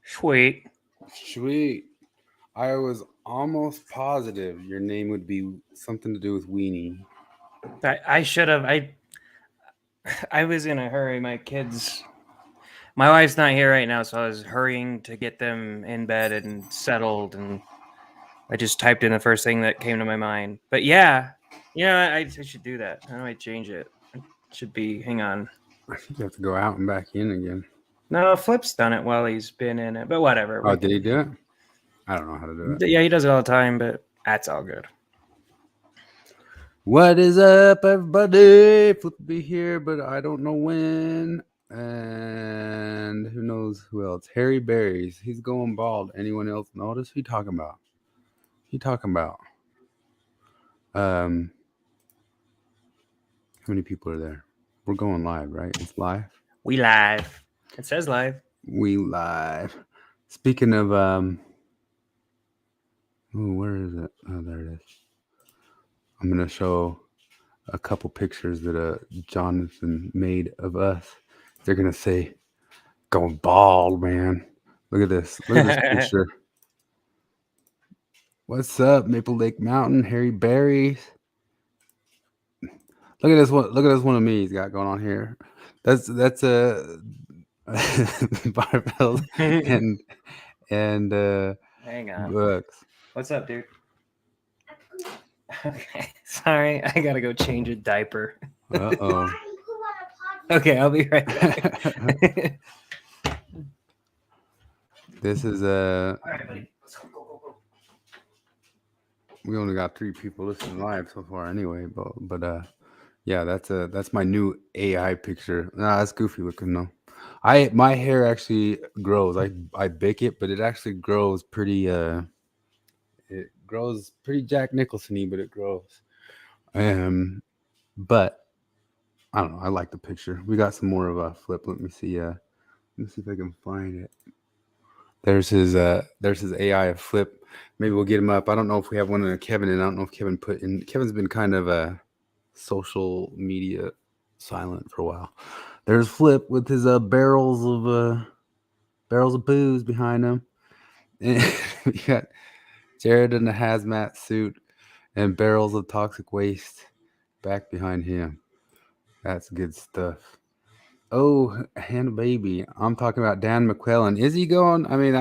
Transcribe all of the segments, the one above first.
Sweet. I was almost positive your name would be something to do with weenie. I should have. I was in a hurry. My wife's not here right now, so I was hurrying to get them in bed and settled, and I just typed in the first thing that came to my mind. But yeah, I should do that. How do I change it? It should be. Hang on. I think you have to go out and back in again. No, Flip's done it while he's been in it, but whatever. Oh, did he do it? I don't know how to do it. Yeah, he does it all the time, but that's all good. What is up, everybody? Flip will be here, but I don't know when. And who knows who else? Harry Berries. He's going bald. Anyone else notice? Who you talking about? How many people are there? We're going live, right? It's live? We live. It says live. We live. Speaking of, where is it? Oh, there it is. I'm going to show a couple pictures that Jonathan made of us. They're going to say, going bald, man. Look at this. Look at this picture. What's up, Maple Lake Mountain, Harry Berries? Look at this one. Look at this one of me he's got going on here. That's a barbells and hang on. books. What's up, dude? Okay, sorry, I gotta go change a diaper. Uh-oh. Okay, I'll be right back. This is All right, buddy. Let's go. We only got 3 people listening live so far anyway, but yeah, that's my new AI picture. Nah, that's goofy looking though. My hair actually grows. I bake it, but it actually grows pretty Jack Nicholson-y, but it grows. But I don't know. I like the picture. We got some more of a Flip. Let me see. Let me see if I can find it. There's his AI of Flip. Maybe we'll get him up. I don't know if we have one in Kevin, and I don't know if Kevin put in. Kevin's been kind of a social media silent for a while. There's Flip with his barrels of booze behind him. And we got Jared in a hazmat suit and barrels of toxic waste back behind him. That's good stuff. Oh, Hannah Baby. I'm talking about Dan Maclellan. Is he going? I mean,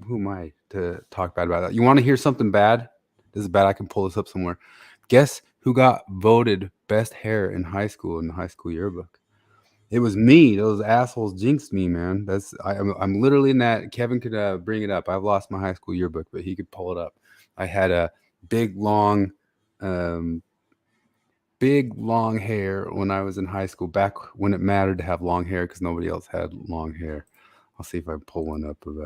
who am I to talk bad about that? You want to hear something bad? This is bad. I can pull this up somewhere. Guess who got voted best hair in high school in the high school yearbook? It was me. Those assholes jinxed me, man. I'm literally in that. Kevin could bring it up. I've lost my high school yearbook, but he could pull it up. I had a big long hair when I was in high school, back when it mattered to have long hair because nobody else had long hair. I'll see if I can pull one up of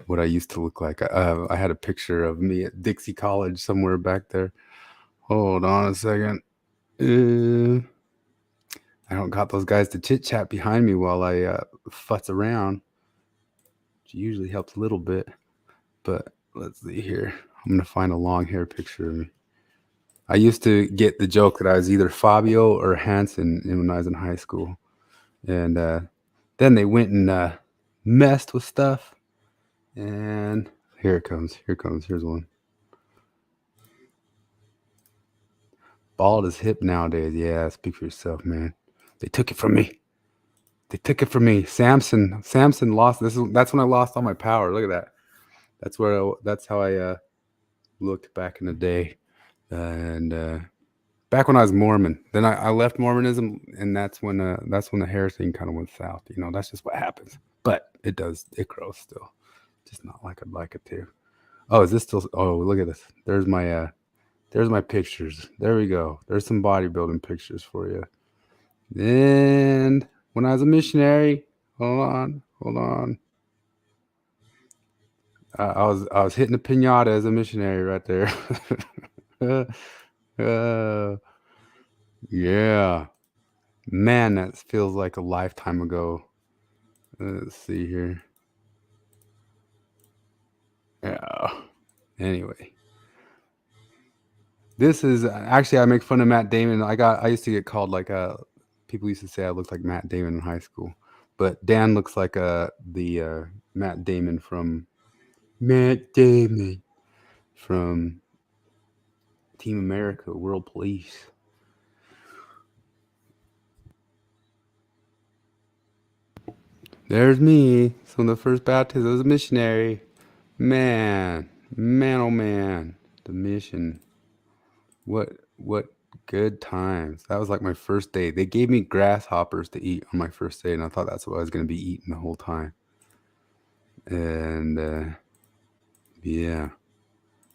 what I used to look like. I had a picture of me at Dixie College somewhere back there. Hold on a second. I don't got those guys to chit chat behind me while I futz around, which usually helps a little bit. But let's see here. I'm going to find a long hair picture of me. I used to get the joke that I was either Fabio or Hanson when I was in high school. And then they went and messed with stuff. And here it comes. Here's one. Bald is hip nowadays. Yeah, speak for yourself, man. They took it from me. Samson lost. That's when I lost all my power. Look at that. That's how I looked back in the day. And back when I was Mormon, then I left Mormonism, and that's when the hair thing kind of went south. That's just what happens. But it grows still, just not like I'd like it to. Oh, is this still? Oh, look at this. There's my pictures. There we go. There's some bodybuilding pictures for you. And when I was a missionary, hold on. I was hitting a piñata as a missionary right there. Yeah, man, that feels like a lifetime ago. Let's see here. Yeah. Anyway, this is actually, I make fun of Matt Daman. I used to get called people used to say I looked like Matt Daman in high school. But Dan looks like the Matt Daman from Team America, World Police. There's me. So the first baptism as a missionary. Man, oh man. The mission. What good times. That was like my first day. They gave me grasshoppers to eat on my first day, and I thought that's what I was going to be eating the whole time. And yeah,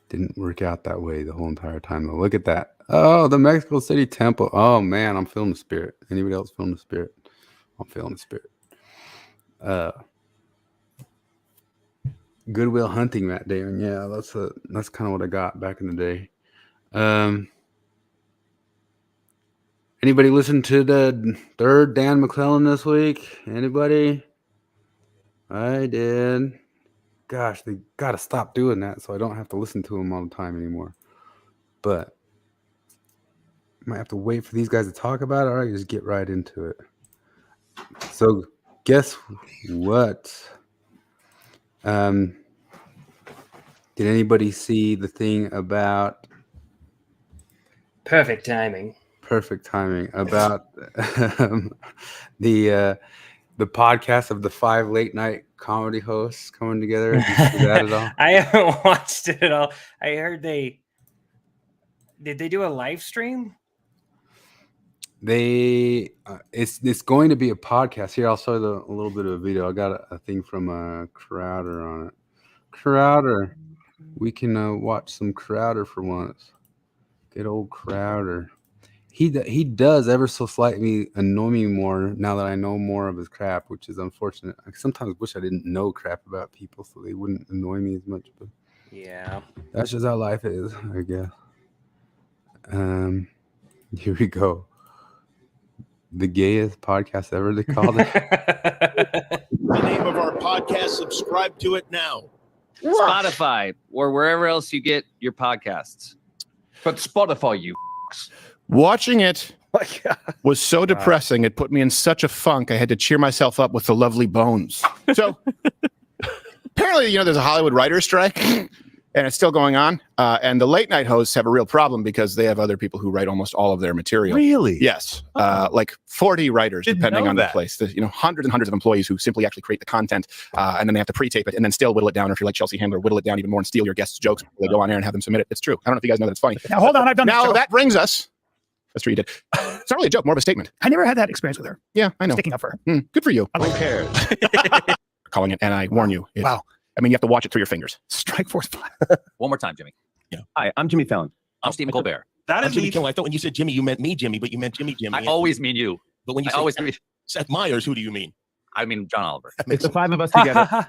didn't work out that way the whole entire time though. Look at that. Oh, the Mexico City temple. Oh man, I'm feeling the spirit. Anybody else feeling the spirit? I'm feeling the spirit. Goodwill Hunting, Matt Daman. Yeah, that's kind of what I got back in the day. Anybody listen to the third Dan Maclellan this week? Anybody? I did. Gosh, they got to stop doing that so I don't have to listen to them all the time anymore. But I might have to wait for these guys to talk about it, or I can just get right into it. So, guess what? Did anybody see the thing about Perfect timing about the podcast of the 5 late night comedy hosts coming together? Did you see that at all? I haven't watched it at all. I heard did they do a live stream? It's going to be a podcast. Here, I'll show you a little bit of a video. I got a thing from Crowder on it. Crowder, we can watch some Crowder for once. Good old Crowder. He does ever so slightly annoy me more now that I know more of his crap, which is unfortunate. I sometimes wish I didn't know crap about people so they wouldn't annoy me as much. But yeah, that's just how life is, I guess. Here we go. The gayest podcast ever, they called it. The name of our podcast. Subscribe to it now. Spotify or wherever else you get your podcasts. But Spotify, you Watching it was so depressing. It put me in such a funk. I had to cheer myself up with the lovely Bones. So apparently, there's a Hollywood writer's strike, and it's still going on. And the late night hosts have a real problem because they have other people who write almost all of their material. Really? Yes. Like 40 writers, depending on the place. There's, hundreds and hundreds of employees who simply actually create the content, and then they have to pre-tape it and then still whittle it down. Or if you're like Chelsea Handler, whittle it down even more and steal your guests' jokes before they go on air and have them submit it. It's true. I don't know if you guys know that it's funny. Now, hold on. I've done Now this. that brings us. That's true, you did. It's not really a joke, more of a statement. I never had that experience with her. Yeah, I know. Sticking up for her. Good for you. I like Who cares? Calling it, and I warn you. Wow. I mean, you have to watch it through your fingers. Strike Force 5. One more time, Jimmy. Yeah. Hi, I'm Jimmy Fallon. I'm Stephen Colbert. That is Jimmy Kimmel. I thought when you said Jimmy, you meant me, Jimmy, but you meant Jimmy. I always mean you. But when you I say always mean. Seth Meyers, who do you mean? I mean John Oliver. It's the 5 of us together.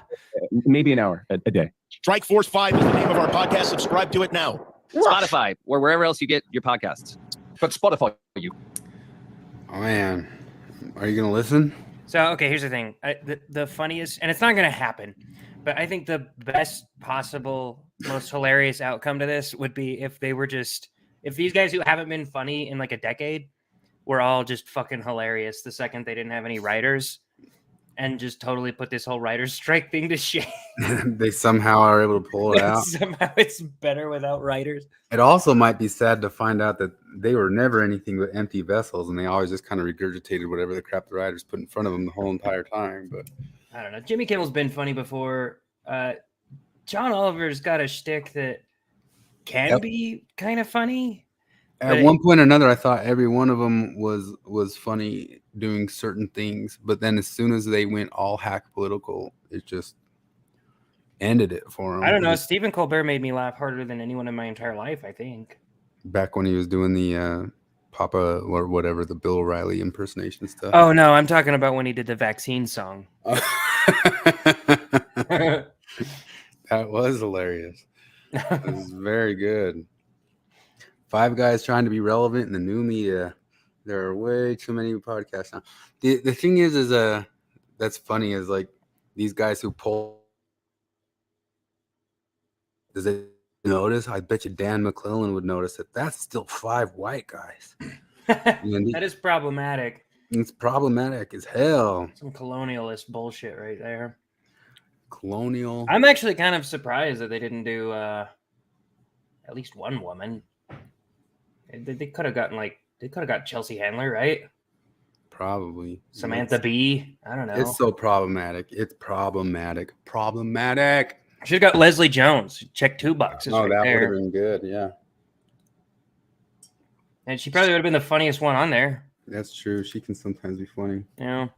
Maybe an hour a day. Strike Force 5 is the name of our podcast. Subscribe to it now. Spotify or wherever else you get your podcasts. But Spotify, you. Oh man, are you gonna listen? So, okay, here's the thing. The funniest, and it's not going to happen, but I think the best possible, most hilarious outcome to this would be if these guys who haven't been funny in like a decade were all just fucking hilarious the second they didn't have any writers, and just totally put this whole writer's strike thing to shame. They somehow are able to pull it out. Somehow it's better without writers. It also might be sad to find out that they were never anything but empty vessels, and they always just kind of regurgitated whatever the crap the writers put in front of them the whole entire time. But I don't know. Jimmy Kimmel's been funny before. John Oliver's got a shtick that can be kind of funny. at one point or another, I thought every one of them was funny doing certain things, but then as soon as they went all hack political, it just ended it for him. I don't know. Stephen Colbert made me laugh harder than anyone in my entire life, I think. Back when he was doing the Papa or whatever, the Bill O'Reilly impersonation stuff. Oh, no, I'm talking about when he did the vaccine song. That was hilarious. It was very good. Five guys trying to be relevant in the new media. There are way too many podcasts now. The thing is that's funny is like these guys who pull. Does it notice? I bet you Dan Maclellan would notice that that's still five white guys. That is problematic. It's problematic as hell. Some colonialist bullshit right there. Colonial. I'm actually kind of surprised that they didn't do at least one woman. They could have gotten got Chelsea Handler, right? Probably. Samantha Bee. I don't know. It's so problematic. It's problematic. Problematic. Should have got Leslie Jones. Check 2 boxes. Oh, right that there. would have been good. Yeah. And she probably would have been the funniest one on there. That's true. She can sometimes be funny. Yeah.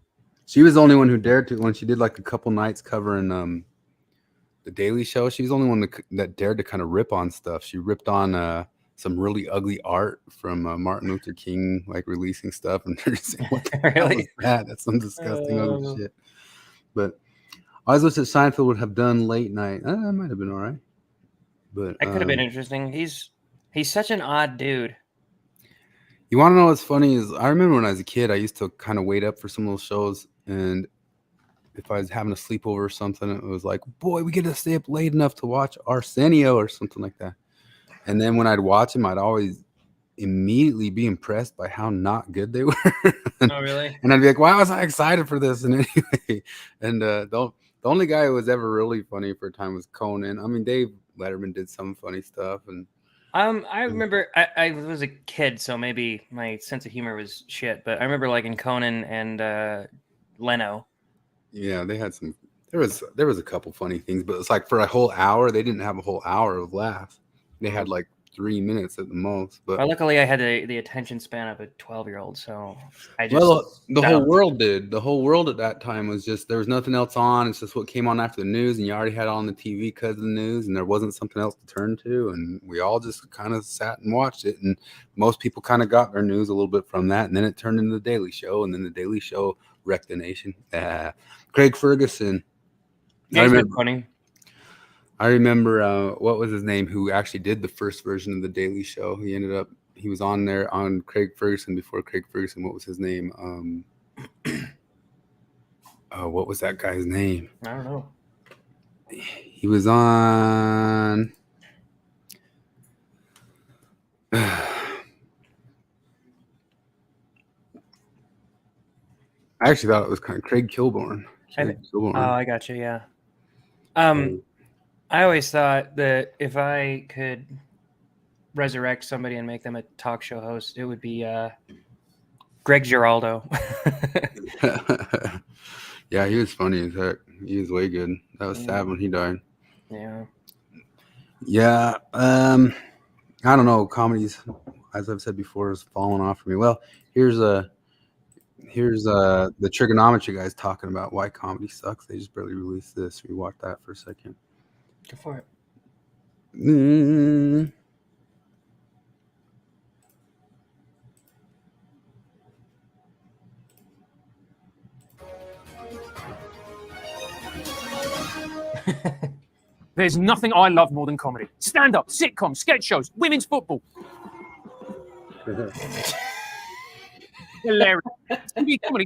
She was the only one who dared to, when she did like a couple nights covering the Daily Show. She was the only one that dared to kind of rip on stuff. She ripped on some really ugly art from Martin Luther King, like releasing stuff, and they're just saying, "What the hell is that? That's some disgusting ugly shit." But I always wish that Seinfeld would have done late night. That might have been all right. But That could have been interesting. He's such an odd dude. You want to know what's funny is I remember when I was a kid, I used to kind of wait up for some of those shows, and if I was having a sleepover or something, it was like, boy, we get to stay up late enough to watch Arsenio or something like that. And then when I'd watch them, I'd always immediately be impressed by how not good they were. Oh, really? And I'd be like, why was I excited for this? And anyway, and the only guy who was ever really funny for a time was Conan. I mean, Dave Letterman did some funny stuff, and I remember I was a kid, so maybe my sense of humor was shit. But I remember liking Conan and Leno. yeah, they had some. There was a couple funny things, but it's like for a whole hour, they didn't have a whole hour of laughs. They had like 3 minutes at the most. But Well, luckily, I had the attention span of a 12-year-old, so I just the whole world did. The whole world at that time was just there was nothing else on. It's just what came on after the news, and you already had it on the TV because of the news, and there wasn't something else to turn to, and we all just kind of sat and watched it. And most people kind of got their news a little bit from that, and then it turned into the Daily Show, and then the Daily Show wrecked the nation. Craig Ferguson. I remember what was his name, who actually did the first version of the Daily Show. He was on there on Craig Ferguson before Craig Ferguson. What was his name? What was that guy's name? I don't know. He was on. I actually thought it was kind of Craig Kilborn. Oh, I got you. Yeah. I always thought that if I could resurrect somebody and make them a talk show host, it would be Greg Giraldo. Yeah, he was funny as heck. He was way good. That was sad when he died. Yeah. Yeah. I don't know. Comedies, as I've said before, is falling off for me. Well, here's the trigonometry guys talking about why comedy sucks. They just barely released this. We watched that for a second. Go for it. There's nothing I love more than comedy. Stand-up, sitcoms, sketch shows, women's football. Hilarious. TV comedy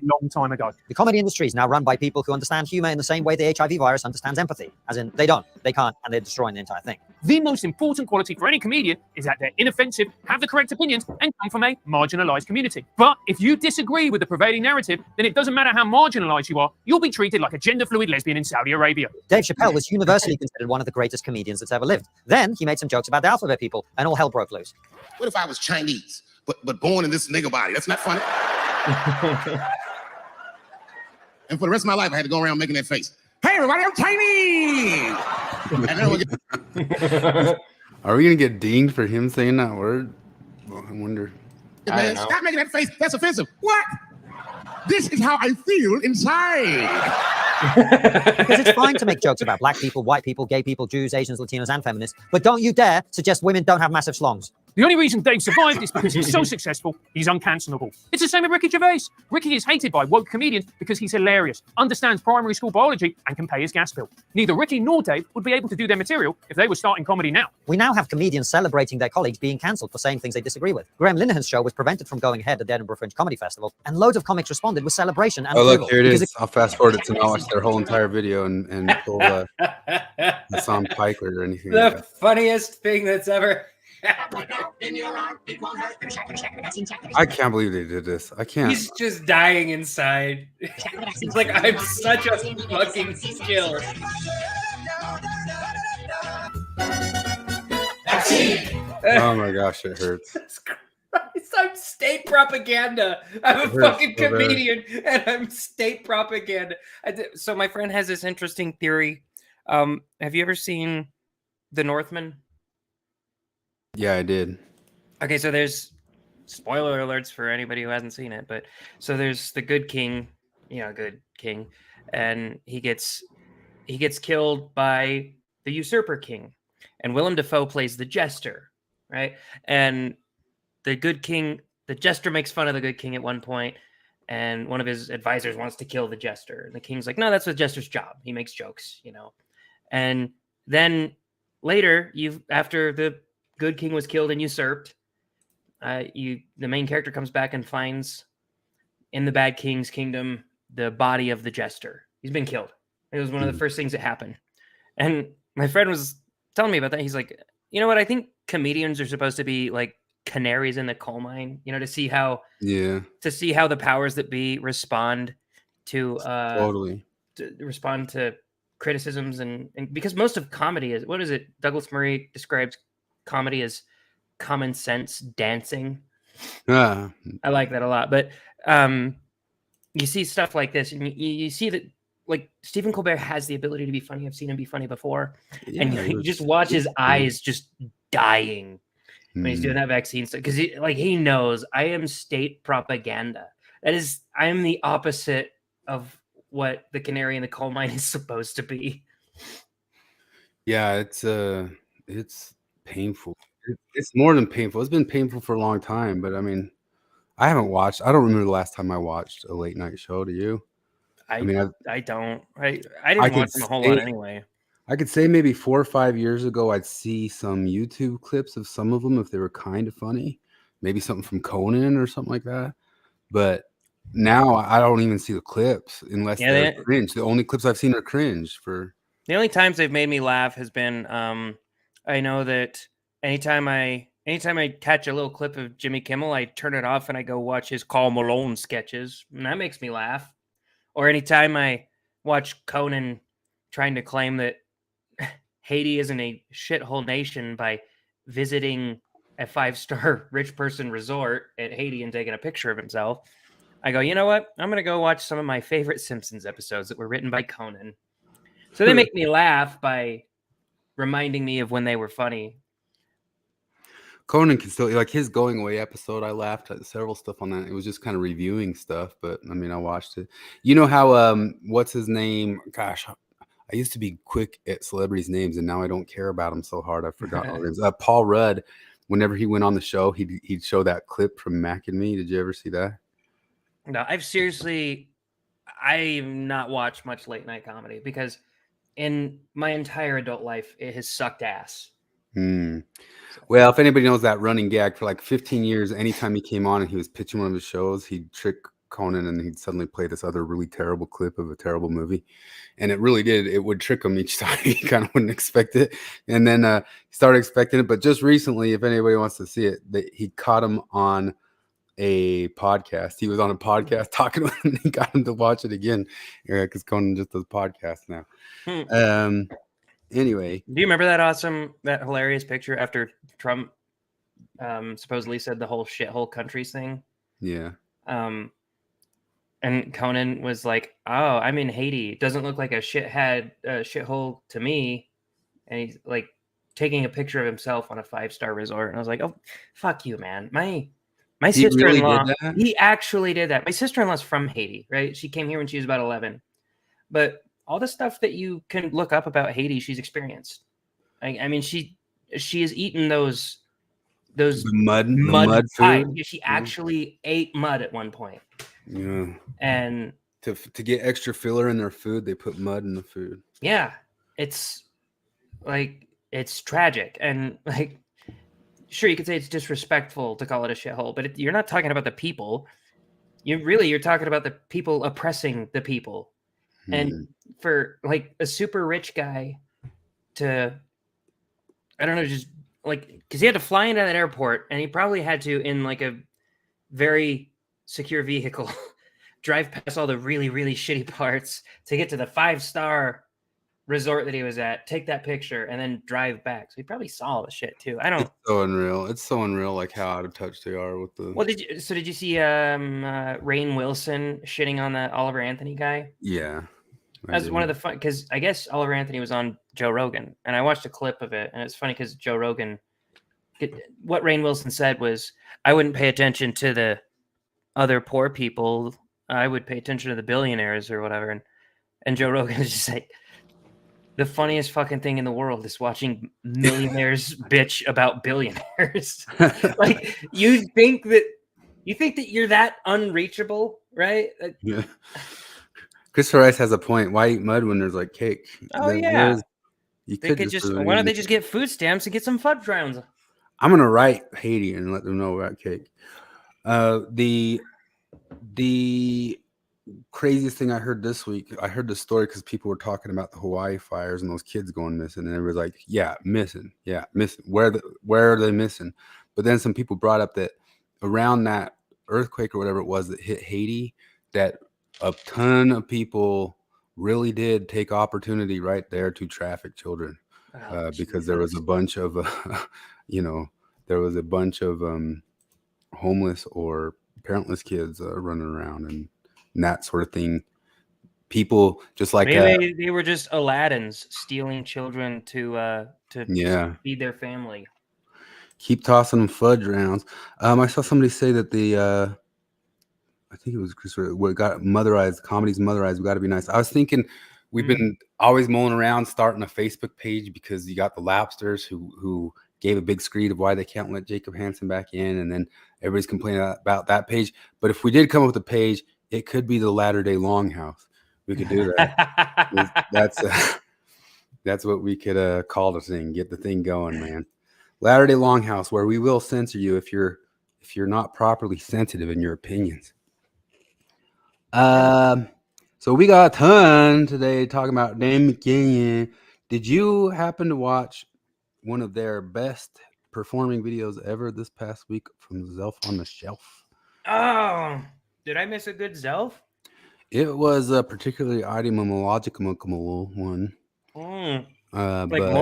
long time ago. The comedy industry is now run by people who understand humor in the same way the HIV virus understands empathy. As in, they don't, they can't, and they're destroying the entire thing. The most important quality for any comedian is that they're inoffensive, have the correct opinions, and come from a marginalized community. But if you disagree with the prevailing narrative, then it doesn't matter how marginalized you are, you'll be treated like a gender-fluid lesbian in Saudi Arabia. Dave Chappelle was universally considered one of the greatest comedians that's ever lived. Then he made some jokes about the alphabet people, and all hell broke loose. What if I was Chinese, but born in this nigga body? That's not funny. And for the rest of my life, I had to go around making that face. Hey, everybody, I'm Chinese! Are we gonna get dinged for him saying that word? Well, I wonder. Man, stop making that face. That's offensive. What? This is how I feel inside. Because it's fine to make jokes about black people, white people, gay people, Jews, Asians, Latinos, and feminists, but don't you dare suggest women don't have massive schlongs. The only reason Dave survived is because he's so successful, he's uncancelable. It's the same with Ricky Gervais. Ricky is hated by woke comedians because he's hilarious, understands primary school biology, and can pay his gas bill. Neither Ricky nor Dave would be able to do their material if they were starting comedy now. We now have comedians celebrating their colleagues being cancelled for saying things they disagree with. Graham Linehan's show was prevented from going ahead at the Edinburgh Fringe Comedy Festival, and loads of comics responded with celebration and look, approval. here it is. I'll fast forward it to not watch their whole entire video and pull Hassan Piker or anything. The funniest thing that's ever I can't believe they did this. I can't. He's just dying inside. He's like, I'm such a fucking skill. Oh my gosh, it hurts. I'm state propaganda. I'm a It hurts fucking so bad. comedian, and I'm state propaganda. So my friend has this interesting theory. Have you ever seen The Northman? Yeah, I did. Okay, so there's spoiler alerts for anybody who hasn't seen it, but so there's the good king, good king, and he gets killed by the usurper king, and Willem Dafoe plays the jester, right? And the good king, the jester makes fun of the good king at one point, and one of his advisors wants to kill the jester, and the king's like, no, that's the jester's job. He makes jokes, And then later, after the good king was killed and usurped, the main character comes back and finds in the bad king's kingdom the body of the jester. He's been killed. It was one of the first things that happened. And my friend was telling me about that. He's like, you know what? I think comedians are supposed to be like canaries in the coal mine, to see how the powers that be respond to Totally. to respond to criticisms and because most of comedy is, what is it? Douglas Murray describes comedy as common sense dancing. I like that a lot. But you see stuff like this, and you see that like Stephen Colbert has the ability to be funny. I've seen him be funny before, and you just watch his eyes just dying when he's doing that vaccine stuff, because he knows I am state propaganda. I am the opposite of what the canary in the coal mine is supposed to be. Yeah, it's painful. It's more than painful. It's been painful for a long time, but I mean, I don't remember the last time I watched a late night show. Do you? I don't. I didn't watch them a whole lot anyway. I could say maybe 4 or 5 years ago, I'd see some YouTube clips of some of them if they were kind of funny, maybe something from Conan or something like that. But now I don't even see the clips unless they're cringe. The only clips I've seen are cringe. The only times they've made me laugh has been I know that anytime I catch a little clip of Jimmy Kimmel, I turn it off and I go watch his Karl Malone sketches, and that makes me laugh. Or anytime I watch Conan trying to claim that Haiti isn't a shithole nation by visiting a 5-star rich person resort at Haiti and taking a picture of himself, I go, you know what? I'm going to go watch some of my favorite Simpsons episodes that were written by Conan. So they make me laugh by reminding me of when they were funny. Conan can still, like his Going Away episode, I laughed at several stuff on that. It was just kind of reviewing stuff, but I mean, I watched it. You know how, what's his name? Gosh, I used to be quick at celebrities' names, and now I don't care about them so hard. I forgot all names. Paul Rudd, whenever he went on the show, he'd show that clip from Mac and Me. Did you ever see that? No, I've not watched much late night comedy because in my entire adult life, it has sucked ass. Well, if anybody knows that running gag, for like 15 years, anytime he came on and he was pitching one of his shows, he'd trick Conan and he'd suddenly play this other really terrible clip of a terrible movie. And it really did. It would trick him each time. He kind of wouldn't expect it. And then he started expecting it. But just recently, if anybody wants to see it, he caught him on a podcast. He was on a podcast talking to him, and he got him to watch it again. Because Conan just does podcasts now. Anyway. Do you remember that hilarious picture after Trump supposedly said the whole shithole countries thing? Yeah. And Conan was like, "Oh, I'm in Haiti. It doesn't look like a shithole to me." And he's like taking a picture of himself on a 5-star resort. And I was like, "Oh, fuck you, man. My sister-in-law, he actually did that. My sister-in-law's from Haiti, right? She came here when she was about 11. But all the stuff that you can look up about Haiti, she's experienced. I mean, she has eaten those mud food. food. She actually ate mud at one point. Yeah. And to get extra filler in their food, they put mud in the food. Yeah. It's tragic. And like, sure, you could say it's disrespectful to call it a shithole, but you're not talking about the people. You're talking about the people oppressing the people. And for like a super rich guy to, I don't know, just like, because he had to fly into that airport, and he probably had to, in like a very secure vehicle, drive past all the really, really shitty parts to get to the 5-star resort that he was at, take that picture, and then drive back. So he probably saw all the shit too. I don't. It's so unreal. It's so unreal, like how out of touch they are with the. Well, did you see Rainn Wilson shitting on that Oliver Anthony guy? Yeah. That's one of the fun, because I guess Oliver Anthony was on Joe Rogan, and I watched a clip of it, and it's funny because Joe Rogan, what Rainn Wilson said was, I wouldn't pay attention to the other poor people. I would pay attention to the billionaires or whatever. And Joe Rogan is just like, the funniest fucking thing in the world is watching millionaires bitch about billionaires. Like, you think that you're that unreachable, right? Yeah. Christopher Rice has a point. Why eat mud when there's like cake? Oh yeah. You They could just. Why don't they just get food stamps and get some fudge rounds? I'm gonna write Haiti and let them know about cake. The craziest thing I heard this week, I heard the story because people were talking about the Hawaii fires and those kids going missing, and everybody's like, yeah, missing. Where are they missing? But then some people brought up that around that earthquake or whatever it was that hit Haiti, that a ton of people really did take opportunity right there to traffic children, because there was a bunch of homeless or parentless kids running around and that sort of thing. People just like maybe they were just Aladdins stealing children to feed their family. Keep tossing them fudge rounds. I saw somebody say that I think it was Christopher, what got motherized, comedy's motherized. We got to be nice. I was thinking we've been always mulling around starting a Facebook page because you got the Lapsters who gave a big screed of why they can't let Jacob Hansen back in, and then everybody's complaining about that page. But if we did come up with a page, it could be the Latter-day Longhouse. We could do that. That's what we could call the thing. Get the thing going, man. Latter-day Longhouse, where we will censor you if you're not properly sensitive in your opinions. So we got a ton today talking about Dan McKinnon. Did you happen to watch one of their best performing videos ever this past week from Zelph on the Shelf? Oh, did I miss a good Zelph? It was a particularly ideological one. More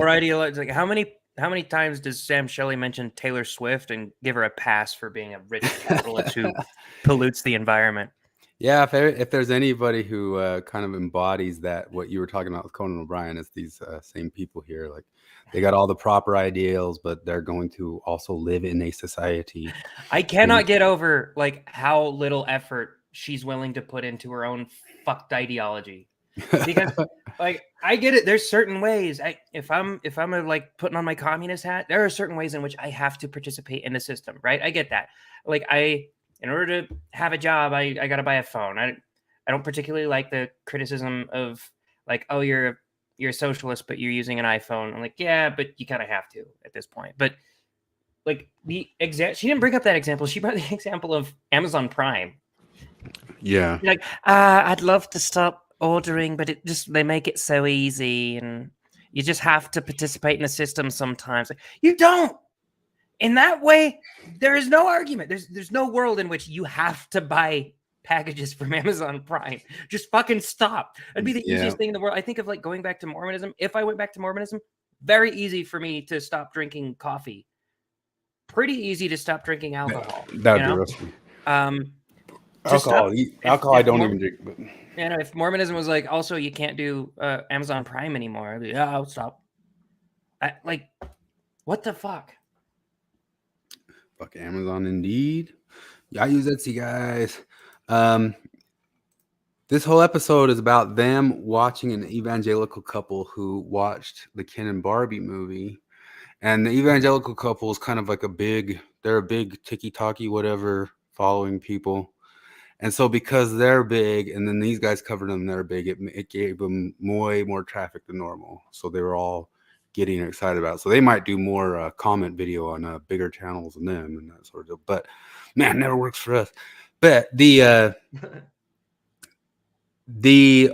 ideological. Like, how many times does Sam Shelley mention Taylor Swift and give her a pass for being a rich capitalist who pollutes the environment? Yeah, if there's anybody who kind of embodies that, what you were talking about with Conan O'Brien, it's these same people here. Like, they got all the proper ideals, but they're going to also live in a society. I cannot get over like how little effort she's willing to put into her own fucked ideology. Because like, I get it. There's certain ways. If I'm like putting on my communist hat, there are certain ways in which I have to participate in the system, right? I get that. Like, in order to have a job, I got to buy a phone. I don't particularly like the criticism of like, oh, you're a socialist, but you're using an iPhone. I'm like, yeah, but you kind of have to at this point. But like she didn't bring up that example. She brought the example of Amazon Prime. Yeah. Like, I'd love to stop ordering, but they make it so easy, and you just have to participate in the system sometimes. Like, you don't. In that way, there is no argument. There's no world in which you have to buy packages from Amazon Prime. Just fucking stop. It'd be the easiest thing in the world. I think of like going back to Mormonism. If I went back to Mormonism, very easy for me to stop drinking coffee. Pretty easy to stop drinking alcohol. That would be risky. Alcohol I don't even drink. But you know, if Mormonism was like, also you can't do Amazon Prime anymore, I'd be, yeah, I'll stop. Like, what the fuck? Fuck Amazon, indeed. Yeah, I use Etsy, guys. This whole episode is about them watching an evangelical couple who watched the Ken and Barbie movie. And the evangelical couple is kind of like they're a big tiki-talkie, whatever, following people. And so because they're big, and then these guys covered them, they're big, it gave them way more traffic than normal. So they were all getting excited about it. So they might do more comment video on bigger channels than them and that sort of deal. But man, never works for us. But the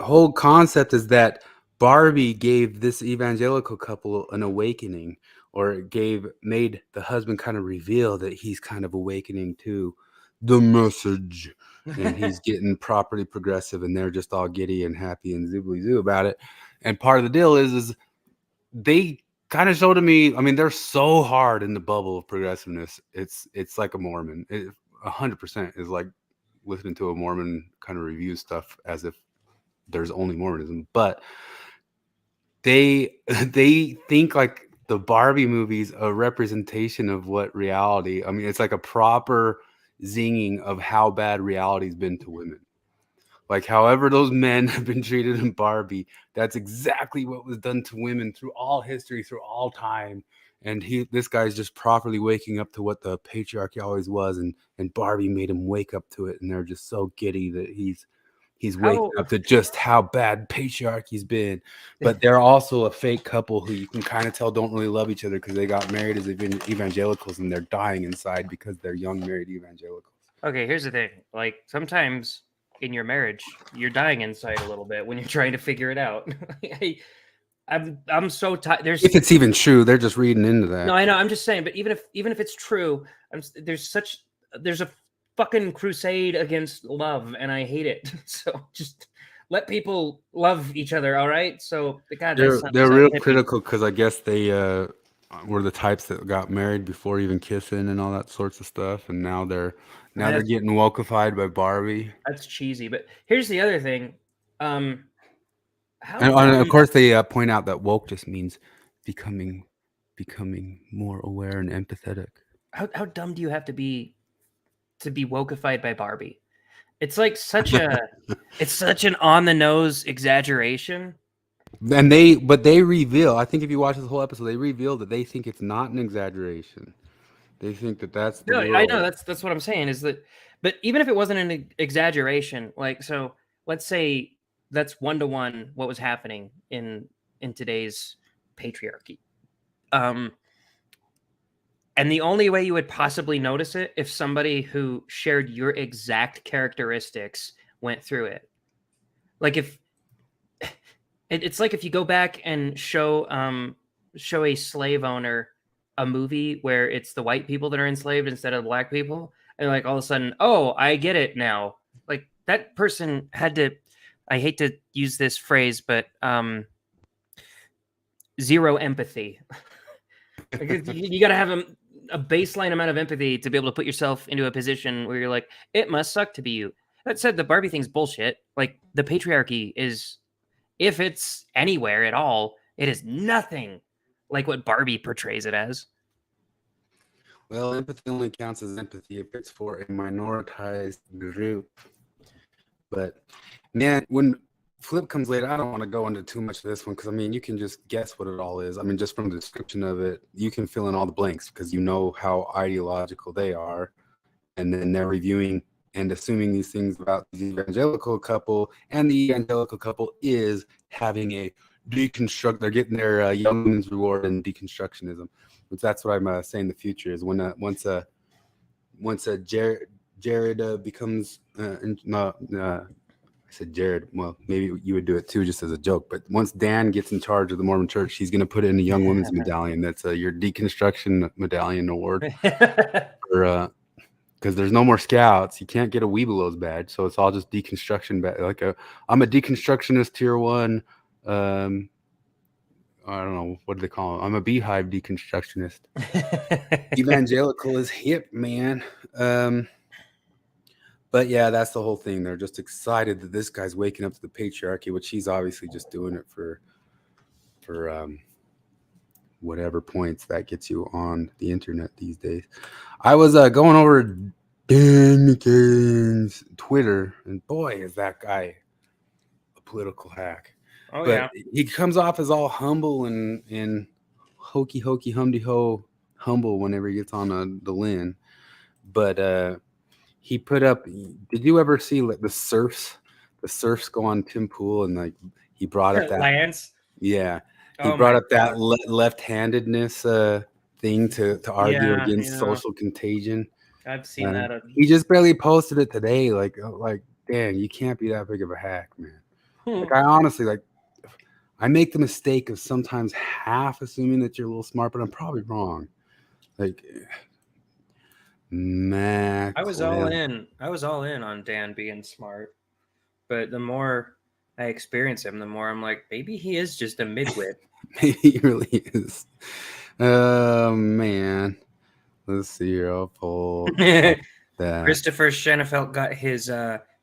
whole concept is that Barbie gave this evangelical couple an awakening or it made the husband kind of reveal that he's kind of awakening to the message, and he's getting properly progressive, and they're just all giddy and happy and zibbly-zoo about it. And part of the deal is they kind of showed to me, I mean, they're so hard in the bubble of progressiveness. It's like a Mormon. 100% is like listening to a Mormon kind of review stuff as if there's only Mormonism. But they think like the Barbie movie's a representation of what reality. I mean, it's like a proper zinging of how bad reality's been to women. Like, however those men have been treated in Barbie, that's exactly what was done to women through all history, through all time. And this guy's just properly waking up to what the patriarchy always was, and Barbie made him wake up to it, and they're just so giddy that he's waking up to just how bad patriarchy's been. But they're also a fake couple who you can kind of tell don't really love each other because they got married as evangelicals, and they're dying inside because they're young married evangelicals. Okay, here's the thing. Like, sometimes in your marriage, you're dying inside a little bit when you're trying to figure it out. I'm so tired. If it's even true, they're just reading into that. No, I know. I'm just saying. But even if it's true, there's a fucking crusade against love, and I hate it. So just let people love each other. All right. So God, they're real critical because I guess they were the types that got married before even kissing and all that sorts of stuff, and now they're getting wokeified by Barbie. That's cheesy. But here's the other thing. And of course, they point out that woke just means becoming more aware and empathetic. How dumb do you have to be wokeified by Barbie? It's like such an on the nose exaggeration. And they reveal, I think if you watch this whole episode, they reveal that they think it's not an exaggeration. They think that's the world. I know that's what I'm saying is that, but even if it wasn't an exaggeration, like, so let's say that's 1-to-1 what was happening in today's patriarchy. And the only way you would possibly notice it if somebody who shared your exact characteristics went through it. Like it's like if you go back and show a slave owner a movie where it's the white people that are enslaved instead of the black people, and like all of a sudden, oh, I get it now. Like that person had to, I hate to use this phrase, but zero empathy. You got to have a baseline amount of empathy to be able to put yourself into a position where you're like, it must suck to be you. That said, the Barbie thing's bullshit. Like, the patriarchy is, if it's anywhere at all, it is nothing like what Barbie portrays it as. Well, empathy only counts as empathy if it's for a minoritized group. But man, when Flip comes later, I don't want to go into too much of this one because, I mean, you can just guess what it all is. I mean, just from the description of it, you can fill in all the blanks because you know how ideological they are. And then they're reviewing and assuming these things about the evangelical couple, and the evangelical couple is having a deconstruct. They're getting their young women's reward in deconstructionism. Which that's what I'm saying. The future is when once Jared becomes I said Jared. Well, maybe you would do it too, just as a joke. But once Dan gets in charge of the Mormon Church, he's going to put it in a Young Women's Medallion. That's your deconstruction medallion award. Because there's no more scouts, you can't get a Weebelows badge, so it's all just deconstruction. I'm a deconstructionist tier 1. I don't know, what do they call it? I'm a beehive deconstructionist. Evangelical is hip, man. But yeah, that's the whole thing. They're just excited that this guy's waking up to the patriarchy, which he's obviously just doing it for whatever points that gets you on the internet these days. I was going over Dan McCain's Twitter, and boy, is that guy a political hack. Oh, but yeah. He comes off as all humble and hokey humdy ho humble whenever he gets on the Lynn. But he put up, did you ever see like the surfs go on Tim Pool, and like he brought up that Lance? Yeah. He Oh brought my up that left-handedness thing to argue against social contagion. I've seen that. He just barely posted it today. Like, dang, you can't be that big of a hack, man. Like, I honestly, I make the mistake of sometimes half assuming that you're a little smart, but I'm probably wrong. Like, Mac. I was all in. I was all in on Dan being smart, but the more I experience him, the more I'm like, maybe he is just a midwit. Maybe he really is. Oh man. Let's see here. I'll pull that. Christopher Schenefeld got his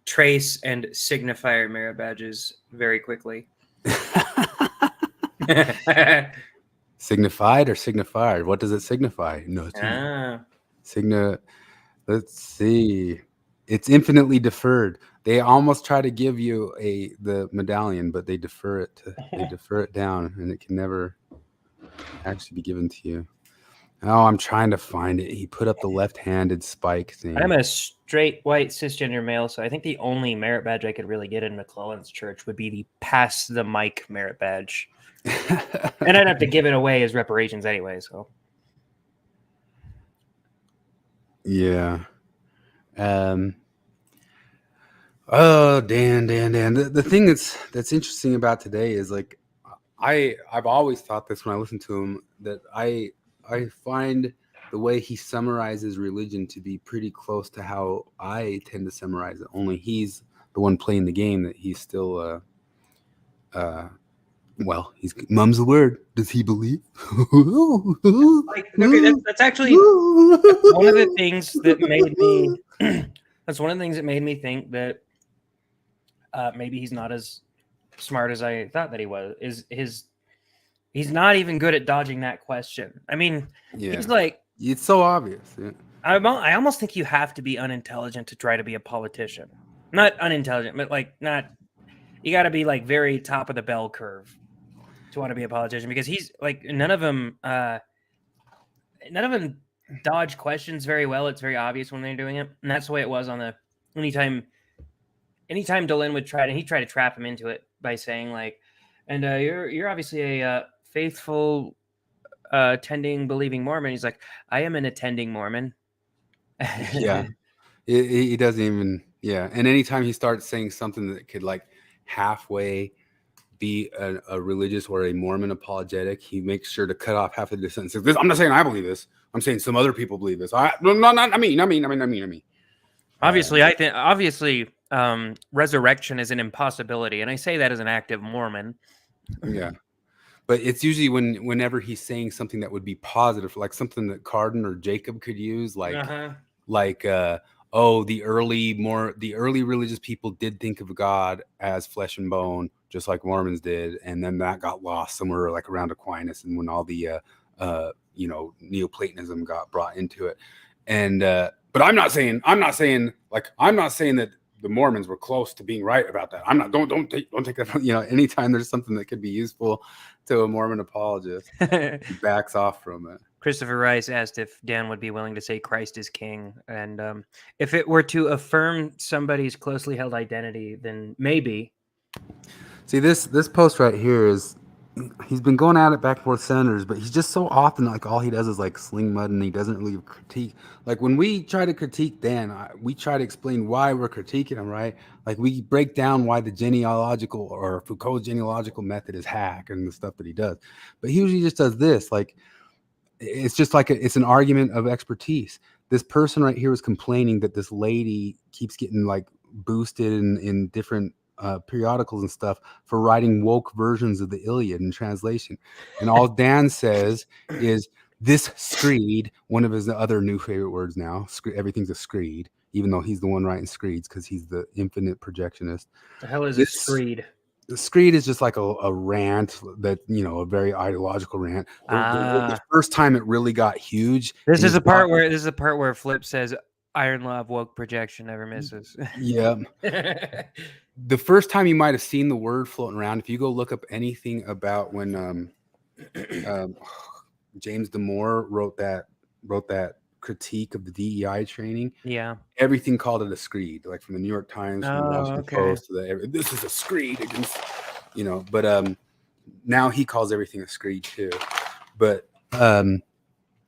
trace and signifier merit badges very quickly. Signified or signified? What does it signify? No. Let's see. It's infinitely deferred. They almost try to give you the medallion, but they defer it down, and it can never actually be given to you. Oh, I'm trying to find it. He put up the left-handed spike thing. I'm a straight white cisgender male, so I think the only merit badge I could really get in Maclellan's church would be the pass the mic merit badge. And I'd have to give it away as reparations anyway, so. Yeah. Oh, Dan. The thing that's interesting about today is like I've always thought this when I listen to him, that I find the way he summarizes religion to be pretty close to how I tend to summarize it. Only he's the one playing the game, that he's still well, he's mum's the word. Does he believe? That's actually one of the things that made me. That's one of the things that made me think that maybe he's not as smart as I thought that he was. He's not even good at dodging that question. I mean, he's like, it's so obvious. Yeah. I almost think you have to be unintelligent to try to be a politician. Not unintelligent, but like not. You got to be like very top of the bell curve to want to be a politician, because he's like none of them dodge questions very well. It's very obvious when they're doing it, and that's the way it was on the anytime Delenn would try to trap him into it by saying like, and you're obviously a faithful, attending, believing Mormon. He's like, I am an attending Mormon. Yeah, he doesn't even. Yeah, and anytime he starts saying something that could like halfway be a religious or a Mormon apologetic, he makes sure to cut off half of the sentence. I'm not saying I believe this. I'm saying some other people believe this. Not me. Obviously, I think resurrection is an impossibility, and I say that as an active Mormon. Yeah, but it's usually whenever he's saying something that would be positive, like something that Cardin or Jacob could use, like the early religious people did think of God as flesh and bone, just like Mormons did, and then that got lost somewhere like around Aquinas, and when all the Neoplatonism got brought into it, and but I'm not saying that the Mormons were close to being right about that. I'm not. Don't take that. Anytime there's something that could be useful to a Mormon apologist, he backs off from it. Christopher Rice asked if Dan would be willing to say Christ is king, and if it were to affirm somebody's closely held identity, then maybe. See, this post right here is, he's been going at it back and forth senators, but he's just so often like all he does is like sling mud, and he doesn't really critique. Like when we try to critique Dan, we try to explain why we're critiquing him, right? Like we break down why the genealogical or Foucault's genealogical method is hack and the stuff that he does. But he usually just does this, like it's just like it's an argument of expertise. This person right here is complaining that this lady keeps getting like boosted in different periodicals and stuff for writing woke versions of the Iliad in translation, and all Dan says is this screed, one of his other new favorite words now. Everything's a screed, even though he's the one writing screeds because he's the infinite projectionist. The hell is a screed? The screed is just like a rant that, a very ideological rant. The first time it really got huge. This is a part where Flip says iron law of woke projection never misses. Yeah. The first time you might have seen the word floating around, if you go look up anything about when James Damore wrote that critique of the DEI training. Yeah. Everything called it a screed, like from the New York Times, from the Washington Post to this is a screed against, but now he calls everything a screed too. But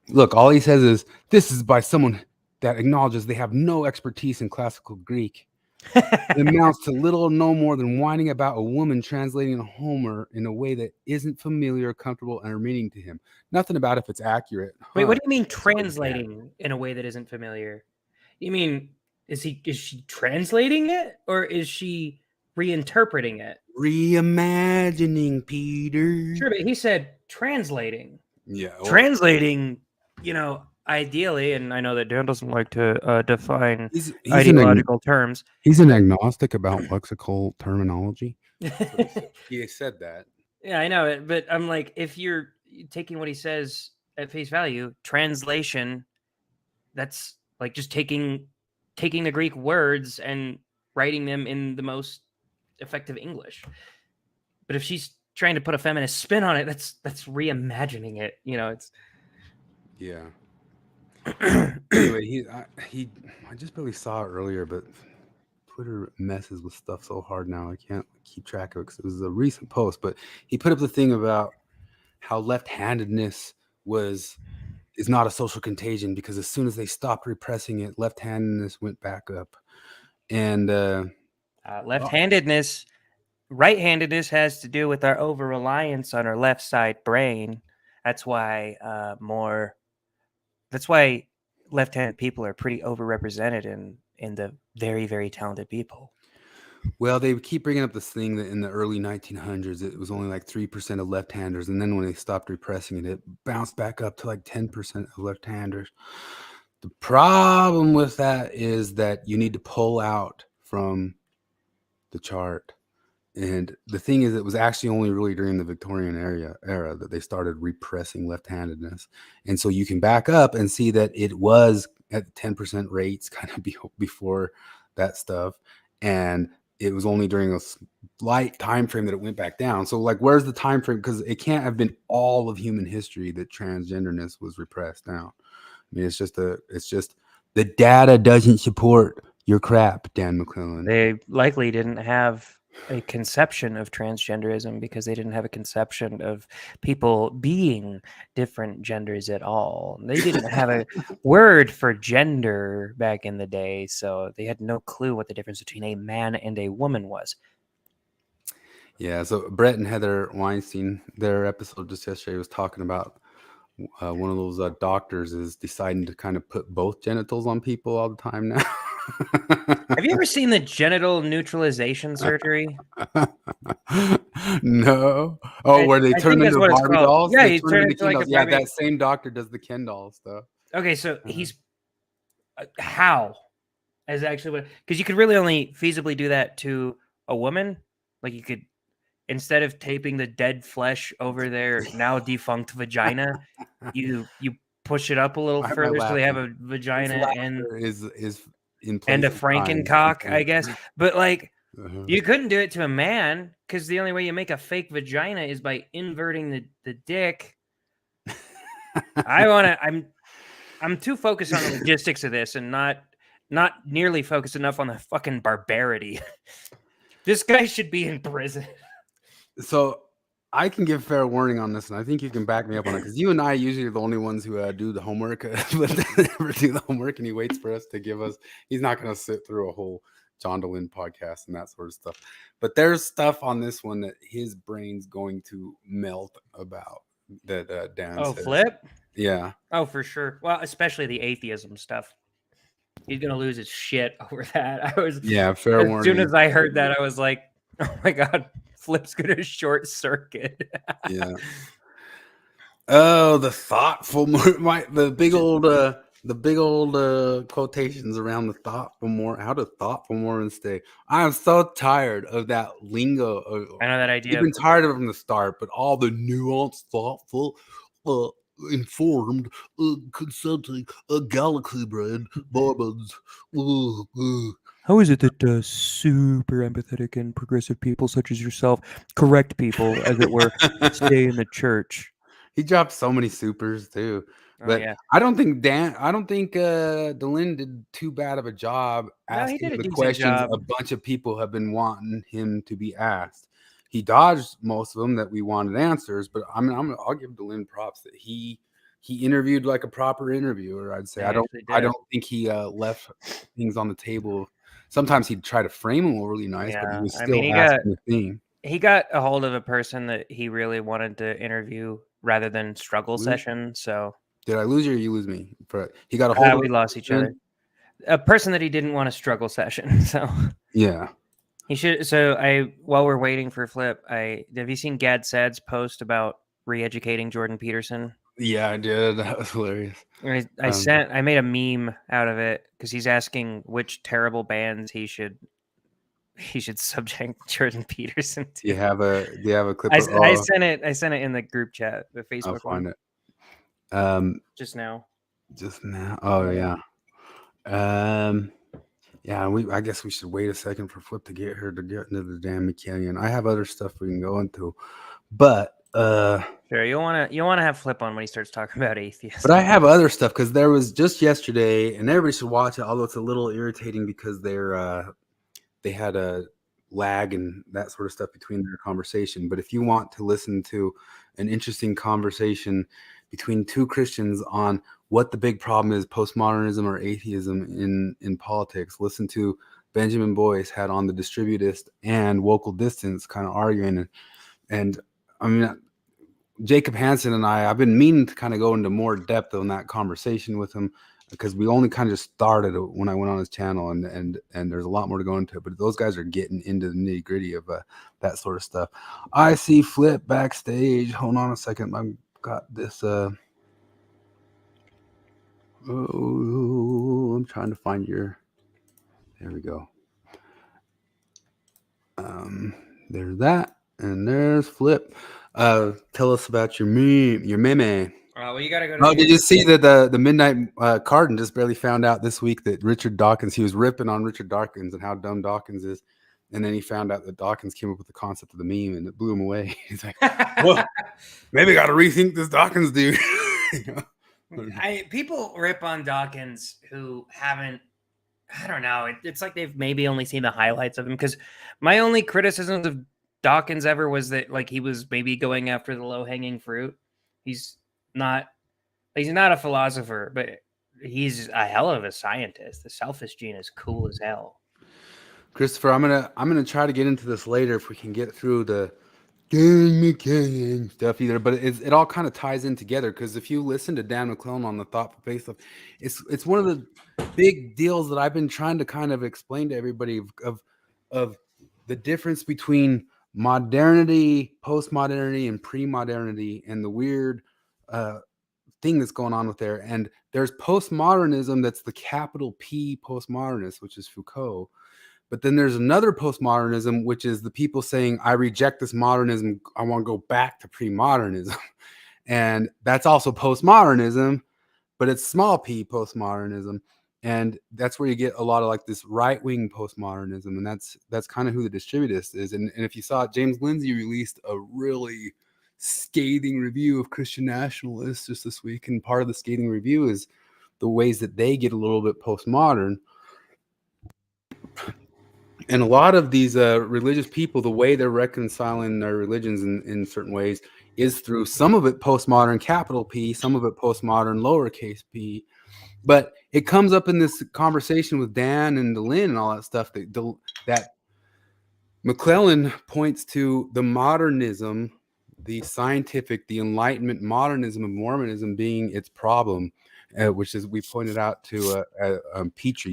look, all he says is this is by someone that acknowledges they have no expertise in classical Greek. It amounts to little or no more than whining about a woman translating a Homer in a way that isn't familiar, comfortable, and remaining to him. Nothing about if it's accurate. Wait, what do Huh. you mean That's what he translating in a way that isn't familiar? You mean is she translating it or is she reinterpreting it? Reimagining, Peter. Sure, but he said translating. Yeah. well, Translating, ideally, and I know that Dan doesn't like to define he's an ideological terms. he's an agnostic about lexical terminology. He said that. Yeah, I know it, but I'm like, if you're taking what he says at face value, translation, that's like just taking the Greek words and writing them in the most effective English. But if she's trying to put a feminist spin on it, that's reimagining it. It's Yeah. Anyway, I just barely saw it earlier, but Twitter messes with stuff so hard now. I can't keep track of it because it was a recent post. But he put up the thing about how left-handedness is not a social contagion because as soon as they stopped repressing it, left-handedness went back up. And left-handedness, right-handedness has to do with our over-reliance on our left side brain. That's why left-handed people are pretty overrepresented in the very, very talented people. well, they keep bringing up this thing that in the early 1900s, it was only like 3% of left-handers. And then when they stopped repressing it, it bounced back up to like 10% of left-handers. The problem with that is that you need to pull out from the chart. And the thing is, it was actually only really during the Victorian era that they started repressing left-handedness. And so you can back up and see that it was at 10% rates kind of before that stuff. And it was only during a slight time frame that it went back down. So like, where's the time frame? Because it can't have been all of human history that transgenderness was repressed down. I mean, it's just the data doesn't support your crap, Dan Maclellan. They likely didn't have a conception of transgenderism because they didn't have a conception of people being different genders at all. They didn't have a word for gender back in the day, so they had no clue what the difference between a man and a woman was. Yeah, so Brett and Heather Weinstein, their episode just yesterday was talking about one of those doctors is deciding to kind of put both genitals on people all the time now. Have you ever seen the genital neutralization surgery? No. Oh, where they turn into Barbie dolls? Yeah, they you turn into it like a yeah, Barbie. that same doctor does the Ken doll stuff. Okay, so he's how is actually what, because you could really only feasibly do that to a woman. Like you could, instead of taping the dead flesh over their now defunct vagina, you push it up a little further so they have a vagina and is in place and a of time. Frankencock, I guess. But like Uh-huh. you couldn't do it to a man because the only way you make a fake vagina is by inverting the dick. I'm too focused on the logistics of this and not nearly focused enough on the fucking barbarity. This guy should be in prison. So I can give fair warning on this, and I think you can back me up on it because you and I usually are the only ones who do the homework, but they never do the homework, and he waits for us to give us. He's not going to sit through a whole John DeLynn podcast and that sort of stuff. But there's stuff on this one that his brain's going to melt about. That Dan said. Flip? Yeah. Oh, for sure. Well, especially the atheism stuff. He's gonna lose his shit over that. Fair warning. As soon as I heard that, I was like, "Oh my god, Flip's gonna short circuit." Yeah. Oh, the thoughtful, the big old quotations around the thoughtful more. How do thoughtful Mormons stay? I am so tired of that lingo. I know that idea. I've been tired of it from the start, but all the nuanced, thoughtful, informed, consenting, galaxy brain Mormons. How is it that super empathetic and progressive people such as yourself, correct people, as it were, stay in the church? He dropped so many supers too. But yeah. I don't think DeLynn did too bad of a job asking the questions a bunch of people have been wanting him to be asked. He dodged most of them that we wanted answers, but I'll give DeLynn props that he interviewed like a proper interviewer. I'd say I don't think he left things on the table sometimes he'd try to frame them really nice, but he was I still mean, asking the thing. he got a hold of a person that he really wanted to interview rather than struggle session. So Did I lose you or you lose me? He got a hold of we lost each other. A person that he didn't want a struggle session. So yeah. he should. So while we're waiting for Flip, have you seen Gad Sad's post about re-educating Jordan Peterson? Yeah, I did. That was hilarious. I made a meme out of it because he's asking which terrible bands he should subject Jordan Peterson to. Do you have a clip? I sent it in the group chat, the Facebook I'll find one. it. Just now. Oh yeah. Yeah, I guess we should wait a second for Flip to get her to get into the damn Maclellan. I have other stuff we can go into, but sure, you'll want to have Flip on when he starts talking about atheism. But I have other stuff because there was just yesterday, and everybody should watch it. Although it's a little irritating because they had a lag and that sort of stuff between their conversation. But if you want to listen to an interesting conversation between two Christians on what the big problem is, postmodernism or atheism in politics, listen to Benjamin Boyce had on the Distributist and Vocal Distance kind of arguing. And I mean, Jacob Hansen and I've been meaning to kind of go into more depth on that conversation with him because we only kind of just started when I went on his channel, and there's a lot more to go into it. But those guys are getting into the nitty gritty of that sort of stuff. I see Flip backstage. Hold on a second. I've got this. I'm trying to find your. There we go. There's that, and there's Flip. Tell us about your meme. Well, you gotta go to. Oh, did you see that the Midnight Cardin just barely found out this week that Richard Dawkins, he was ripping on Richard Dawkins and how dumb Dawkins is, and then he found out that Dawkins came up with the concept of the meme, and it blew him away. He's like, well, maybe I got to rethink this Dawkins dude. You know? People rip on Dawkins who haven't. I don't know. It's like they've maybe only seen the highlights of him. Because my only criticisms of Dawkins ever was that like he was maybe going after the low hanging fruit. He's not a philosopher, but he's a hell of a scientist. The selfish gene is cool as hell. Christopher, I'm gonna try to get into this later if we can get through the Maclellan stuff either, but it all kind of ties in together because if you listen to Dan Maclellan on the Thoughtful Faith stuff, it's one of the big deals that I've been trying to kind of explain to everybody of the difference between modernity, postmodernity, and pre-modernity, and the weird thing that's going on with there. And there's postmodernism that's the capital P postmodernist, which is Foucault. But then there's another postmodernism, which is the people saying, I reject this modernism. I want to go back to pre-modernism. And that's also postmodernism, but it's small p postmodernism. And that's where you get a lot of like this right-wing postmodernism. And that's kind of who the Distributist is. And if you saw it, James Lindsay released a really scathing review of Christian nationalists just this week. And part of the scathing review is the ways that they get a little bit postmodern. And a lot of these religious people, the way they're reconciling their religions in certain ways is through some of it postmodern capital P, some of it postmodern lowercase p. But it comes up in this conversation with Dan and Lynn and all that stuff that Maclellan points to the modernism, the scientific, the Enlightenment modernism of Mormonism being its problem. Which is we pointed out to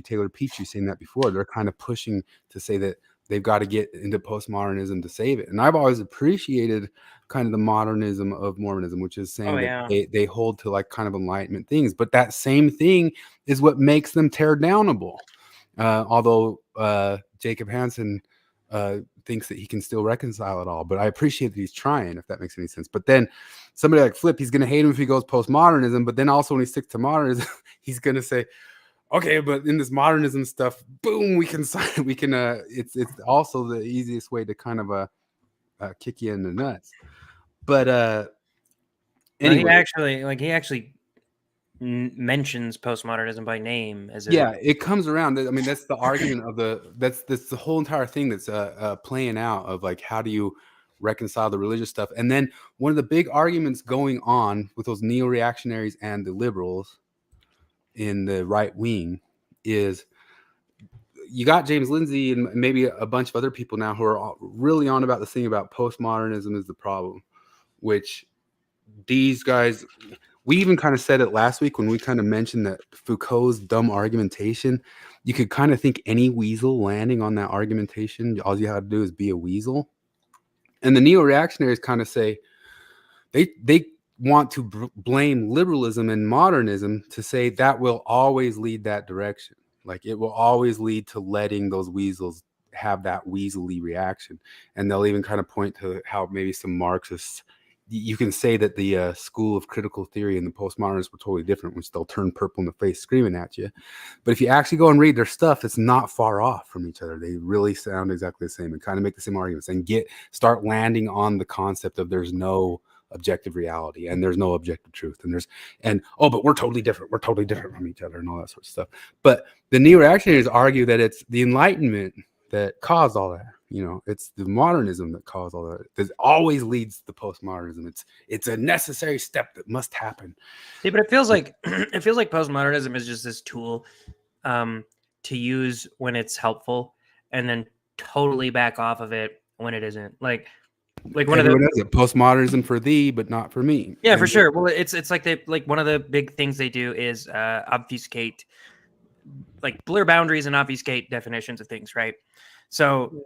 Taylor Petrie saying that before. They're kind of pushing to say that they've got to get into postmodernism to save it. And I've always appreciated kind of the modernism of Mormonism, which is saying that they hold to like kind of Enlightenment things. But that same thing is what makes them tear downable. Although Jacob Hansen thinks that he can still reconcile it all. But I appreciate that he's trying, if that makes any sense. But then somebody like Flip, he's going to hate him if he goes postmodernism. But then also when he sticks to modernism, he's going to say, okay, but in this modernism stuff, boom, it's also the easiest way to kind of kick you in the nuts. But anyway. He actually mentions postmodernism by name as it comes around. I mean, that's the argument of that's the whole entire thing that's playing out of like, how do you reconcile the religious stuff? And then one of the big arguments going on with those neo-reactionaries and the liberals in the right wing is you got James Lindsay and maybe a bunch of other people now who are really on about this thing about postmodernism is the problem, which these guys, we even kind of said it last week when we kind of mentioned that Foucault's dumb argumentation, you could kind of think any weasel landing on that argumentation, all you had to do is be a weasel. And the neo-reactionaries kind of say they want to blame liberalism and modernism to say that will always lead that direction. Like it will always lead to letting those weasels have that weaselly reaction. And they'll even kind of point to how maybe some Marxists, you can say that the school of critical theory and the postmodernists were totally different, which they'll turn purple in the face screaming at you. But if you actually go and read their stuff, it's not far off from each other. They really sound exactly the same and kind of make the same arguments and start landing on the concept of there's no objective reality and there's no objective truth but we're totally different. We're totally different from each other and all that sort of stuff. But the neo-reactionaries argue that it's the Enlightenment that caused all that. You know, it's the modernism that caused all that. That always leads to postmodernism. It's a necessary step that must happen. See, but it feels like postmodernism is just this tool to use when it's helpful, and then totally back off of it when it isn't. Like one Everyone of has it. Postmodernism for thee, but not for me. Yeah, for sure. Well, it's like one of the big things they do is obfuscate, like blur boundaries and obfuscate definitions of things, right? So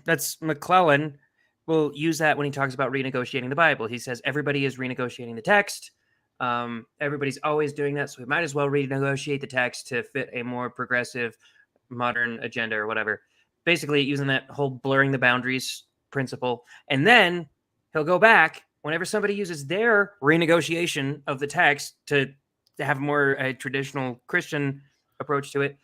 that's Maclellan will use that when he talks about renegotiating the Bible. He says everybody is renegotiating the text. Everybody's always doing that, so we might as well renegotiate the text to fit a more progressive, modern agenda or whatever. Basically, using that whole blurring the boundaries principle, and then he'll go back whenever somebody uses their renegotiation of the text to have more a traditional Christian approach to it.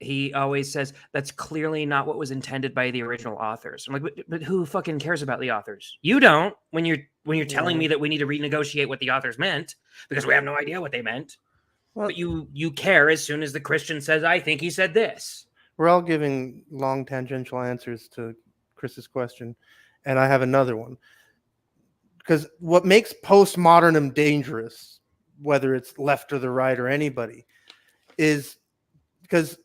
He always says that's clearly not what was intended by the original authors. I'm like, but who fucking cares about the authors? You don't. When you're telling me that we need to renegotiate what the authors meant because we have no idea what they meant. Well, but you care as soon as the Christian says, "I think he said this." We're all giving long tangential answers to Chris's question, and I have another one. Because what makes postmodernism dangerous, whether it's left or the right or anybody, is because,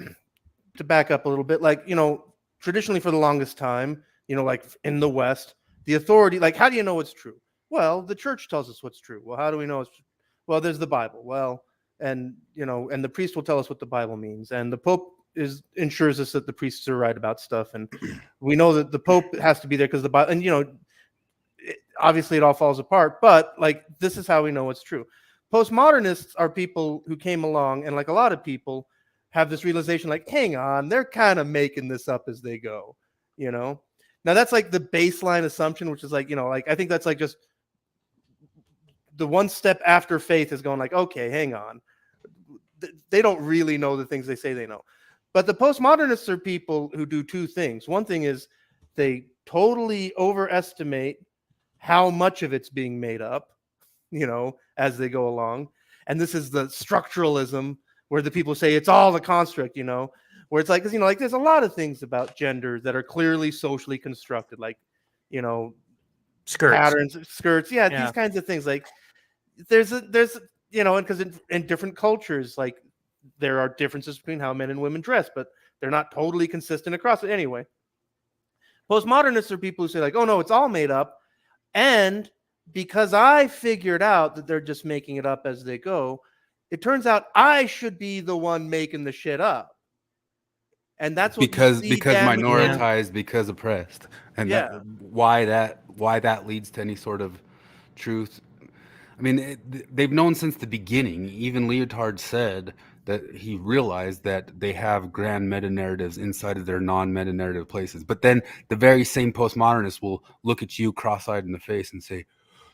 to back up a little bit, like, you know, traditionally for the longest time, you know, like in the West, the authority, like, how do you know what's true? Well, the church tells us what's true. Well, how do we know it's true? Well, there's the Bible. Well, and, you know, and the priest will tell us what the Bible means. And the Pope ensures us that the priests are right about stuff. And we know that the Pope has to be there because the Bible, and, you know, obviously it all falls apart, but like, this is how we know it's true. Postmodernists are people who came along, and like a lot of people have this realization, like, hang on, they're kind of making this up as they go, you know? Now that's like the baseline assumption, which is like, you know, like, I think that's like just the one step after faith is going like, okay, hang on. They don't really know the things they say they know. But the postmodernists are people who do two things. One thing is they totally overestimate how much of it's being made up, you know, as they go along. And this is the structuralism where the people say it's all a construct, you know, where it's like, 'cause, you know, like there's a lot of things about gender that are clearly socially constructed, like, you know, patterns, skirts. Yeah, these kinds of things. Like there's, you know, and because in different cultures, like there are differences between how men and women dress, but they're not totally consistent across it. Anyway, postmodernists are people who say like, oh no, it's all made up. And because I figured out that they're just making it up as they go, it turns out I should be the one making the shit up. And that's what because minoritized, because oppressed. And why that leads to any sort of truth. I mean, they've known since the beginning. Even Leotard said that he realized that they have grand meta-narratives inside of their non-meta-narrative places. But then the very same postmodernists will look at you cross-eyed in the face and say,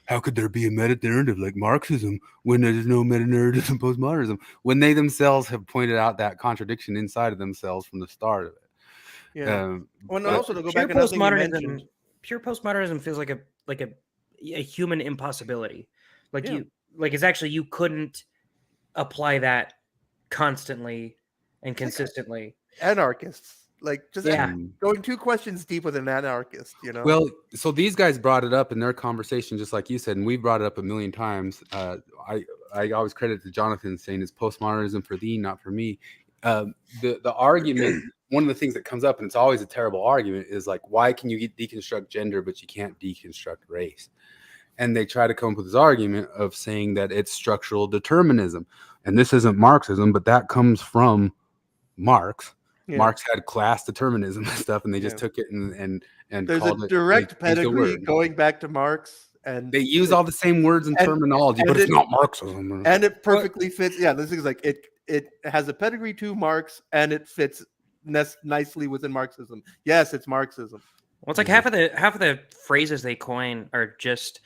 how could there be a meta-narrative like Marxism when there's no meta-narrative in postmodernism? When they themselves have pointed out that contradiction inside of themselves from the start of it. Yeah. Well, also to go pure back, postmodernism, pure postmodernism feels like a human impossibility. Like it's actually, you couldn't apply that constantly and consistently. Anarchists. Like just going 2 questions deep with an anarchist, you know? Well, so these guys brought it up in their conversation, just like you said, and we brought it up a million times. I always credit to Jonathan saying it's postmodernism for thee, not for me. The argument one of the things that comes up, and it's always a terrible argument, is like, why can you deconstruct gender, but you can't deconstruct race? And they try to come up with this argument of saying that it's structural determinism. And this isn't Marxism, but that comes from Marx. Yeah. Marx had class determinism and stuff, and they just took it and there's called a it, direct they used the pedigree word. going back to Marx, and They use all the same words and terminology, but it's not Marxism. And it perfectly fits. Yeah, this is like it has a pedigree to Marx, and it fits nicely within Marxism. Yes, it's Marxism. Well, it's like half of the phrases they coin are just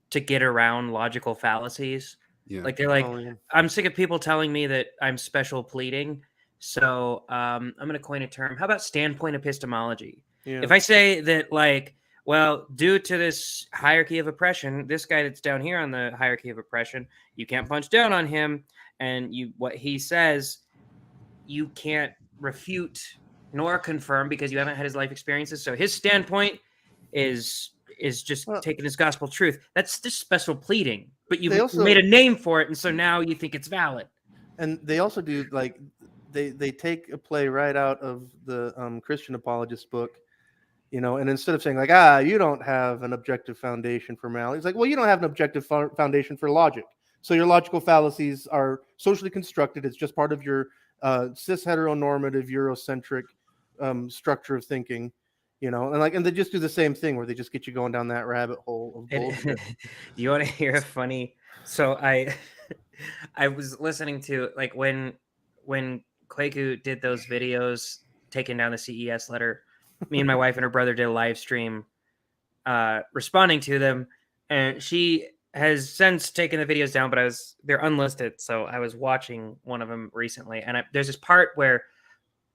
to get around logical fallacies. Yeah. Like they're like, I'm sick of people telling me that I'm special pleading, so I'm going to coin a term. How about standpoint epistemology? Yeah. If I say that, like, well, due to this hierarchy of oppression, this guy that's down here on the hierarchy of oppression, you can't punch down on him, and what he says, you can't refute nor confirm because you haven't had his life experiences. So his standpoint is just taking his gospel truth. That's just special pleading, but you made a name for it, and so now you think it's valid. And they also do, like, they take a play right out of the Christian apologist book, you know, and instead of saying like, you don't have an objective foundation for morality, it's like, well, you don't have an objective foundation for logic. So your logical fallacies are socially constructed. It's just part of your cis heteronormative Eurocentric structure of thinking, you know, and they just do the same thing where they just get you going down that rabbit hole of bullshit. Do you want to hear a funny? So I was listening to, like, when Kwaku did those videos taking down the CES letter, me and my wife and her brother did a live stream responding to them, and she has since taken the videos down, but they're unlisted. So I was watching one of them recently, and there's this part where,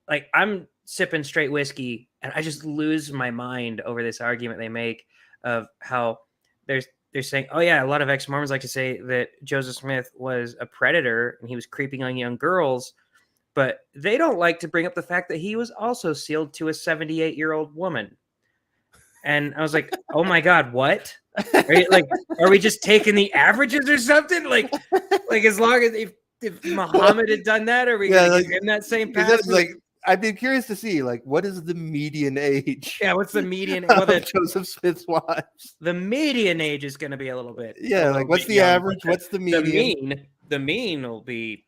like, I'm sipping straight whiskey and I just lose my mind over this argument they make of how they're saying, oh yeah, a lot of ex-Mormons like to say that Joseph Smith was a predator and he was creeping on young girls, but they don't like to bring up the fact that he was also sealed to a 78-year-old woman. And I was like, oh my God, what? Are we just taking the averages or something? Like as long as if Muhammad had done that, are we going to give him that same pass? Like, I'd be curious to see, like, what is the median age? Yeah, what's the median? Of Joseph Smith's wives. The median age is going to be a little bit. Yeah, like, what's the average? What's the median? The mean will be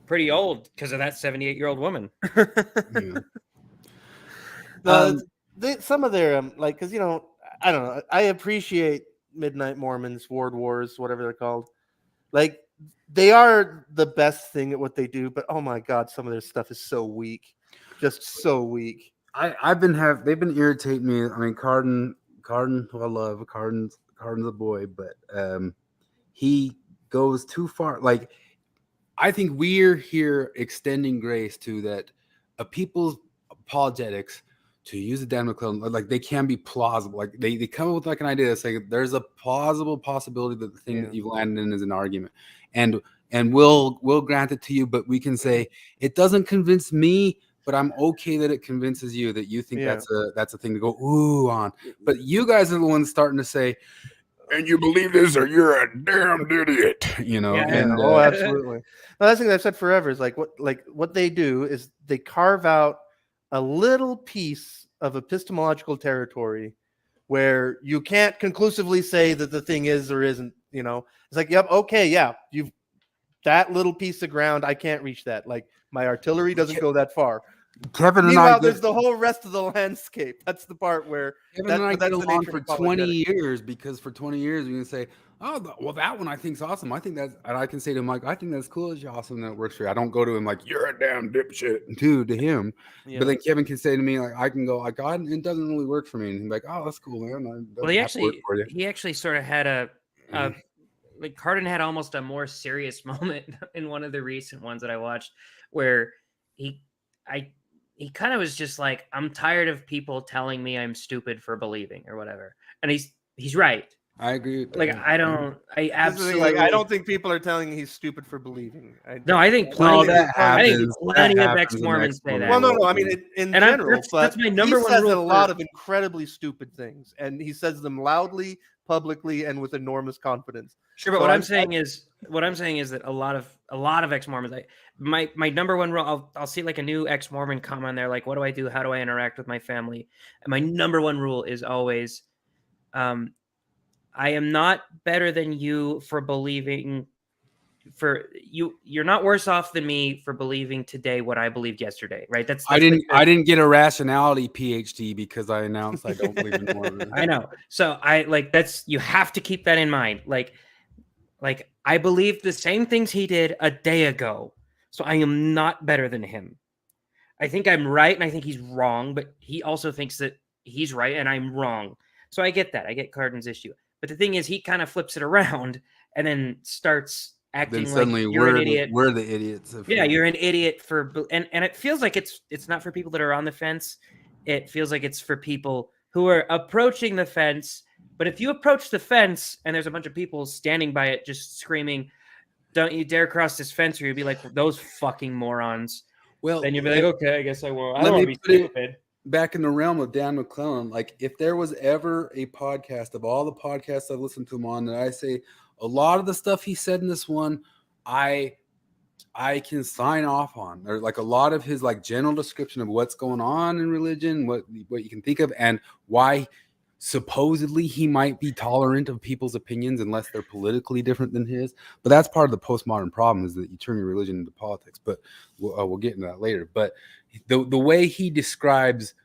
pretty old because of that 78-year-old woman. Some of their like, because, you know, I don't know. I appreciate Midnight Mormons, Ward Wars, whatever they're called. Like, they are the best thing at what they do, but oh my God, some of their stuff is so weak, just so weak. They've been irritating me. I mean, Cardin, who I love, Cardin's a boy, but he goes too far. Like, I think we're here extending grace to that people's apologetics, to use the Dan Maclellan, like, they can be plausible. Like, they come up with like an idea that's like, there's a plausible possibility that the thing that you've landed in is an argument, and we'll grant it to you, but we can say it doesn't convince me, but I'm okay that it convinces you, that you think that's a thing to go ooh on. But you guys are the ones starting to say, and you believe this, or you're a damn idiot, you know. Yeah, and absolutely. No, that's the thing I've said forever is what they do is they carve out a little piece of epistemological territory where you can't conclusively say that the thing is or isn't, you know. It's like, yep, okay, yeah, you've that little piece of ground, I can't reach that. Like, my artillery doesn't go that far. Kevin and Meanwhile, I, there's the whole rest of the landscape. That's the part where Kevin and I get along for 20 years, because for 20 years we can say, oh, well, that one I think's awesome. I think that's, and I can say to him, like, I think that's cool. It's awesome that it works for you. I don't go to him like, you're a damn dipshit to him. Yeah. But then Kevin can say to me, like, I can go like, God, it doesn't really work for me. And he's like, oh, that's cool, man. Well, he actually sort of had like, Cardin had almost a more serious moment in one of the recent ones that I watched, where he kind of was just like, I'm tired of people telling me I'm stupid for believing or whatever. And he's right. I agree. Like, I absolutely, like, I don't think people are telling you he's stupid for believing. I think plenty of ex-Mormons say that. Well, no. I mean, in general, that's my number one rule. He says a lot of incredibly stupid things, and he says them loudly, publicly, and with enormous confidence. Sure, but So what I'm saying is that a lot of ex-Mormons, my number one rule, I'll see like a new ex-Mormon come on there, like, what do I do? How do I interact with my family? And my number one rule is always, I am not better than you for believing. You're not worse off than me for believing today what I believed yesterday, right? I didn't get a rationality PhD because I announced I don't believe in Mormon. I know. So you have to keep that in mind. Like I believe the same things he did a day ago. So I am not better than him. I think I'm right and I think he's wrong, but he also thinks that he's right and I'm wrong. So I get that. I get Cardin's issue. But the thing is, he kind of flips it around and then starts acting Then suddenly like you're an idiot. we're the idiots. Yeah, you're an idiot and it feels like it's not for people that are on the fence. It feels like it's for people who are approaching the fence. But if you approach the fence and there's a bunch of people standing by it just screaming, "Don't you dare cross this fence," or you'd be like, "Those fucking morons." Well, then you'd be like, "Okay, I guess I won't." I let don't want me to be put it stupid. back in the realm of Dan Maclellan. Like, if there was ever a podcast of all the podcasts I've listened to him on that I say a lot of the stuff he said in this one, I can sign off on. There's like a lot of his like general description of what's going on in religion, what you can think of, and why supposedly he might be tolerant of people's opinions unless they're politically different than his. But that's part of the postmodern problem, is that you turn your religion into politics. But we'll get into that later. But the way he describes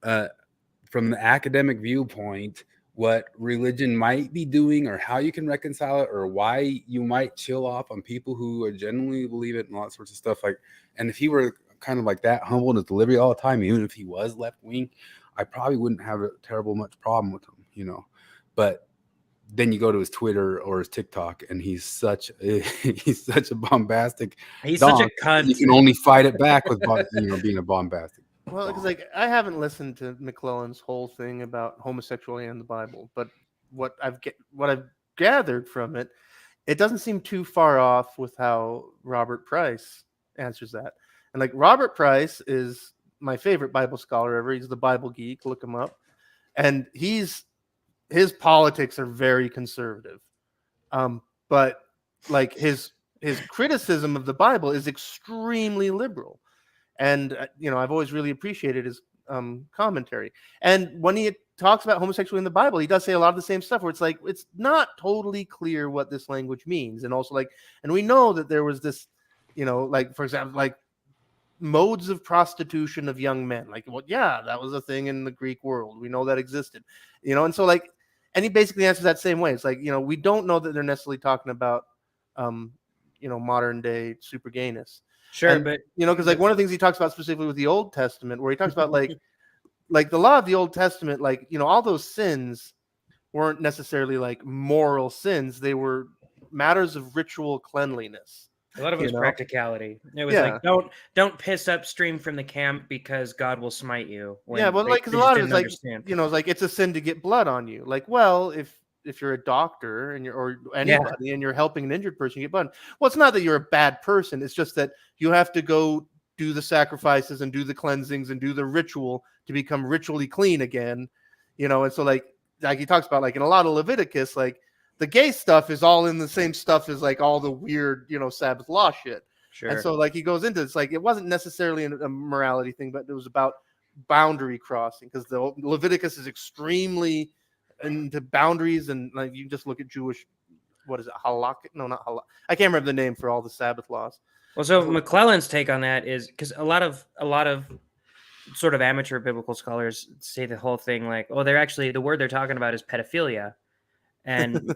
from the academic viewpoint what religion might be doing, or how you can reconcile it, or why you might chill off on people who genuinely believe it, and all that sorts of stuff. Like, and if he were kind of like that humble in his delivery all the time, even if he was left wing, I probably wouldn't have a terrible much problem with him, you know. But then you go to his Twitter or his TikTok, and he's such a bombastic. He's such a cunt. You can only fight it back with being a bombastic. Well, because like I haven't listened to Maclellan's whole thing about homosexuality and the Bible, but what I've gathered from it, it doesn't seem too far off with how Robert Price answers that. And like, Robert Price is my favorite Bible scholar ever. He's the Bible geek. Look him up. And his politics are very conservative. But like his criticism of the Bible is extremely liberal. And I've always really appreciated his commentary. And when he talks about homosexuality in the Bible, he does say a lot of the same stuff where it's like, it's not totally clear what this language means. And also and we know that there was this, like, for example, like modes of prostitution of young men. Like, well, yeah, that was a thing in the Greek world. We know that existed, and so like, and he basically answers that same way. It's like, we don't know that they're necessarily talking about, modern day super gayness. Sure, and, but because like one of the things he talks about specifically with the Old Testament, where he talks about like the law of the Old Testament, like, all those sins weren't necessarily like moral sins. They were matters of ritual cleanliness. A lot of it was practicality. It was like, don't piss upstream from the camp because God will smite you. Yeah, well, like, because a lot of it's like, it's like, it's a sin to get blood on you. Like, well, if you're a doctor and or anybody and you're helping an injured person get blood, well, it's not that you're a bad person. It's just that you have to go do the sacrifices and do the cleansings and do the ritual to become ritually clean again, And so like he talks about, like, in a lot of Leviticus, like, the gay stuff is all in the same stuff as like all the weird, Sabbath law shit. Sure. And so like he goes into, it's like, it wasn't necessarily a morality thing, but it was about boundary crossing, because the Leviticus is extremely into boundaries. And like, you just look at Jewish, what is it? Halakha? No, not halakha. I can't remember the name for all the Sabbath laws. Well, so Maclellan's take on that is, because a lot of sort of amateur biblical scholars say the whole thing like, oh, the word they're talking about is pedophilia. And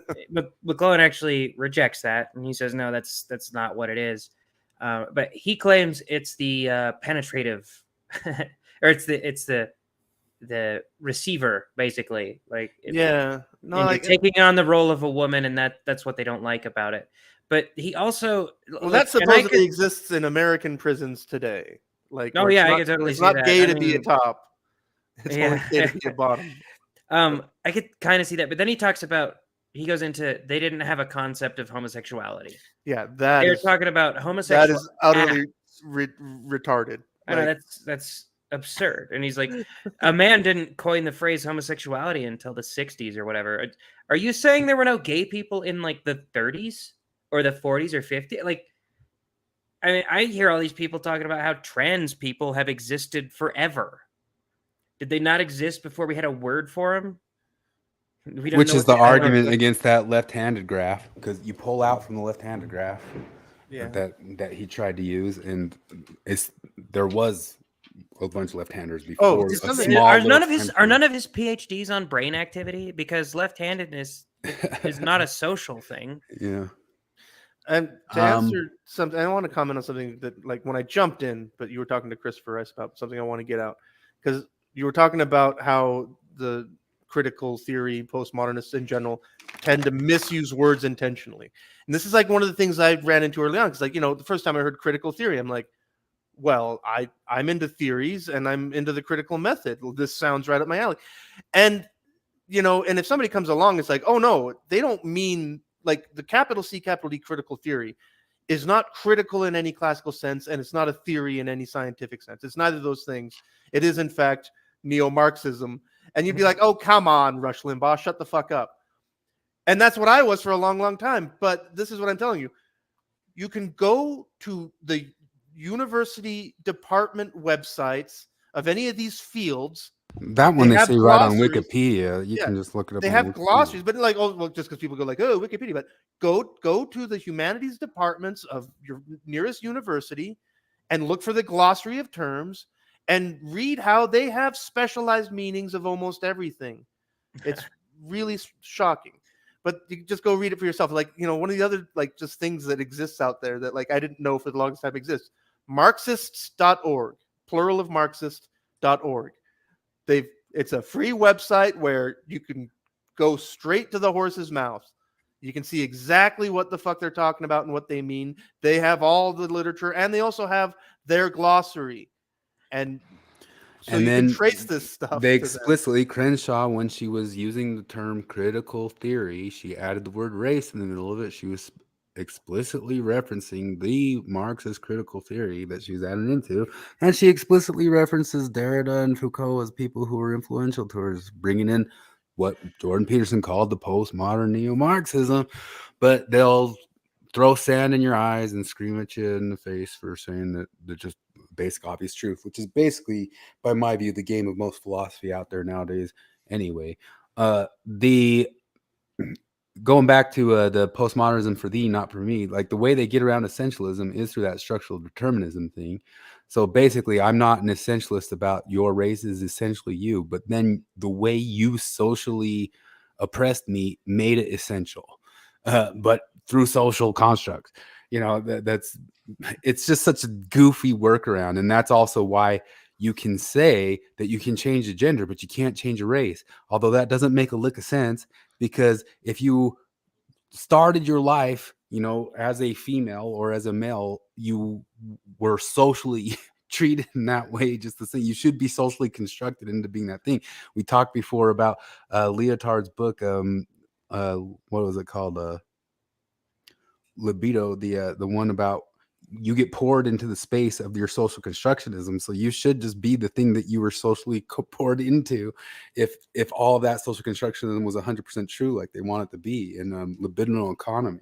McClellan actually rejects that, and he says, no, that's not what it is. But he claims it's the penetrative, or it's the receiver, basically. Like, taking on the role of a woman, and that's what they don't like about it. But he also, well, that supposedly exists in American prisons today. Like, I can totally see that. It's not gay to be a top. It's only gay to be a bottom. I could kind of see that, but then he goes into, they didn't have a concept of homosexuality. Yeah, they're talking about homosexuality. That is utterly retarded. I know, that's absurd. And he's like, a man didn't coin the phrase homosexuality until the 60s or whatever. Are you saying there were no gay people in like the 30s or the 40s or 50s? Like, I mean, I hear all these people talking about how trans people have existed forever. Did they not exist before we had a word for them? Which is the argument against that left-handed graph, because you pull out from the left-handed graph that he tried to use, and there was a bunch of left-handers before. Are none of his PhDs on brain activity? Because left-handedness is not a social thing. Yeah. And to answer something, I want to comment on something that, like, when I jumped in, but you were talking to Christopher Rice about something I want to get out, because you were talking about how the critical theory postmodernists in general tend to misuse words intentionally. And this is like one of the things I ran into early on, because, like, the first time I heard critical theory, I'm like, well, I'm into theories and I'm into the critical method. Well, this sounds right up my alley. And and if somebody comes along, it's like, oh no, they don't mean, like, the capital C, capital D critical theory is not critical in any classical sense, and it's not a theory in any scientific sense. It's neither of those things. It is, in fact, neo-Marxism. And you'd be like, oh, come on, Rush Limbaugh, shut the fuck up. And that's what I was for a long, long time. But this is what I'm telling you. You can go to the university department websites of any of these fields. That one they say right on Wikipedia. You can just look it up. They have glossaries, but like, oh, well, just because people go like, oh, Wikipedia, but go to the humanities departments of your nearest university and look for the glossary of terms and read how they have specialized meanings of almost everything. It's really shocking. But you just go read it for yourself. Like, one of the other, like, just things that exists out there that, like, I didn't know for the longest time exists. Marxists.org, plural of Marxist.org. It's a free website where you can go straight to the horse's mouth. You can see exactly what the fuck they're talking about and what they mean. They have all the literature, and they also have their glossary. And so you can trace this stuff. They explicitly, Crenshaw, when she was using the term critical theory, she added the word race in the middle of it. She was explicitly referencing the Marxist critical theory that she was adding into, and she explicitly references Derrida and Foucault as people who were influential towards bringing in what Jordan Peterson called the postmodern neo-Marxism. But they'll throw sand in your eyes and scream at you in the face for saying that they're just basic obvious truth, which is basically, by my view, the game of most philosophy out there nowadays anyway. Going back to the postmodernism for thee, not for me, like, the way they get around essentialism is through that structural determinism thing. So basically, I'm not an essentialist about your race is essentially you, but then the way you socially oppressed me made it essential, but through social constructs. It's just such a goofy workaround. And that's also why you can say that you can change the gender, but you can't change a race. Although that doesn't make a lick of sense, because if you started your life, as a female or as a male, you were socially treated in that way. Just the same, you should be socially constructed into being that thing. We talked before about Lyotard's book. What was it called? Libido, the one about you get poured into the space of your social constructionism. So you should just be the thing that you were socially poured into. If all of that social constructionism was 100% true, like they want it to be in libidinal economy.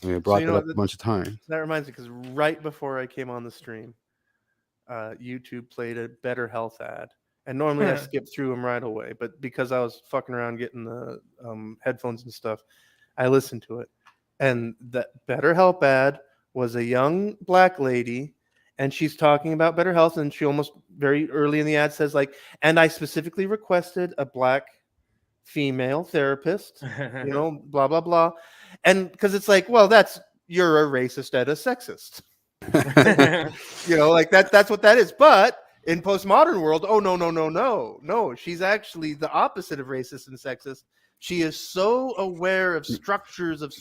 I mean, I brought that up a bunch of times. That reminds me, because right before I came on the stream, YouTube played a Better Health ad. And normally I skip through them right away, but because I was fucking around getting the headphones and stuff, I listened to it. And that BetterHelp ad was a young black lady, and she's talking about better health, and she almost very early in the ad says, like, and I specifically requested a black female therapist, blah, blah, blah. And because it's like, well, you're a racist and a sexist. Like that's what that is. But in postmodern world, oh, no. She's actually the opposite of racist and sexist. She is so aware of structures of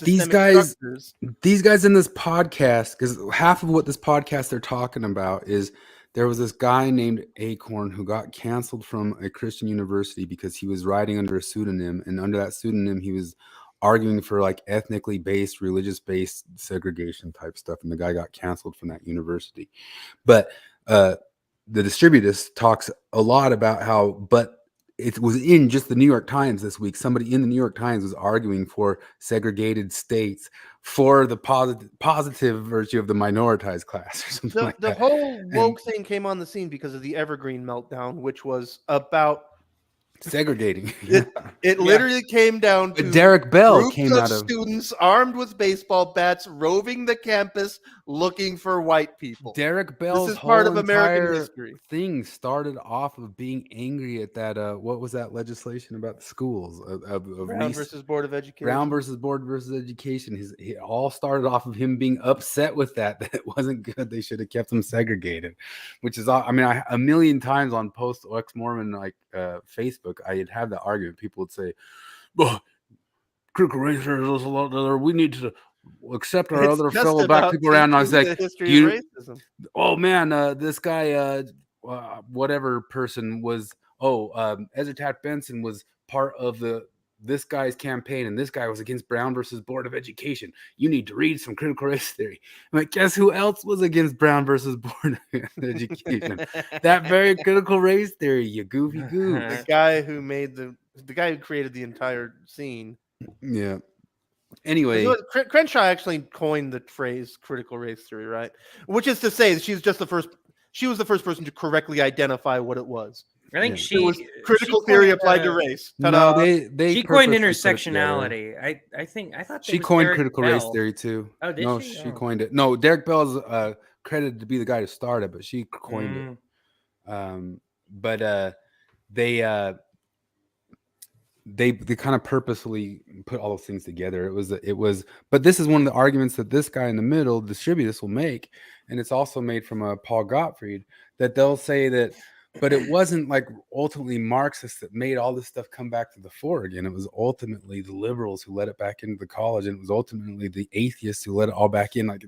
these guys in this podcast, because half of what this podcast they're talking about is there was this guy named Acorn who got canceled from a Christian university because he was writing under a pseudonym, and under that pseudonym he was arguing for like ethnically based, religious based segregation type stuff, and the guy got canceled from that university. But the distributist talks a lot about how, but it was in just the New York Times this week. Somebody in the New York Times was arguing for segregated states for the positive virtue of the minoritized class or something like The that. whole woke thing came on the scene because of the Evergreen meltdown, which was about segregating. It literally came down to Derek Bell groups came of out of students armed with baseball bats roving the campus looking for white people. Derek Bell's This is part whole of American entire history. thing started off of being angry at that. What was that legislation about the schools? Brown versus Board of Education. Brown versus Board versus Education. It all started off of him being upset with that it wasn't good. They should have kept them segregated, which is, I mean, a million times on post ex-Mormon Facebook, I'd have the argument. People would say, "Well, critical race theory is a lot other. We need to accept our other fellow black people around." And I was like, "Oh man, this guy, whatever person was. Ezra Taft Benson was part of this guy's campaign, and this guy was against Brown versus Board of Education. You need to read some critical race theory." I'm like, guess who else was against Brown versus Board of Education? That very critical race theory, you goofy goof. The guy who made the guy who created the entire scene. Yeah. Anyway, Crenshaw actually coined the phrase critical race theory, right? Which is to say, she was the first person to correctly identify what it was. I think it was critical theory applied to race. No, she coined intersectionality. I thought she coined critical race theory too. Oh, did she? She coined it. No, Derek Bell's credited to be the guy to start it, but she coined it. They kind of purposely put all those things together. It was, but this is one of the arguments that this guy in the middle, distributist, will make, and it's also made from Paul Gottfried, that they'll say that, but it wasn't like ultimately Marxists that made all this stuff come back to the fore again. It was ultimately the liberals who let it back into the college, and it was ultimately the atheists who let it all back in. Like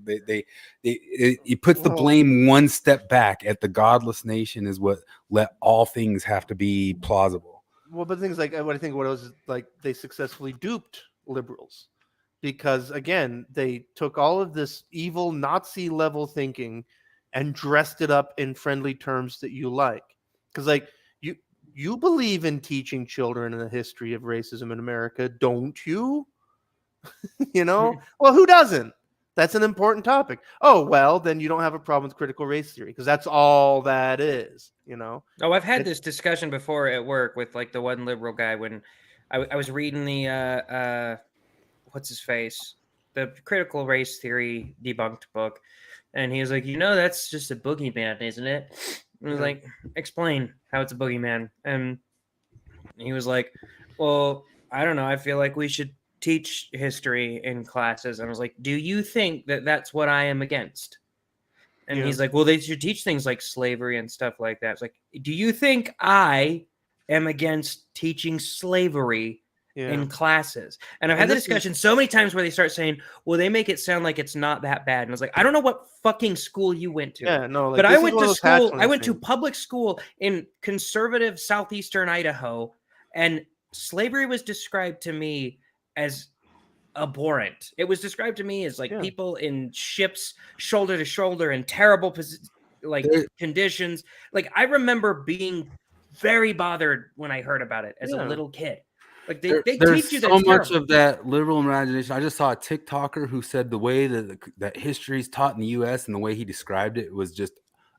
it puts the blame one step back at the godless nation is what let all things have to be plausible. Well, but things like what I think what it was like, they successfully duped liberals because again, they took all of this evil Nazi level thinking and dressed it up in friendly terms that you like. Because like you believe in teaching children in the history of racism in America, don't you? You know? Well, who doesn't? That's an important topic. Oh, well, then you don't have a problem with critical race theory because that's all that is, you know? Oh, I've had this discussion before at work with like the one liberal guy when I was reading the, what's his face? The critical race theory debunked book. And he was like, that's just a boogeyman, isn't it? And I was like, explain how it's a boogeyman. And he was like, well, I don't know. I feel like we should teach history in classes. And I was like, do you think that that's what I am against? And he's like, well, they should teach things like slavery and stuff like that. It's like, do you think I am against teaching slavery in classes? And I've had the discussion so many times where they start saying, well, they make it sound like it's not that bad. And I was like, I don't know what fucking school you went to. Yeah, no, but I went to school. I went to public school in conservative southeastern Idaho, and slavery was described to me as abhorrent. It was described to me as like people in ships shoulder to shoulder in terrible conditions. Like I remember being very bothered when I heard about it as a little kid. Like they teach you so much of that liberal imagination. I just saw a TikToker who said the way that history is taught in the U.S. and the way he described it was just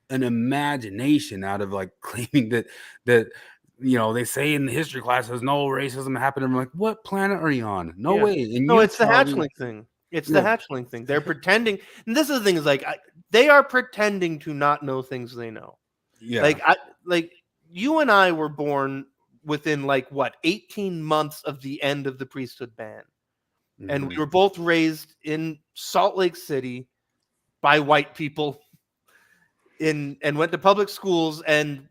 an imagination out of like claiming that they say in the history classes no racism happened. I'm like, what planet are you on? No way. And no, it's the hatchling thing. It's the hatchling thing. They're pretending, and this is the thing is like they are pretending to not know things they know. Yeah, like you and I were born within 18 months of the end of the priesthood ban, and we were both raised in Salt Lake City by white people and went to public schools and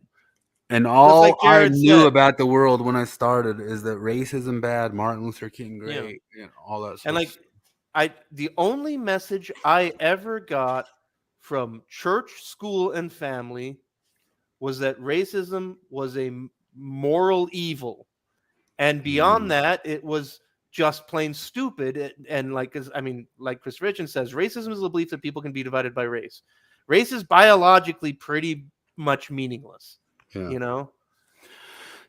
all I knew about the world when I started is that racism bad, Martin Luther King great, all that stuff. And the only message I ever got from church, school, and family was that racism was a moral evil, and beyond that, it was just plain stupid. And like Chris Richardson says, racism is the belief that people can be divided by race. Race is biologically pretty much meaningless. Yeah. You know.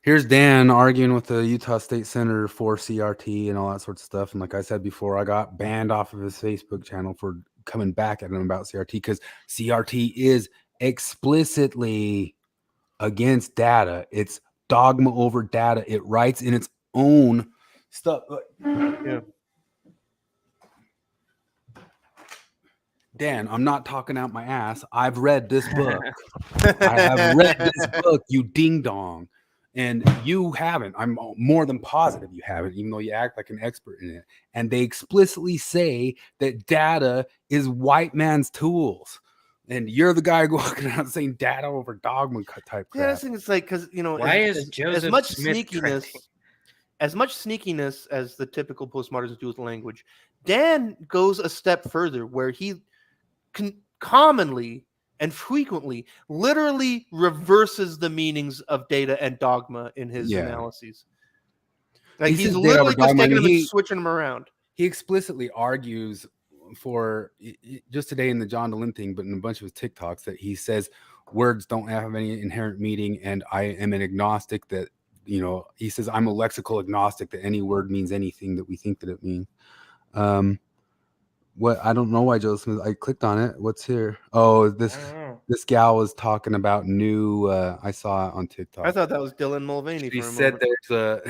Here's Dan arguing with the Utah State Senator for CRT and all that sort of stuff. And like I said before, I got banned off of his Facebook channel for coming back at him about CRT because CRT is explicitly against data. It's dogma over data. It writes in its own stuff. Yeah. Dan, I'm not talking out my ass. I've read this book. I have read this book, you ding dong. And you haven't. I'm more than positive you haven't, even though you act like an expert in it. And they explicitly say that data is white man's tools. And you're the guy walking around saying data over dogma type crap. Yeah, I think it's like because Why is Joseph as much Smith sneakiness, trending? as much sneakiness as the typical postmodernists do with language, Dan goes a step further, where he commonly and frequently literally reverses the meanings of data and dogma in his analyses. Like he's literally just taking them and switching them around. He explicitly argues for just today in the John DeLynn thing, but in a bunch of his TikToks, that he says words don't have any inherent meaning, and I am an agnostic. That he says I'm a lexical agnostic, that any word means anything that we think that it means. What I don't know why Joseph Smith. I clicked on it. What's here? Oh, this gal was talking about new. I saw it on TikTok. I thought that was Dylan Mulvaney. She for a said moment. there's a.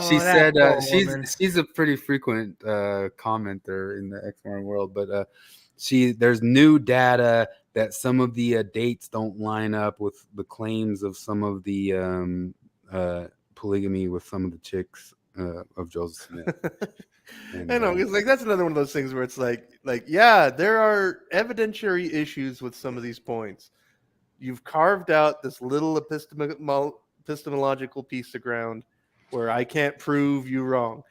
She said she's a pretty frequent commenter in the XR world, but there's new data that some of the dates don't line up with the claims of some of the polygamy with some of the chicks of Joseph Smith. I know, it's like that's another one of those things where it's like yeah, there are evidentiary issues with some of these points. You've carved out this little epistemological piece of ground where I can't prove you wrong,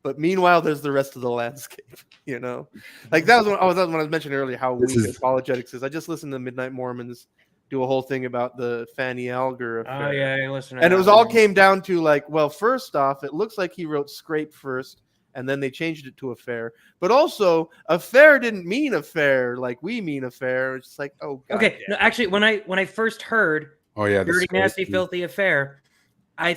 but meanwhile, there's the rest of the landscape. Like that was when I was mentioning earlier how weak apologetics is. I just listened to Midnight Mormons do a whole thing about the Fanny Alger affair. Oh yeah, I listened to and that it was all came down to like, well, first off, it looks like he wrote scrape first, and then they changed it to affair. But also, affair didn't mean affair like we mean affair. It's just like, oh, God. Okay. No, actually, when I first heard, dirty, nasty, filthy affair, I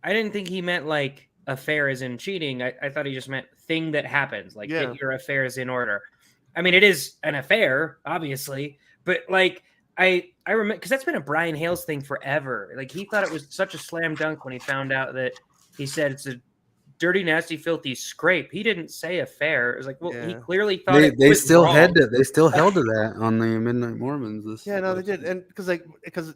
didn't think he meant like affair as in cheating. I thought he just meant thing that happens, like get your affairs in order. I mean, it is an affair, obviously, but like I remember because that's been a Brian Hales thing forever. Like he thought it was such a slam dunk when he found out that he said it's a dirty, nasty, filthy scrape. He didn't say affair. It was like, well, he clearly thought they still held it. They still held to that on the Midnight Mormons. No, they did, and because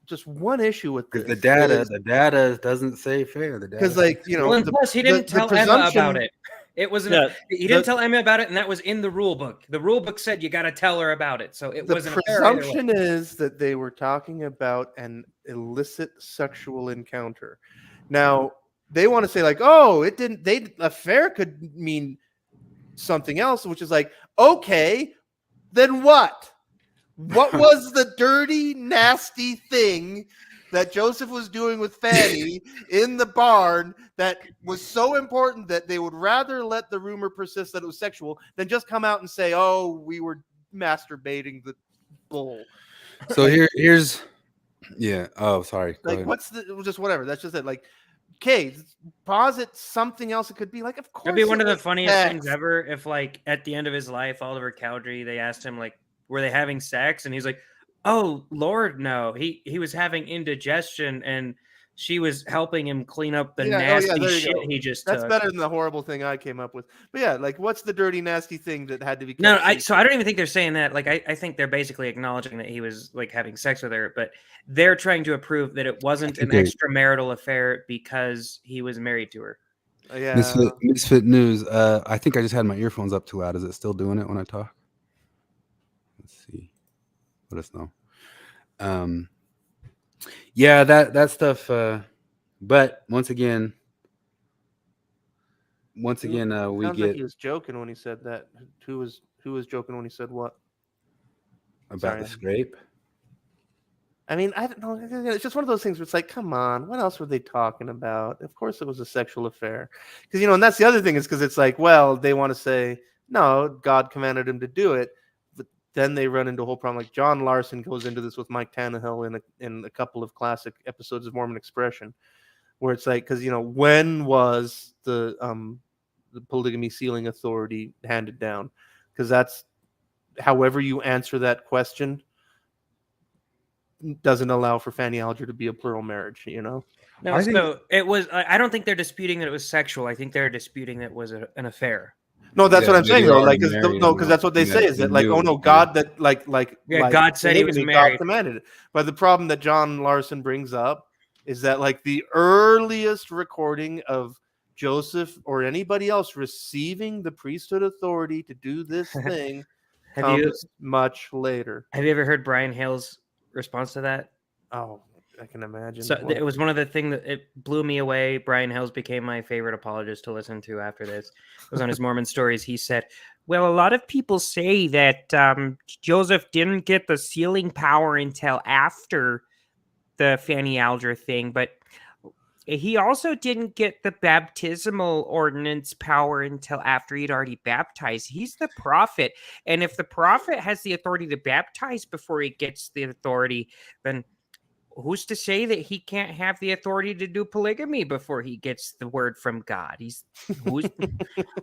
just one issue with this, the data doesn't say fair. The data, because well, and plus he didn't tell Emma about it. It wasn't. He didn't tell Emma about it, and that was in the rule book. The rule book said you got to tell her about it. So it wasn't. The presumption is that they were talking about an illicit sexual encounter. Now they want to say like, oh, it didn't. Affair could mean something else, which is like, okay, then what? What was the dirty, nasty thing that Joseph was doing with Fanny in the barn that was so important that they would rather let the rumor persist that it was sexual than just come out and say, oh, we were masturbating the bull? So here's oh, sorry. Like, what's just whatever. That's just it. Like, okay, posit something else it could be. Like, of course. It'd be one of the funniest things ever if, like, at the end of his life, Oliver Cowdery, they asked him, like, were they having sex? And he's like, oh, Lord, no. He was having indigestion, and she was helping him clean up the nasty shit he just took. That's better than the horrible thing I came up with. But yeah, like, what's the dirty, nasty thing that had to be? No, so I don't even think they're saying that. Like, I think they're basically acknowledging that he was, like, having sex with her, but they're trying to prove that it wasn't an extramarital affair because he was married to her. Yeah. Misfit News. I think I just had my earphones up too loud. Is it still doing it when I talk? Let's see. Let us know. Yeah, that stuff. But once again, we sounds get. Like he was joking when he said that. Who was joking when he said what? About the scrape. I mean, I don't know. It's just one of those things where it's like, come on, what else were they talking about? Of course, it was a sexual affair, because and that's the other thing is because it's like, well, they want to say no, God commanded him to do it. But then they run into a whole problem. Like John Larson goes into this with Mike Tannehill in a couple of classic episodes of Mormon Expression, where it's like, because when was the polygamy sealing authority handed down? Because that's however you answer that question doesn't allow for Fanny Alger to be a plural marriage. No, so it was. I don't think they're disputing that it was sexual. I think they're disputing that it was an affair. No, that's what I'm saying though. Like, because that's what they say is that, like, oh no, God, that like God said he was married. God commanded it. But the problem that John Larson brings up is that, like, the earliest recording of Joseph or anybody else receiving the priesthood authority to do this thing comes much later. Have you ever heard Brian Hale's response to that? Oh, I can imagine. So it was one of the things that it blew me away. Brian Hales became my favorite apologist to listen to after this. It was on his Mormon Stories. He said, well, a lot of people say that Joseph didn't get the sealing power until after the Fanny Alger thing, but he also didn't get the baptismal ordinance power until after he'd already baptized. He's the prophet. And if the prophet has the authority to baptize before he gets the authority, then who's to say that he can't have the authority to do polygamy before he gets the word from God?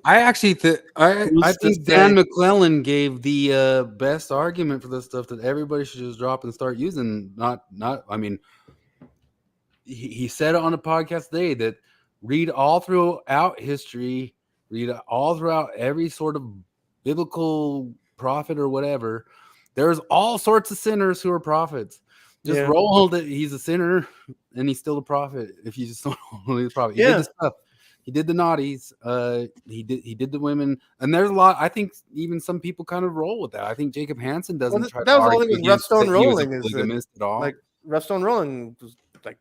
I actually I think Dan Maclellan gave the best argument for this stuff, that everybody should just drop and start using. I mean, he said it on a podcast today that read all throughout history, read all throughout every sort of biblical prophet or whatever. There's all sorts of sinners who are prophets. Just roll that he's a sinner and he's still a prophet. If you just don't hold he's a prophet. He did the stuff. He did the naughties. He did the women. And there's a lot. I think even some people kind of roll with that. I think Jacob Hansen doesn't try to argue with Rough Stone Rolling is polygamist at all. Like Rough Stone Rolling was like,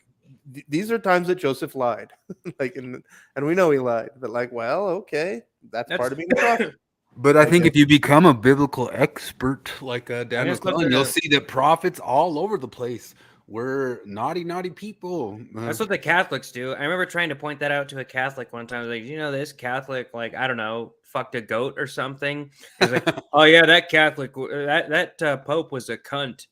these are times that Joseph lied. and we know he lied. But like, well, okay, that's part of being a prophet. But I think if you become a biblical expert like Dan McClellan, you'll see that prophets all over the place were naughty people. That's what the Catholics do. I remember trying to point that out to a Catholic one time. I was like, this Catholic, like, I don't know, fucked a goat or something. He's like, oh yeah, that Catholic, that Pope was a cunt.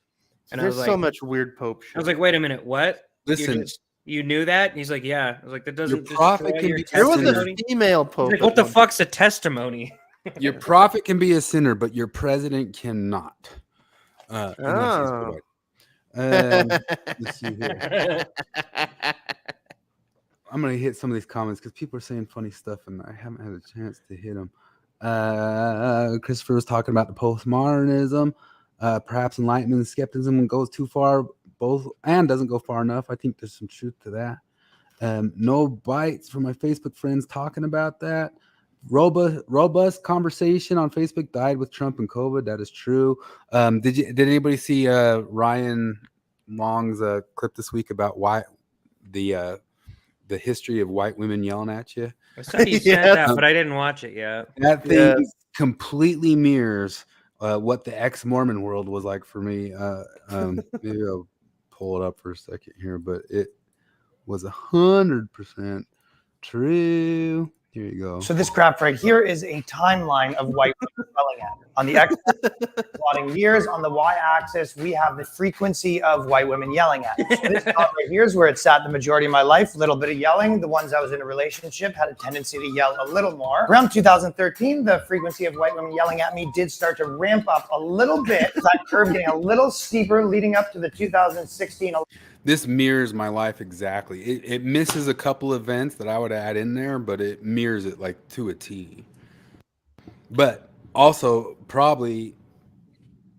And there's so much weird Pope shit. I was like, wait a minute, what? Listen. You knew that? And he's like, yeah. I was like, that doesn't. Your prophet can be there was a female Pope. Like, what the fuck's a testimony? Your prophet can be a sinner, but your president cannot. Let's see here. I'm going to hit some of these comments because people are saying funny stuff and I haven't had a chance to hit them. Christopher was talking about the postmodernism. Perhaps enlightenment and skepticism goes too far, both, and doesn't go far enough. I think there's some truth to that. No bites from my Facebook friends talking about that. Robust conversation on Facebook died with Trump and COVID. That is true. Did anybody see Ryan Long's clip this week about why the history of white women yelling at you? I saw you said that, but I didn't watch it yet. That thing completely mirrors what the ex-Mormon world was like for me. Maybe I'll pull it up for a second here, but it was 100% true. Here you go. So this graph right here is a timeline of white women yelling at. On the X, plotting years. On the Y-axis, we have the frequency of white women yelling at. So this right here is where it sat the majority of my life. A little bit of yelling. The ones I was in a relationship had a tendency to yell a little more. Around 2013, the frequency of white women yelling at me did start to ramp up a little bit. That curve getting a little steeper leading up to the 2016 election. This mirrors my life exactly. It misses a couple events that I would add in there, but it mirrors it like to a T. But also probably,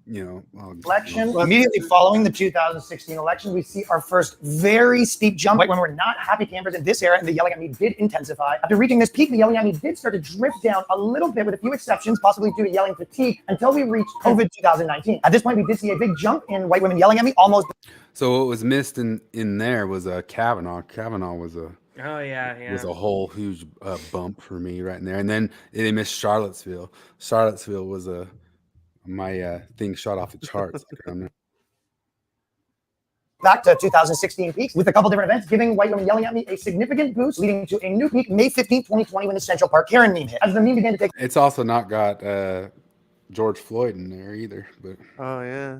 election. Immediately following the 2016 election, we see our first very steep jump when we're not happy campers in this era, and the yelling at me did intensify. After reaching this peak, the yelling at me did start to drift down a little bit with a few exceptions, possibly due to yelling fatigue, until we reached COVID 2019. At this point, we did see a big jump in white women yelling at me almost. So what was missed in there was Kavanaugh. Kavanaugh was was a whole huge bump for me right in there. And then they missed Charlottesville. Charlottesville was my thing shot off the charts. Back to 2016 peaks with a couple different events giving white women yelling at me a significant boost, leading to a new peak May 15, 2020 when the Central Park Karen meme hit. As the meme began to take. It's also not got George Floyd in there either. But Oh yeah.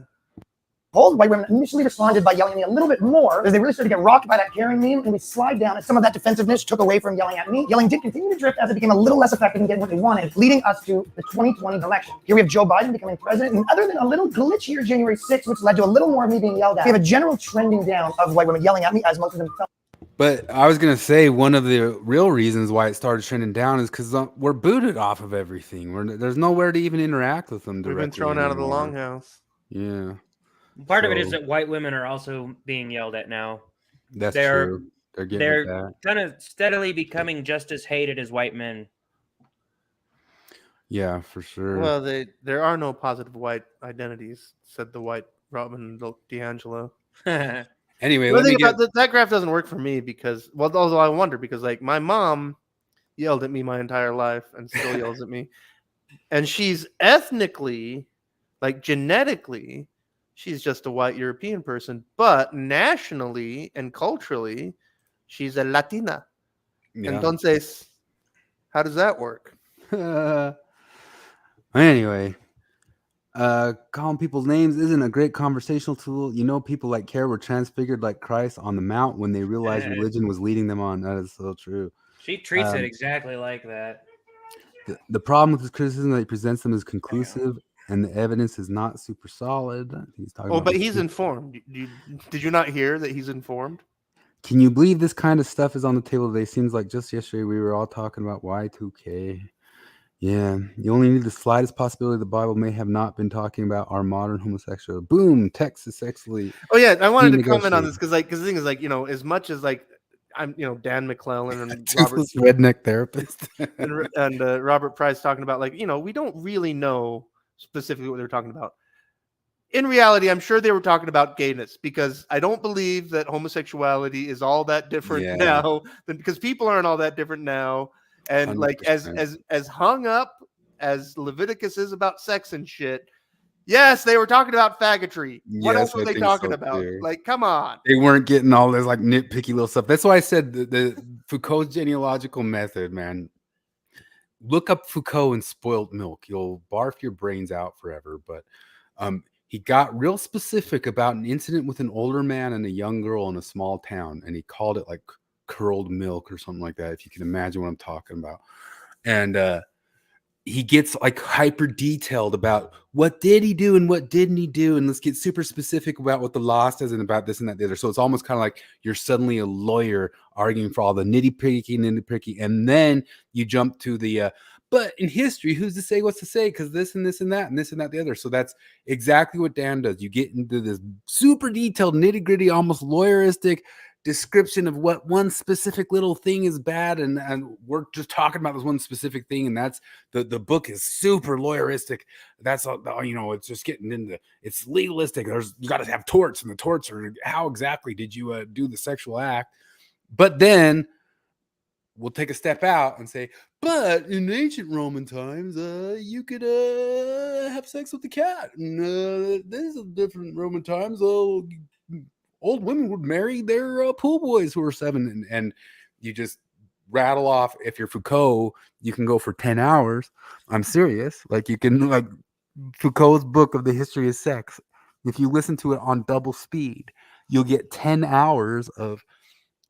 Bold white women initially responded by yelling at me a little bit more as they really started to get rocked by that caring meme, and we slide down, and some of that defensiveness took away from yelling at me. Yelling did continue to drift as it became a little less effective in getting what they wanted, leading us to the 2020 election. Here we have Joe Biden becoming president, and other than a little glitchier January 6th, which led to a little more of me being yelled at, we have a general trending down of white women yelling at me, as most of them felt. But I was gonna say one of the real reasons why it started trending down is because we're booted off of everything. There's nowhere to even interact with them directly. We've been thrown out of the anymore. longhouse. Yeah. Part of it is that white women are also being yelled at now. That's they're, true. They're getting that. kind of steadily becoming just as hated as white men. Yeah, for sure. Well, there are no positive white identities, said the white Robin DiAngelo. Anyway, that graph doesn't work for me because, well, although I wonder because like my mom yelled at me my entire life and still yells at me, and she's ethnically, like genetically, she's just a white European person, but nationally and culturally, she's a Latina. Yeah. Entonces, how does that work? Anyway, calling people's names isn't a great conversational tool. You know, people like Kara were transfigured like Christ on the Mount when they realized religion was leading them on. That is so true. She treats it exactly like that. The problem with this criticism that he presents them as conclusive and the evidence is not super solid. He's talking but he's informed. Did you not hear that he's informed? Can you believe this kind of stuff is on the table today? Seems like just yesterday we were all talking about Y2K. Yeah, you only need the slightest possibility the Bible may have not been talking about our modern homosexual. Boom, text is sexually. Oh yeah, I wanted to comment on this because the thing is as much as I'm Dan McClellan and Robert redneck therapist and Robert Price talking about we don't really know specifically what they're talking about. In reality, I'm sure they were talking about gayness because I don't believe that homosexuality is all that different now because people aren't all that different now. And 100%. as hung up as Leviticus is about sex and shit, yes, they were talking about faggotry. What else were they talking about? Too. Like, come on. They weren't getting all this nitpicky little stuff. That's why I said the Foucault's genealogical method, man. Look up Foucault and spoiled milk. You'll barf your brains out forever. But he got real specific about an incident with an older man and a young girl in a small town, and he called it curled milk or something like that, if you can imagine what I'm talking about. And he gets hyper detailed about what did he do and what didn't he do, and let's get super specific about what the law says and about this and that the other. So it's almost kind of like you're suddenly a lawyer arguing for all the nitty picky, and then you jump to the but in history, who's to say what's to say? Because this and this and that and this and that the other. So that's exactly what Dan does. You get into this super detailed, nitty gritty, almost lawyeristic description of what one specific little thing is bad, and we're just talking about this one specific thing, and that's the book is super lawyeristic. That's all, it's just getting into it's legalistic. You got to have torts, and the torts are how exactly did you do the sexual act. But then we'll take a step out and say, but in ancient Roman times, you could have sex with the cat, and this is different Roman times. Old women would marry their pool boys who were 7, and you just rattle off. If you're Foucault, you can go for 10 hours. I'm serious. You can Foucault's book of the history of sex. If you listen to it on double speed, you'll get 10 hours of,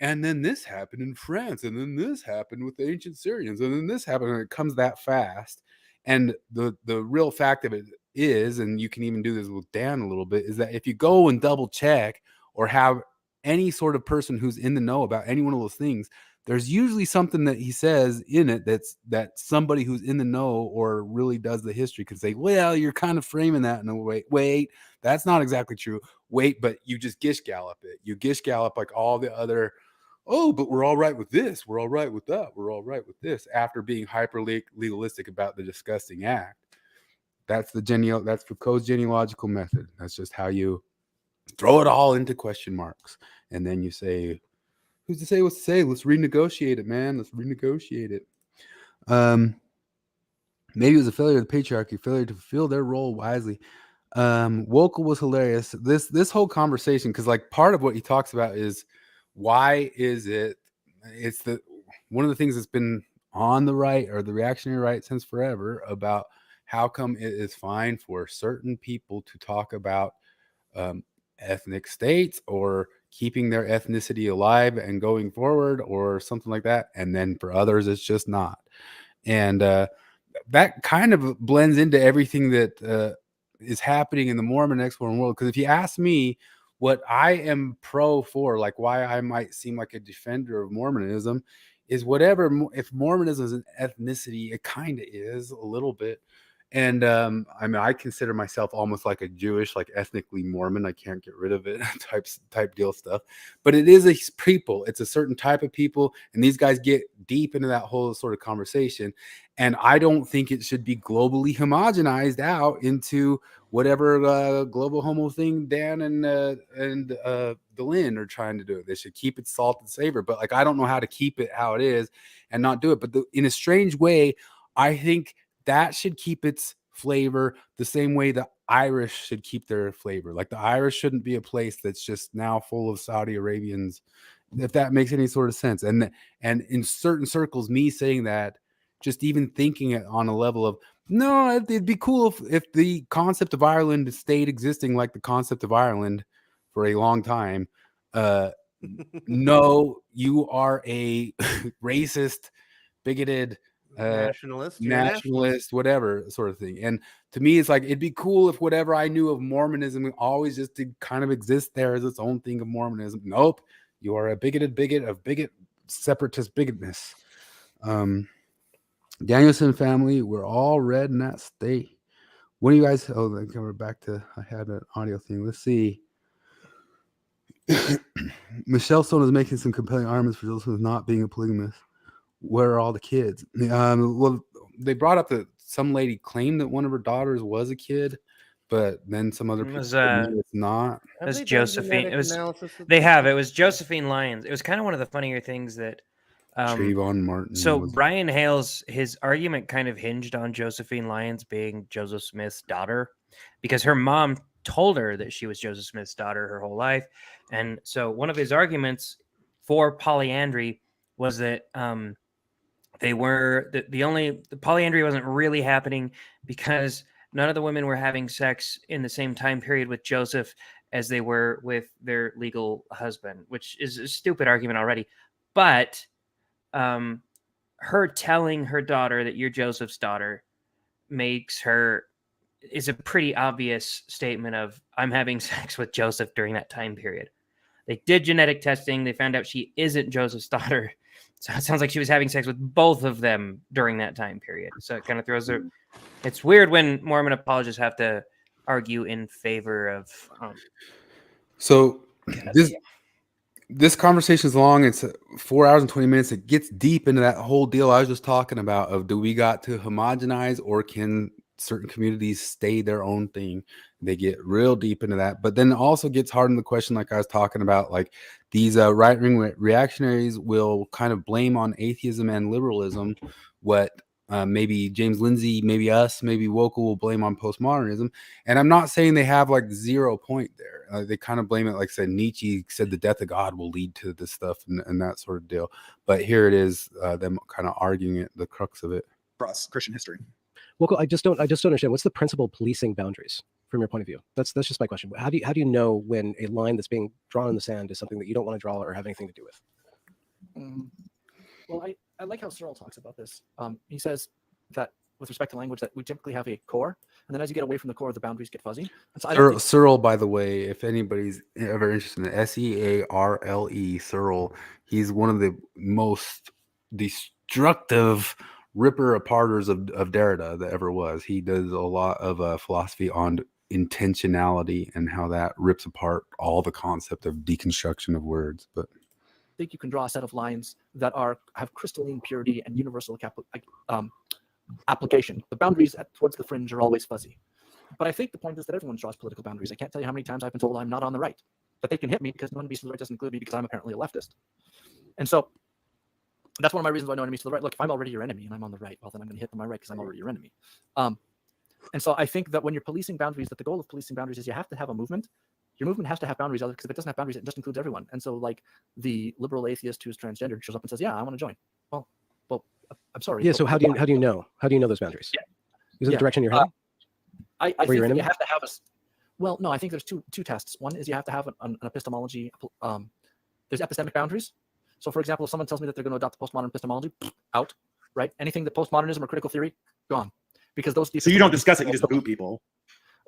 and then this happened in France, and then this happened with the ancient Syrians, and then this happened, and it comes that fast. And the real fact of it is, and you can even do this with Dan a little bit, is that if you go and double check or have any sort of person who's in the know about any one of those things, there's usually something that he says in it that somebody who's in the know or really does the history could say, well, you're kind of framing that in a way. Wait, that's not exactly true. Wait, but you just gish gallop it. You gish gallop like all the other, but we're all right with this. We're all right with that. We're all right with this, after being hyper legalistic about the disgusting act. That's that's Foucault's genealogical method. That's just how you throw it all into question marks. And then you say, who's to say what's to say? Let's renegotiate it, man. Let's renegotiate it. Maybe it was a failure of the patriarchy, failure to fulfill their role wisely. Wokel was hilarious. This whole conversation, because part of what he talks about is why is it's one of the things that's been on the right or the reactionary right since forever about how come it is fine for certain people to talk about ethnic states or keeping their ethnicity alive and going forward or something like that, and then for others it's just not? And that kind of blends into everything that is happening in the Mormon ex-Mormon world. Because if you ask me what I am pro for, like why I might seem like a defender of Mormonism, is whatever, if Mormonism is an ethnicity, it kind of is a little bit. And I mean, I consider myself almost like a Jewish, like ethnically Mormon. I can't get rid of it type deal stuff. But it is a people. It's a certain type of people. And these guys get deep into that whole sort of conversation. And I don't think it should be globally homogenized out into whatever global homo thing Dan and Delin are trying to do. They should keep it salt and savor. But like, I don't know how to keep it how it is and not do it. But in a strange way, I think that should keep its flavor the same way the Irish should keep their flavor. Like the Irish shouldn't be a place that's just now full of Saudi Arabians, if that makes any sort of sense. And in certain circles, me saying that, just even thinking it on a level of, no, it'd be cool if the concept of Ireland stayed existing like the concept of Ireland for a long time. No, you are a racist, bigoted, nationalist, whatever sort of thing. And to me, it's like, it'd be cool if whatever I knew of Mormonism always just did kind of exist there as its own thing of Mormonism. Nope, you are a bigot, separatist bigotness. Danielson family, we're all red in that state. What do you guys? Oh, then we're back to, I had an audio thing. Let's see. Michelle Stone is making some compelling arguments for Joseph not being a polygamist. Where are all the kids? Well, they brought up that some lady claimed that one of her daughters was a kid, but then some other people said it's not. It was Josephine. It was. They have. It was Josephine Lyons. It was kind of one of the funnier things that. Trayvon Martin. So Brian Hales, his argument kind of hinged on Josephine Lyons being Joseph Smith's daughter, because her mom told her that she was Joseph Smith's daughter her whole life, and so one of his arguments for polyandry was that they were the polyandry wasn't really happening because none of the women were having sex in the same time period with Joseph as they were with their legal husband, which is a stupid argument already. But her telling her daughter that you're Joseph's daughter is a pretty obvious statement of, I'm having sex with Joseph during that time period. They did genetic testing. They found out she isn't Joseph's daughter. So it sounds like she was having sex with both of them during that time period. So it kind of throws her. It's weird when Mormon apologists have to argue in favor of. So this conversation is long. It's 4 hours and 20 minutes. It gets deep into that whole deal I was just talking about of, do we got to homogenize, or can certain communities stay their own thing? They get real deep into that, but then it also gets hard in the question, like I was talking about, like these right-wing reactionaries will kind of blame on atheism and liberalism what maybe James Lindsay, maybe us, maybe Wokel will blame on postmodernism. And I'm not saying they have like 0 point there. They kind of blame it, like I said, Nietzsche said the death of God will lead to this stuff and that sort of deal. But here it is, them kind of arguing it, the crux of it. Across Christian history. Well, I just don't understand. What's the principle of policing boundaries from your point of view? That's just my question. How do you know when a line that's being drawn in the sand is something that you don't want to draw or have anything to do with? Well, I like how Searle talks about this. He says that with respect to language, that we typically have a core, and then as you get away from the core, the boundaries get fuzzy. And so Searle, by the way, if anybody's ever interested in Searle, Searle, he's one of the most destructive ripper aparters of Derrida that ever was. He does a lot of philosophy on intentionality and how that rips apart all the concept of deconstruction of words. But I think you can draw a set of lines that have crystalline purity and universal application. The boundaries towards the fringe are always fuzzy. But I think the point is that everyone draws political boundaries. I can't tell you how many times I've been told I'm not on the right, but they can hit me because no enemies to the right doesn't include me because I'm apparently a leftist. And so that's one of my reasons why no enemies to the right. Look, if I'm already your enemy and I'm on the right, well, then I'm going to hit them on my right because I'm already your enemy. And so I think that when you're policing boundaries, that the goal of policing boundaries is you have to have a movement. Your movement has to have boundaries, because if it doesn't have boundaries, it just includes everyone. And so, like the liberal atheist who's transgender shows up and says, "Yeah, I want to join." Well, I'm sorry. Yeah. So how do you know? How do you know those boundaries? Yeah. Is it the direction you're heading? I Or think your that enemy? you have to have well, no, I think there's two tests. One is you have to have an epistemology. There's epistemic boundaries. So, for example, if someone tells me that they're going to adopt postmodern epistemology, out, right? Anything that postmodernism or critical theory, gone, because those. So you don't discuss it; you just boot people.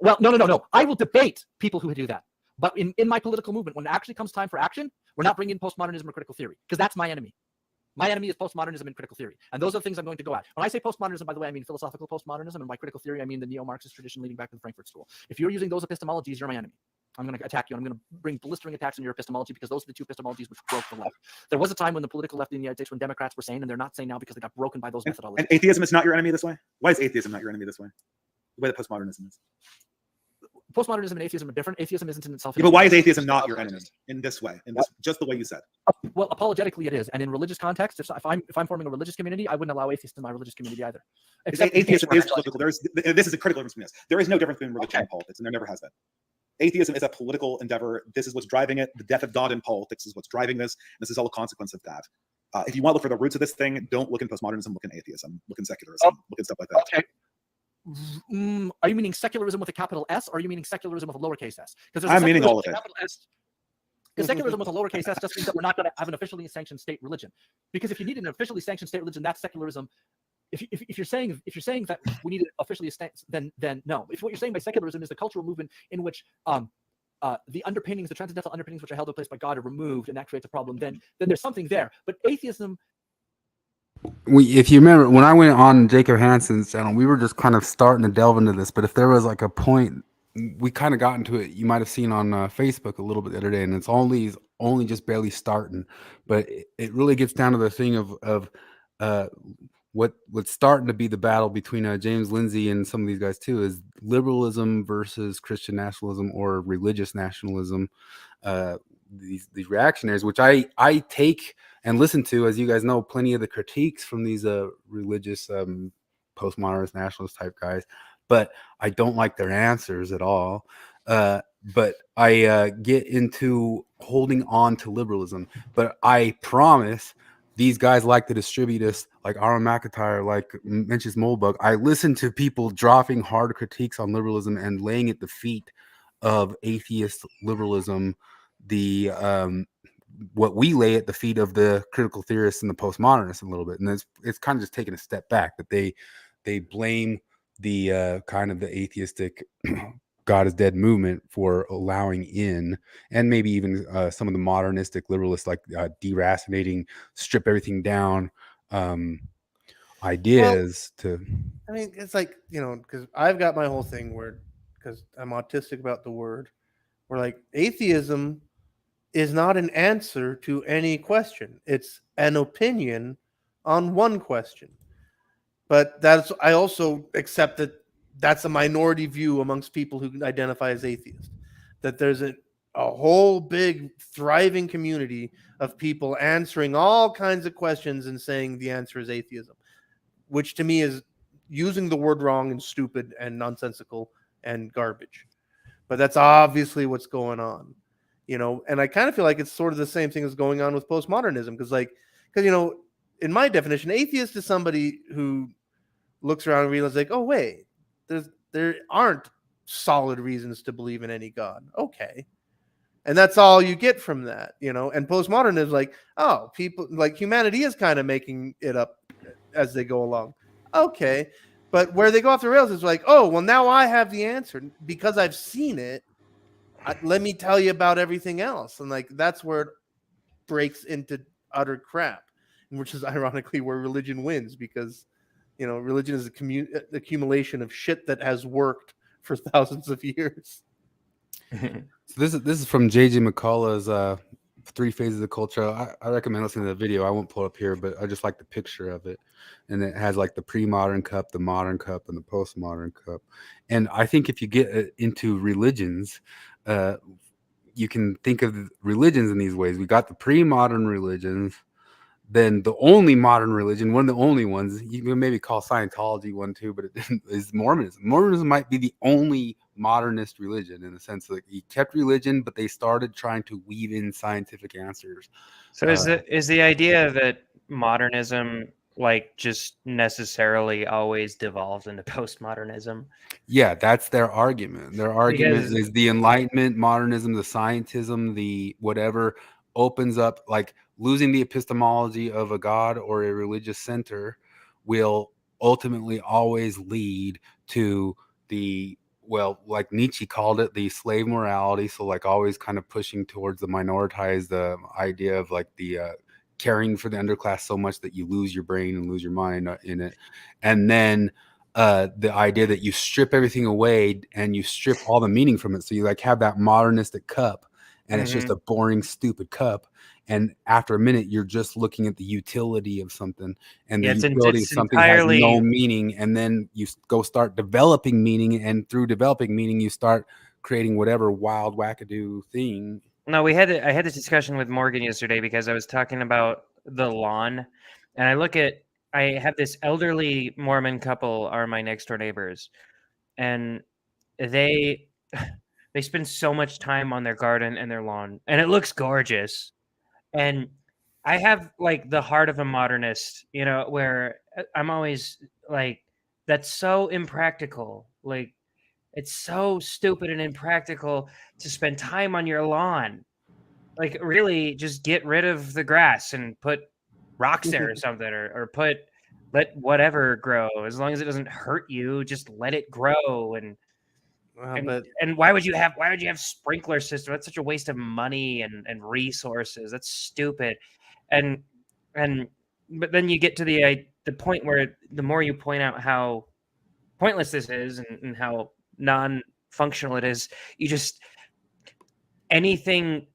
Well, no. I will debate people who do that. But in my political movement, when it actually comes time for action, we're not bringing postmodernism or critical theory, because that's my enemy. My enemy is postmodernism and critical theory. And those are the things I'm going to go at. When I say postmodernism, by the way, I mean philosophical postmodernism. And by critical theory, I mean the neo-Marxist tradition leading back to the Frankfurt School. If you're using those epistemologies, you're my enemy. I'm going to attack you. I'm going to bring blistering attacks on your epistemology, because those are the two epistemologies which broke the left. There was a time when the political left in the United States, when Democrats were sane, and they're not sane now because they got broken by those methodologies. And atheism is not your enemy this way? Why is atheism not your enemy this way? The way that postmodernism is. Postmodernism and atheism are different. Atheism isn't in itself. Yeah, but why is atheism not your enemy in this way? In this, just the way you said. Well, apologetically, it is, and in religious context, if I'm forming a religious community, I wouldn't allow atheists in my religious community either. Atheism is political. This is a critical difference between this. There is no difference between religion and politics, and there never has been. Atheism is a political endeavor. This is what's driving it. The death of God in politics is what's driving this. This is all a consequence of that. If you want to look for the roots of this thing, don't look in postmodernism. Look in atheism. Look in secularism. Look in stuff like that. Okay. Are you meaning secularism with a capital S, or are you meaning secularism with a lowercase s? Because I'm meaning all of it. Because secularism with a lowercase s just means that we're not going to have an officially sanctioned state religion. Because if you need an officially sanctioned state religion, that's secularism. If you're saying that we need an officially then no. If what you're saying by secularism is the cultural movement in which the underpinnings, the transcendental underpinnings which are held in place by God are removed, and that creates a problem, then there's something there. But atheism. If you remember, when I went on Jacob Hansen's channel, we were just kind of starting to delve into this. But if there was like a point, we kind of got into it. You might have seen on Facebook a little bit the other day, and it's only just barely starting. But it really gets down to the thing of what's starting to be the battle between James Lindsay and some of these guys too, is liberalism versus Christian nationalism or religious nationalism. These reactionaries, which I take and listen to, as you guys know, plenty of the critiques from these religious postmodernist nationalist type guys, but I don't like their answers at all. But I get into holding on to liberalism. But I promise these guys like to distribute us, like Aaron McIntyre, like mentions Molebug. I listen to people dropping hard critiques on liberalism and laying at the feet of atheist liberalism, the what we lay at the feet of the critical theorists and the postmodernists a little bit. And it's kind of just taking a step back, that they blame the kind of the atheistic God is dead movement for allowing in, and maybe even some of the modernistic liberalists, like deracinating, strip everything down ideas. I mean, it's like, because I've got my whole thing where, because I'm autistic about the word, where like atheism is not an answer to any question. It's an opinion on one question. But I also accept that that's a minority view amongst people who identify as atheists, that there's a whole big thriving community of people answering all kinds of questions and saying the answer is atheism, which to me is using the word wrong and stupid and nonsensical and garbage. But that's obviously what's going on, and I kind of feel like it's sort of the same thing as going on with postmodernism, because in my definition, atheist is somebody who looks around and realizes like, oh wait, there aren't solid reasons to believe in any God. Okay. And that's all you get from that, and postmodernism is like, oh, people like humanity is kind of making it up as they go along. Okay. But where they go off the rails is like, oh, well, now I have the answer because I've seen it. Let me tell you about everything else. And like, that's where it breaks into utter crap, which is ironically where religion wins, because religion is accumulation of shit that has worked for thousands of years. So this is from J.J. McCullough's 3 Phases of Culture. I recommend listening to the video. I won't pull it up here, but I just like the picture of it. And it has like the pre-modern cup, the modern cup, and the postmodern cup. And I think if you get into religions, you can think of religions in these ways. We got the pre-modern religions, then the only modern religion, one of the only ones, you can maybe call Scientology one too, but it is Mormonism. Mormonism might be the only modernist religion, in the sense that he kept religion, but they started trying to weave in scientific answers. So is the idea that modernism like just necessarily always devolves into postmodernism. Yeah, that's their argument. Their argument Because- is the Enlightenment, modernism, the scientism, the whatever opens up, like losing the epistemology of a god or a religious center will ultimately always lead to the, well, like Nietzsche called it, the slave morality. So like always kind of pushing towards the minoritized idea of like the caring for the underclass so much that you lose your brain and lose your mind in it. And then the idea that you strip everything away and you strip all the meaning from it. So you like have that modernistic cup and it's just a boring, stupid cup. And after a minute, you're just looking at the utility of something, and the utility of something entirely... has no meaning. And then you go start developing meaning, and through developing meaning, you start creating whatever wild wackadoo thing. No, I had this discussion with Morgan yesterday because I was talking about the lawn, and I have this elderly Mormon couple are my next door neighbors, and they spend so much time on their garden and their lawn, and it looks gorgeous. And I have like the heart of a modernist, you know, where I'm always like, that's so impractical. Like, it's so stupid and impractical to spend time on your lawn. Like, really, just get rid of the grass and put rocks there or something, or let whatever grow. As long as it doesn't hurt you, just let it grow. And why would you have sprinkler system? That's such a waste of money and resources. That's stupid. But then you get to the point where the more you point out how pointless this is and how non-functional it is, you just anything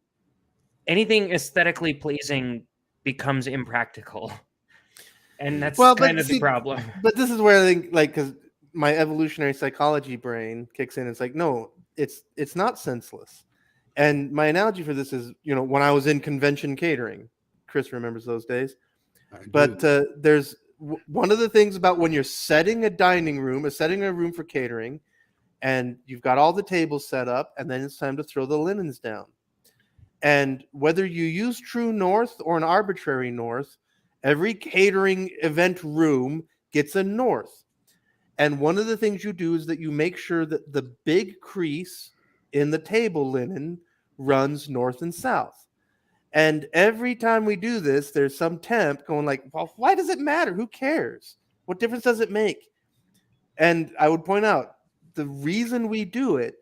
aesthetically pleasing becomes impractical. And that's kind of the problem. But this is where I think, like, because my evolutionary psychology brain kicks in. It's like, no, it's not senseless. And my analogy for this is, you know, when I was in convention catering, Chris remembers those days. But there's one of the things about when you're setting a dining room, setting a room for catering, and you've got all the tables set up, and then it's time to throw the linens down. And whether you use true north or an arbitrary north, every catering event room gets a north. And one of the things you do is that you make sure that the big crease in the table linen runs north and south. And every time we do this, there's some temp going like, well, why does it matter? Who cares? What difference does it make? And I would point out, the reason we do it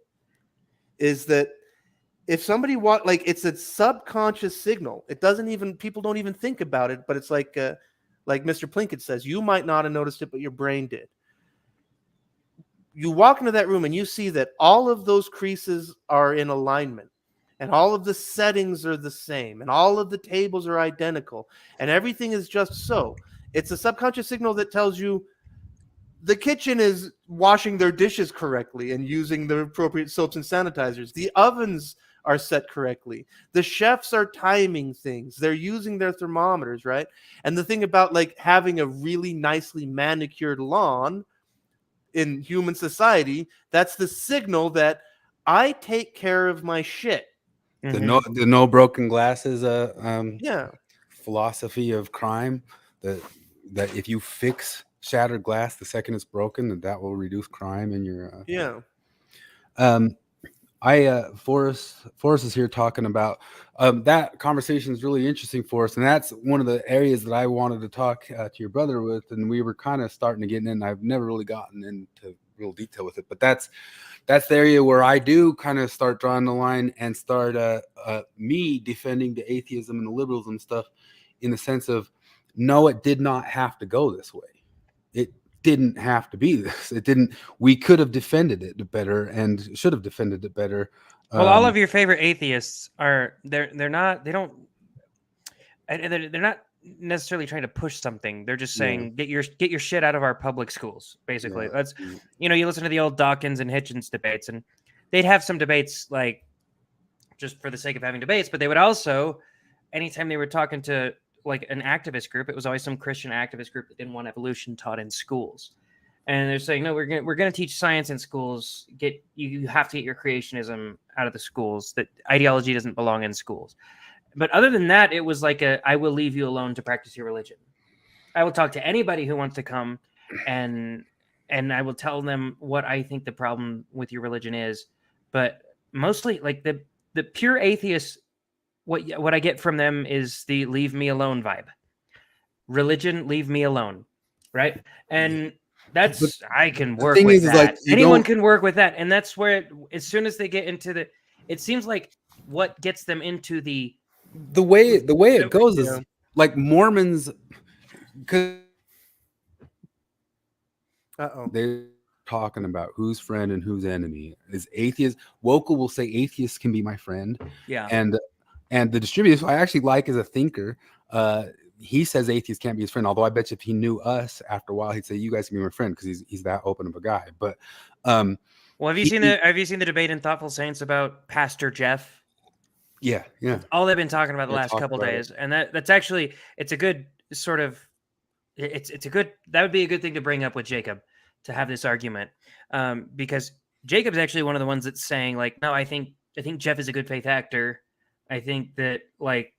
is that if somebody it's a subconscious signal. It doesn't even, people don't even think about it, but it's like Mr. Plinkett says, you might not have noticed it, but your brain did. You walk into that room and you see that all of those creases are in alignment, and all of the settings are the same, and all of the tables are identical, and everything is just so. It's a subconscious signal that tells you the kitchen is washing their dishes correctly and using the appropriate soaps and sanitizers. The ovens are set correctly. The chefs are timing things. They're using their thermometers, right? And the thing about like having a really nicely manicured lawn in human society, that's the signal that I take care of my shit. The no broken glasses philosophy of crime, that if you fix shattered glass the second it's broken, that will reduce crime in your Forrest is here talking about that conversation is really interesting for us, and that's one of the areas that I wanted to talk to your brother with, and we were kind of starting to get in, and I've never really gotten into real detail with it, but that's the area where I do kind of start drawing the line and start me defending the atheism and the liberalism stuff, in the sense of, no, it did not have to go this way. It didn't have to be this. It didn't. We could have defended it better and should have defended it better. Well, all of your favorite atheists they're not necessarily trying to push something. They're just saying, get your shit out of our public schools, basically. That's, you know, you listen to the old Dawkins and Hitchens debates, and they'd have some debates like just for the sake of having debates, but they would also, anytime they were talking to like an activist group, it was always some Christian activist group that didn't want evolution taught in schools. And they're saying, no, we're gonna teach science in schools. You have to get your creationism out of the schools. That ideology doesn't belong in schools. But other than that, it was like I will leave you alone to practice your religion. I will talk to anybody who wants to come, and I will tell them what I think the problem with your religion is. But mostly, like the pure atheists, what I get from them is the leave me alone vibe. Religion, leave me alone, right? And that's I can work thing with is, that. like, you Anyone don't- can work with that, and that's where as soon as they get into it seems like what gets them into the way it goes is like Mormons, because they're talking about who's friend and who's enemy. Is atheist Wokel will say atheists can be my friend. Yeah. And the distributor, who I actually like as a thinker, he says atheists can't be his friend. Although I bet you if he knew us after a while, he'd say you guys can be my friend because he's that open of a guy. But well, have you seen the debate in Thoughtful Saints about Pastor Jeff? Yeah. All they've been talking about the They're last talking couple about days, and that's actually it's a good sort of it's a good that would be a good thing to bring up with Jacob to have this argument, because Jacob's actually one of the ones that's saying like, no, I think Jeff is a good faith actor. I think that like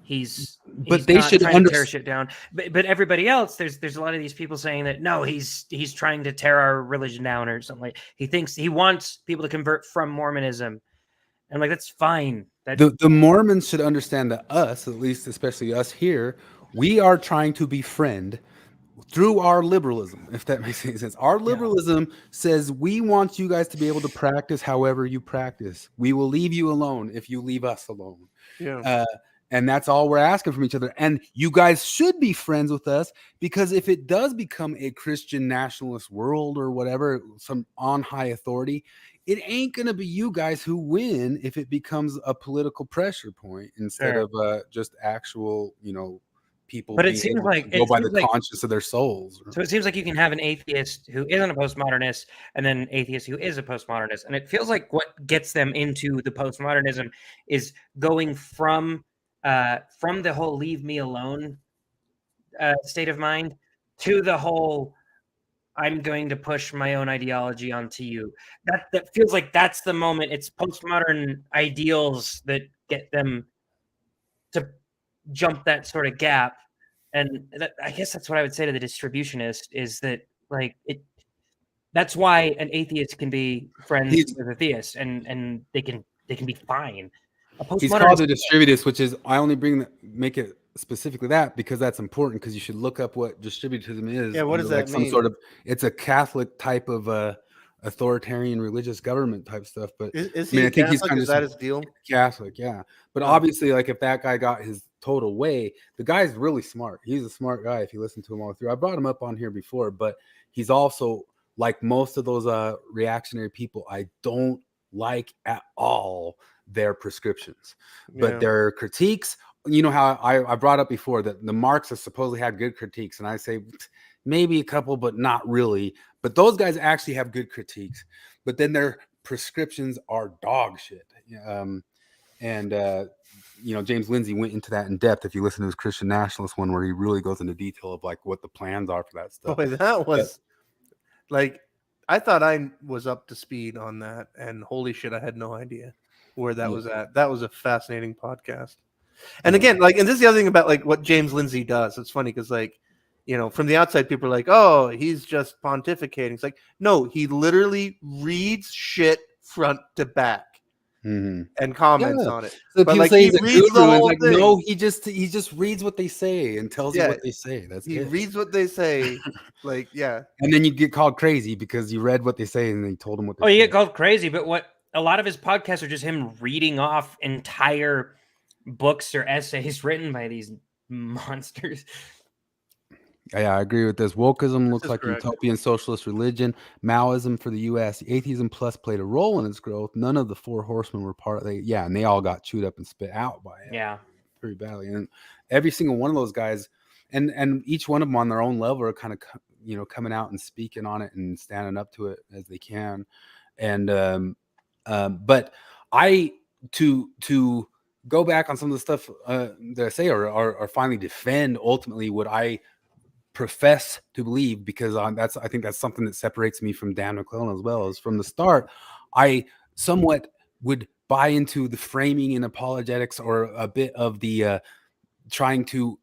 he's they not should trying to tear shit down. But everybody else, there's a lot of these people saying that no, he's trying to tear our religion down or something. Like he wants people to convert from Mormonism. And like that's fine. The Mormons should understand that us, at least especially us here, we are trying to befriend through our liberalism, if that makes any sense. Our liberalism says we want you guys to be able to practice however you practice. We will leave you alone if you leave us alone. Yeah. And that's all we're asking from each other. And you guys should be friends with us, because if it does become a Christian nationalist world or whatever, some on high authority, it ain't going to be you guys who win if it becomes a political pressure point instead of just actual, people. But it seems like go by the conscience of their souls. So it seems like you can have an atheist who isn't a postmodernist and then an atheist who is a postmodernist. And it feels like what gets them into the postmodernism is going from the whole leave me alone state of mind to the whole I'm going to push my own ideology onto you. That feels like that's the moment. It's postmodern ideals that get them to jump that sort of gap. And I guess that's what I would say to the distributionist is that like that's why an atheist can be friends with a theist and they can be fine. He's called a distributivist, which is I only make it specifically that because that's important, because you should look up what distributism is. Yeah, what does that mean? It's a Catholic type of authoritarian religious government type stuff. But is he Catholic? He's kind of that his deal? Catholic, yeah. But obviously, like if that guy got his total way, the guy's really smart. He's a smart guy if you listen to him all through. I brought him up on here before, but he's also like most of those reactionary people. I don't like at all their prescriptions, but their critiques. You know how I brought up before that the Marxists supposedly had good critiques, and I say maybe a couple, but not really. But those guys actually have good critiques, but then their prescriptions are dog shit. James Lindsay went into that in depth. If you listen to his Christian nationalist one, where he really goes into detail of like what the plans are for that stuff. Boy, that was like I thought I was up to speed on that, and holy shit, I had no idea where that was at. That was a fascinating podcast. And again, like, and this is the other thing about like what James Lindsay does. It's funny because like, from the outside, people are like, "Oh, he's just pontificating." It's like, no, he literally reads shit front to back and comments on it. So but like he reads the whole thing. No, he just reads what they say and tells you what they say. He reads what they say, and then you get called crazy because you read what they say and they told him what. You get called crazy, but what a lot of his podcasts are just him reading off entire books or essays written by these monsters. Yeah, I agree with this. Wokeism looks like utopian socialist religion. Maoism for the U.S. Atheism Plus played a role in its growth. None of the four horsemen were part of it. Yeah, and they all got chewed up and spit out by it. Yeah, pretty badly. And every single one of those guys, and each one of them on their own level are kind of coming out and speaking on it and standing up to it as they can. And but to go back on some of the stuff that I say or finally defend ultimately what I profess to believe, because I think that's something that separates me from Dan Maclellan as well. Is from the start, I somewhat would buy into the framing and apologetics or a bit of the trying to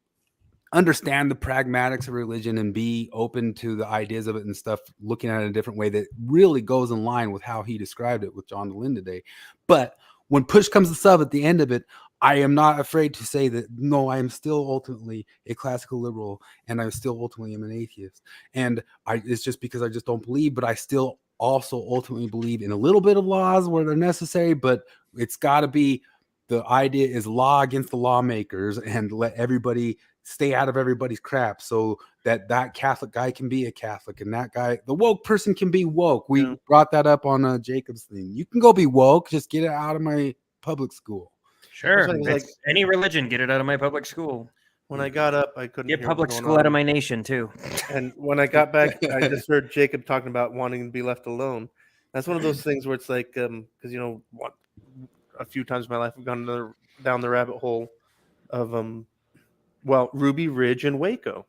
understand the pragmatics of religion and be open to the ideas of it and stuff, looking at it a different way that really goes in line with how he described it with John DeLynn today. But when push comes to shove at the end of it, I am not afraid to say that, no, I am still ultimately a classical liberal, and I still ultimately am an atheist. And it's just because I just don't believe, but I still also ultimately believe in a little bit of laws where they're necessary, but it's got to be, the idea is law against the lawmakers and let everybody stay out of everybody's crap, so that Catholic guy can be a Catholic, and that guy, the woke person, can be woke. We brought that up on Jacob's thing. You can go be woke, just get it out of my public school. Sure. Like any religion, get it out of my public school. When I got up, I couldn't get hear public what's going school on. out of my nation too. And when I got back, I just heard Jacob talking about wanting to be left alone. That's one of those things where it's like, because a few times in my life I've gone down the rabbit hole of Ruby Ridge and Waco.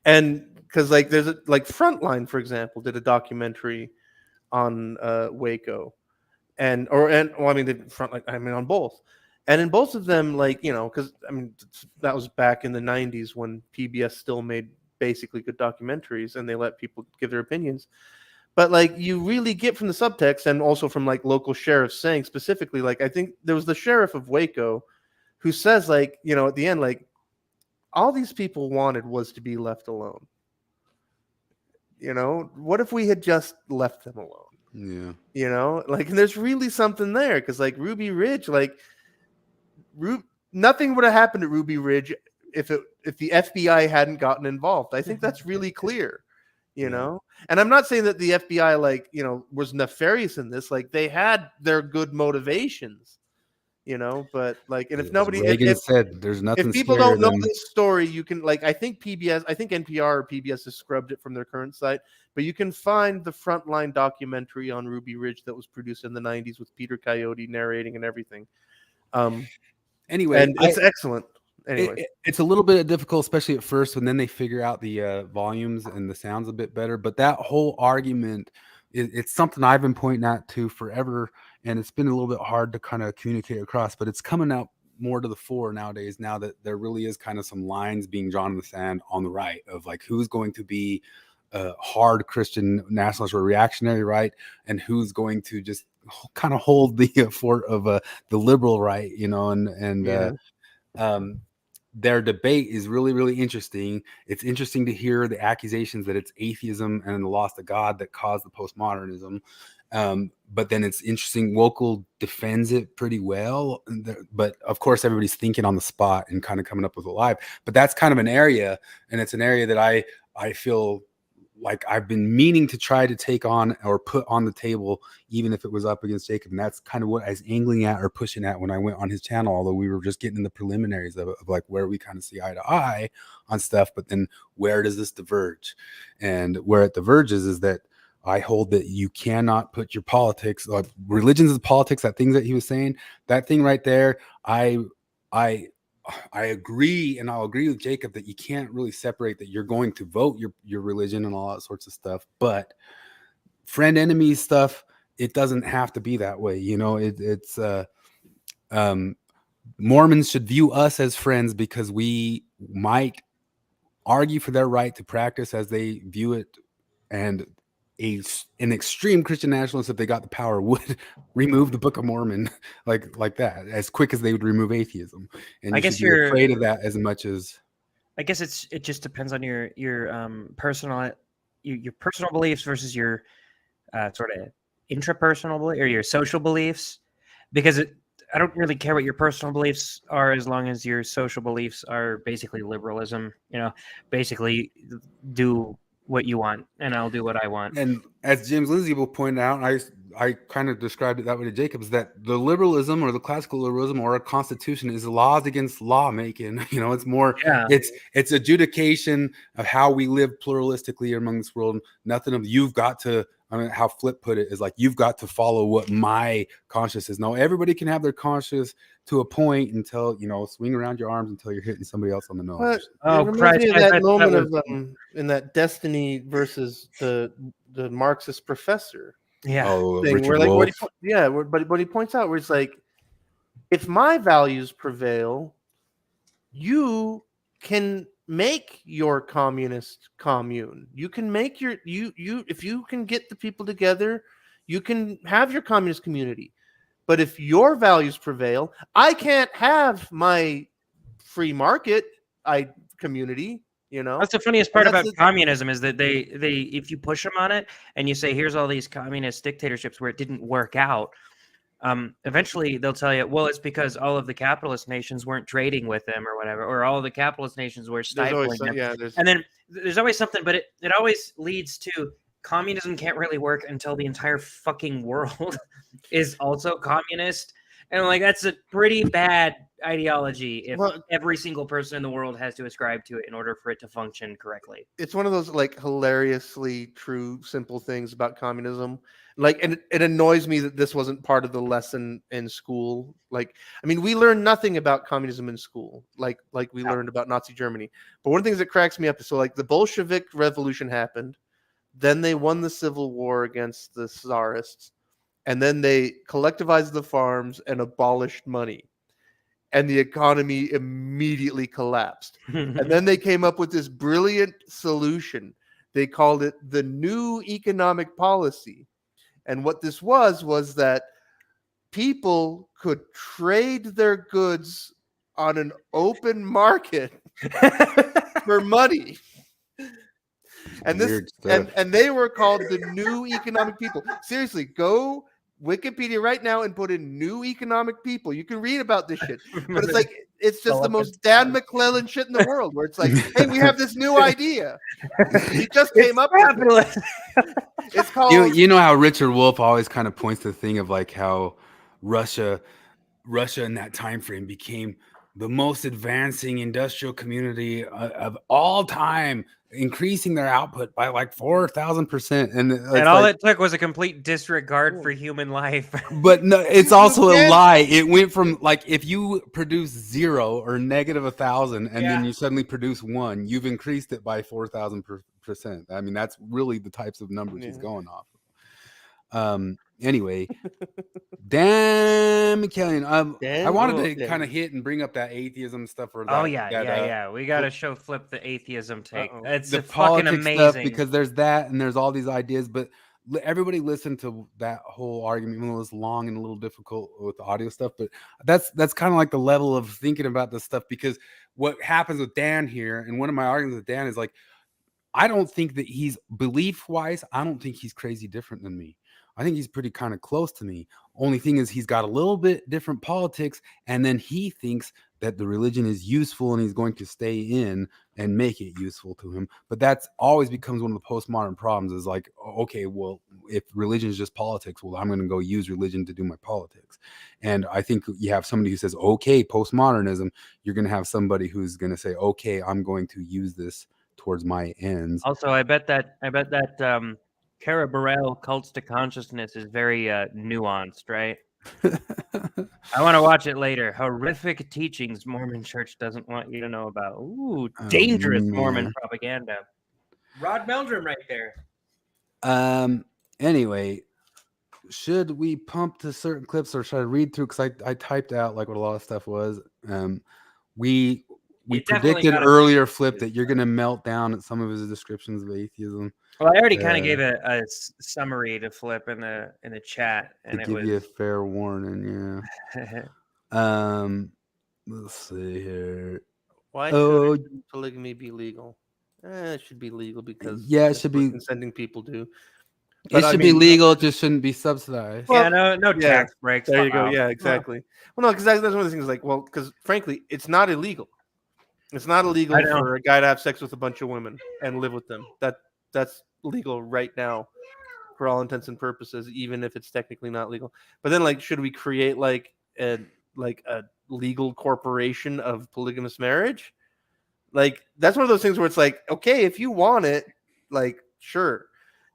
And because there's Frontline, for example, did a documentary on Waco, on both, and in both of them, because that was back in the 90s when PBS still made basically good documentaries and they let people give their opinions. But you really get from the subtext, and also from local sheriffs saying specifically, I think there was the sheriff of Waco who says at the end, all these people wanted was to be left alone. What if we had just left them alone? Yeah. And there's really something there, because Ruby Ridge, nothing would have happened at Ruby Ridge if the FBI hadn't gotten involved. I think that's really clear. And I'm not saying that the FBI was nefarious in this. They had their good motivations, but if nobody, Reagan said, there's nothing. If people don't know this story, you can I think NPR or PBS has scrubbed it from their current site, but you can find the Frontline documentary on Ruby Ridge that was produced in the 90s with Peter Coyote narrating and everything. Anyway, and it's excellent. Anyway, it's a little bit difficult, especially at first, when then they figure out the volumes and the sounds a bit better. But that whole argument, it's something I've been pointing out to forever, and it's been a little bit hard to kind of communicate across. But it's coming out more to the fore nowadays, now that there really is kind of some lines being drawn in the sand on the right of who's going to be hard Christian nationalist or reactionary right, and who's going to just kind of hold the fort of the liberal right, their debate is really, really interesting. It's interesting to hear the accusations that it's atheism and the loss of God that caused the postmodernism. But then it's interesting, Wokel defends it pretty well. But of course, everybody's thinking on the spot and kind of coming up with a lie. But that's kind of an area, and it's an area that I feel like I've been meaning to try to take on or put on the table, even if it was up against Jacob. And that's kind of what I was angling at or pushing at when I went on his channel, although we were just getting in the preliminaries of where we kind of see eye to eye on stuff. But then where does this diverge? And where it diverges is that I hold that you cannot put your politics, religions is politics, that thing that he was saying, that thing right there, I agree, and I'll agree with Jacob that you can't really separate that you're going to vote your religion and all that sorts of stuff. But friend enemy stuff, it doesn't have to be that way. Mormons should view us as friends because we might argue for their right to practice as they view it, and an extreme Christian nationalist, if they got the power, would remove the Book of Mormon like that as quick as they would remove atheism. And I guess you're afraid of that as much as. I guess it just depends on your personal beliefs versus your sort of intrapersonal belief or your social beliefs, because I don't really care what your personal beliefs are as long as your social beliefs are basically liberalism. Basically do what you want and I'll do what I want. And as James Lindsay will point out, I kind of described it that way to Jacob, is that the liberalism or the classical liberalism or a constitution is laws against lawmaking. It's more, it's adjudication of how we live pluralistically among this world. Nothing of you've got to, how Flip put it is you've got to follow what my conscience is. No, everybody can have their conscience to a point until, swing around your arms until you're hitting somebody else on the nose. It reminds me of that moment of in that Destiny versus the Marxist professor. Yeah. Thing where what he points out where it's if my values prevail, you can make your communist commune. You can make your you if you can get the people together, you can have your communist community. But if your values prevail, I can't have my free market community. That's the funniest part And that's about communism is that they if you push them on it and you say here's all these communist dictatorships where it didn't work out, eventually they'll tell you, well, it's because all of the capitalist nations weren't trading with them or whatever, or all of the capitalist nations were stifling them. And then there's always something, but it always leads to communism can't really work until the entire fucking world is also communist. And like that's a pretty bad ideology if every single person in the world has to ascribe to it in order for it to function correctly. It's one of those like hilariously true, simple things about communism. Like, and it annoys me that this wasn't part of the lesson in school. Like, I mean, we learned nothing about communism in school, like we learned about Nazi Germany. But one of the things that cracks me up is, so like the Bolshevik Revolution happened, then they won the Civil War against the Tsarists, and then they collectivized the farms and abolished money. And the economy immediately collapsed. And then they came up with this brilliant solution. They called it the New Economic Policy. And what this was that people could trade their goods on an open market for money. And and they were called the New Economic People. Seriously, go Wikipedia right now and put in New Economic People. You can read about this shit. But it's like, it's just the most Dan Maclellan shit in the world, where it's like, hey, we have this new idea. He just came up with it. It's called... You know how Richard Wolff always kind of points to the thing of like how Russia in that time frame became the most advancing industrial community of all time, increasing their output by like 4,000%. And all it took was a complete disregard for human life. But no, it's also a lie. It went from like, if you produce 0 or negative 1,000 and then you suddenly produce 1, you've increased it by 4,000%. I mean, that's really the types of numbers he's going off of. Anyway, Dan Maclellan. I wanted to kind of hit and bring up that atheism stuff. Or that, we got to show Flip the atheism take. It's the fucking amazing stuff, because there's that and there's all these ideas. But everybody listened to that whole argument, even though it was long and a little difficult with the audio stuff. But that's kind of like the level of thinking about this stuff, because what happens with Dan here, and one of my arguments with Dan is like, I don't think that he's belief wise, I don't think he's crazy different than me. I think he's pretty kind of close to me. Only thing is he's got a little bit different politics, and then he thinks that the religion is useful and he's going to stay in and make it useful to him. But that's always becomes one of the postmodern problems, is like, okay, well, if religion is just politics, well, I'm going to go use religion to do my politics. And I think you have somebody who says, okay, postmodernism, you're going to have somebody who's going to say, okay, I'm going to use this towards my ends. Also, I bet that Cara Burrell Cults to Consciousness is very nuanced, right? I want to watch it later. Horrific teachings Mormon Church doesn't want you to know about. Ooh, dangerous Mormon propaganda. Rod Meldrum right there. Anyway, should we pump to certain clips, or should I read through? Because I typed out like what a lot of stuff was. We predicted earlier, Flip, that you're going to melt down at some of his descriptions of atheism. Well, I already kind of gave a summary to Flip in the chat, and to give you a fair warning. Let's see here. Why should polygamy be legal? It should be legal because it should be consenting people do. But it should be legal. It just shouldn't be subsidized. Well, no tax breaks. There you go. Yeah, exactly. Well, no, because that's one of the things. Like, well, because frankly, it's not illegal. It's not illegal for a guy to have sex with a bunch of women and live with them. That's legal right now, for all intents and purposes, even if it's technically not legal. But then, like, should we create like a legal corporation of polygamous marriage? Like, that's one of those things where it's like, okay, if you want it, like, sure,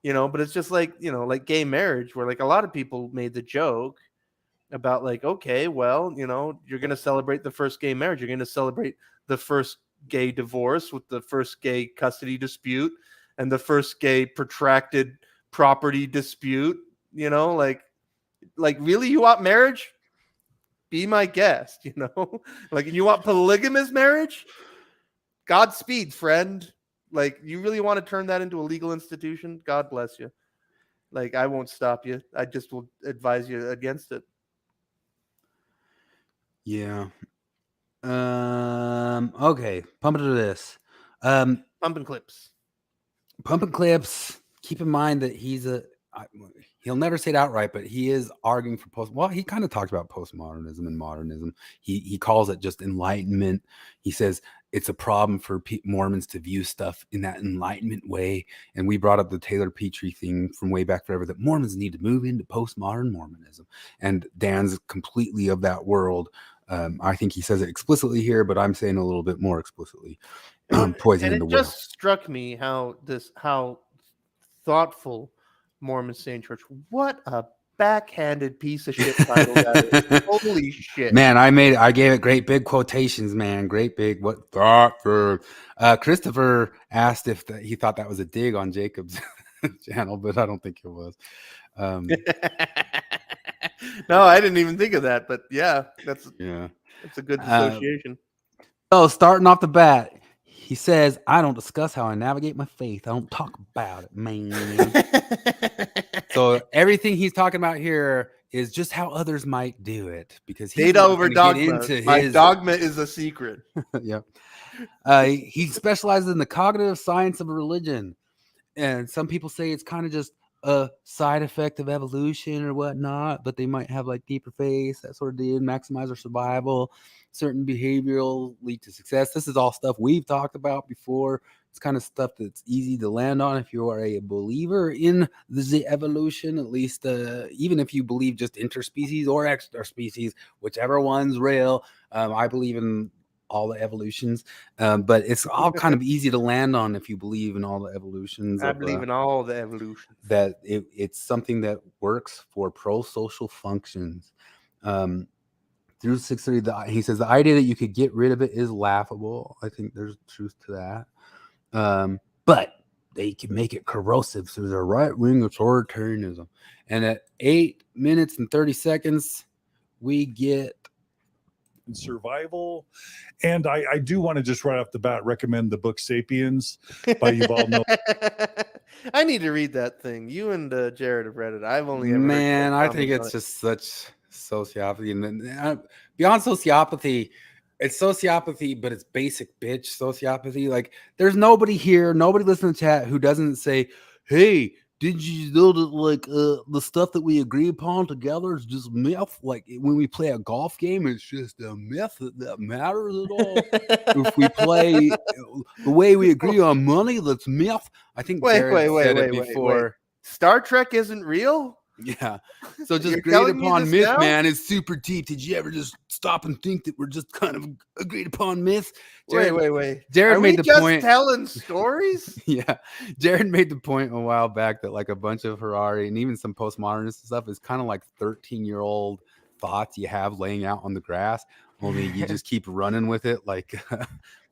but it's just like, like gay marriage, where like a lot of people made the joke about like, okay, well, you're going to celebrate the first gay marriage. You're going to celebrate the first gay divorce with the first gay custody dispute and the first gay protracted property dispute, like really, you want marriage? Be my guest, like, you want polygamous marriage? Godspeed, friend. Like, you really want to turn that into a legal institution? God bless you. Like, I won't stop you. I just will advise you against it. Yeah. Okay. Pumping to this. Pumping clips. Pumping clips. Keep in mind that he'll never say it outright, but he is arguing for he kind of talks about postmodernism and modernism. He calls it just enlightenment. He says it's a problem for Mormons to view stuff in that enlightenment way. And we brought up the Taylor Petrie thing from way back forever, that Mormons need to move into postmodern Mormonism. And Dan's completely of that world. I think he says it explicitly here, but I'm saying a little bit more explicitly. Poisoning the it well. just struck me how thoughtful Mormons say in church. What a backhanded piece of shit title that is. Holy shit. Man, I gave it great big quotations, man. Great big what thoughtful. Christopher asked if he thought that was a dig on Jacob's channel, but I don't think it was. No, I didn't even think of that, but yeah, that's a good association. So starting off the bat, he says, I don't discuss how I navigate my faith. I don't talk about it, man. So everything he's talking about here is just how others might do it, because he's data over dogma. My his dogma is a secret. Yep. He specializes in the cognitive science of religion. And some people say it's kind of just a side effect of evolution or whatnot, but they might have like deeper faith, that sort of deal, maximize our survival, certain behavioral lead to success. This is all stuff we've talked about before. It's kind of stuff that's easy to land on if you are a believer in the evolution, at least even if you believe just interspecies or extra-species, whichever one's real. I believe in all the evolutions, but it's all kind of easy to land on if you believe in all the evolutions. I believe in all the evolutions. That it's something that works for pro-social functions. Through 630, he says the idea that you could get rid of it is laughable. I think there's truth to that. But they can make it corrosive through their right-wing authoritarianism. And at 8 minutes and 30 seconds, we get survival. And I do want to just right off the bat recommend the book Sapiens by Yuval Noah. I need to read that thing. You and Jared have read it. I've only ever Man, I think it's just such sociopathy. And beyond sociopathy, it's sociopathy, but it's basic bitch sociopathy. Like, there's nobody here, nobody listening to chat who doesn't say, hey, did you know that like the stuff that we agree upon together is just myth? Like when we play a golf game, it's just a myth that matters at all. If we play the way we agree on money, that's myth. I think Jared said it before. Star Trek isn't real? Yeah. So just agreed upon myth, man, is super deep. Did you ever just stop and think that we're just kind of agreed upon myth? Jared, wait. Jared made the point. Telling stories? Yeah. Jared made the point a while back that like a bunch of Harari and even some postmodernist stuff is kind of like 13-year-old thoughts you have laying out on the grass. Only you just keep running with it. Like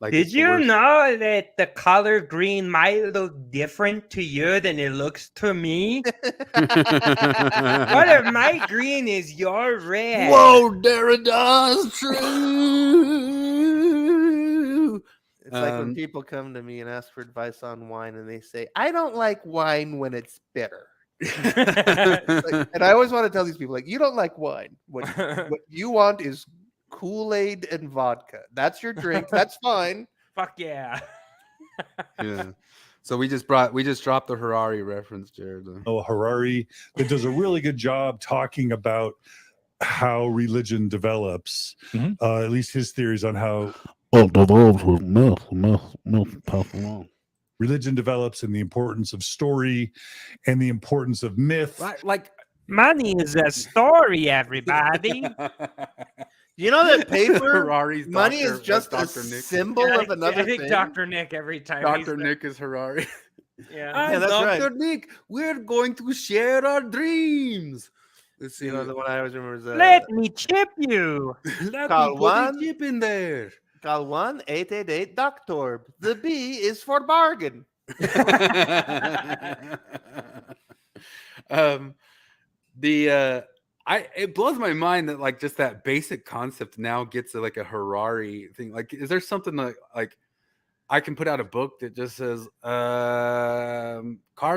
did you know that the color green might look different to you than it looks to me? What if my green is your red? Whoa, Derrida's true. It's like when people come to me and ask for advice on wine and they say, I don't like wine when it's bitter. And I always want to tell these people, like, you don't like wine. What you want is Kool-Aid and vodka. That's your drink. That's fine. Fuck yeah. Yeah. So we just dropped the Harari reference, Jared. Oh, Harari that does a really good job talking about how religion develops. At least his theories on how religion develops and the importance of story and the importance of myth. Right, like money is a story, everybody. You know that paper money Dr. is just a symbol of another thing. Dr. Nick every time. Dr. Nick is Harari. Yeah, that's Dr. right. Nick, we're going to share our dreams. Let's see. You know, the one I always remember is let me chip you. Let call me put one a chip in there. Call 1-888 Doctor. The B is for bargain. It blows my mind that like just that basic concept now gets like a Harari thing. Like, is there something like I can put out a book that just says cars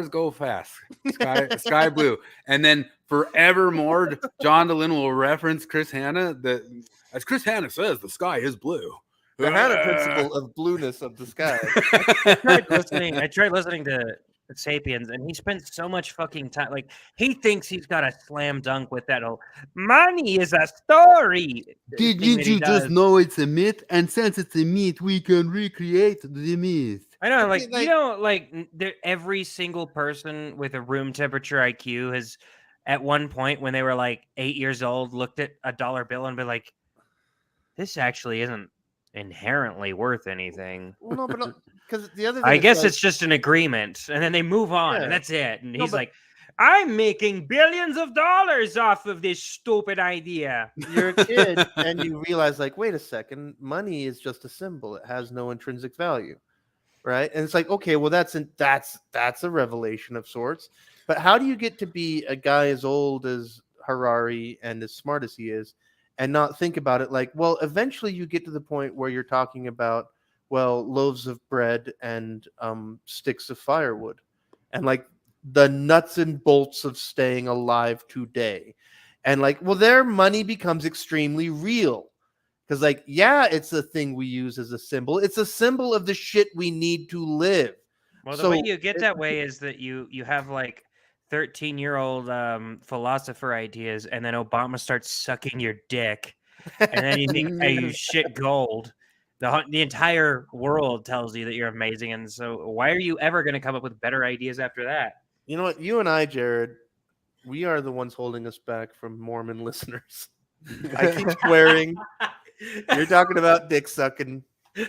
go fast, sky blue, and then forevermore John DeLynn will reference Chris Hanna that, as Chris Hanna says, the sky is blue. The Hanna principle of blueness of the sky. I tried listening to Sapiens, and he spends so much fucking time. Like, he thinks he's got a slam dunk with that whole money is a story. Didn't you just know it's a myth? And since it's a myth, we can recreate the myth. I know, every single person with a room temperature IQ has, at one point when they were like 8 years old, looked at a dollar bill and be like, "This actually isn't inherently worth anything." Well, no, but because the other thing I is, guess like, it's just an agreement, and then they move on, Yeah. and that's it. And No, he's but- like, "I'm making billions of dollars off of this stupid idea." you're a kid and you realize, like, wait a second, money is just a symbol. It has no intrinsic value, right? And it's like, okay, well, that's a revelation of sorts. But how do you get to be a guy as old as Harari and as smart as he is, and not think about it like, well, eventually you get to the point where you're talking about, well, loaves of bread and sticks of firewood, and like the nuts and bolts of staying alive today. And like, well, their money becomes extremely real. Because, like, yeah, it's a thing we use as a symbol. It's a symbol of the shit we need to live. Well, the way you get that way is that you have like 13-year-old philosopher ideas, and then Obama starts sucking your dick, and then you think, "Hey, you shit gold." The entire world tells you that you're amazing, and so why are you ever going to come up with better ideas after that? You know what? You and I, Jared, we are the ones holding us back from Mormon listeners. I keep swearing. You're talking about dick sucking. Yeah,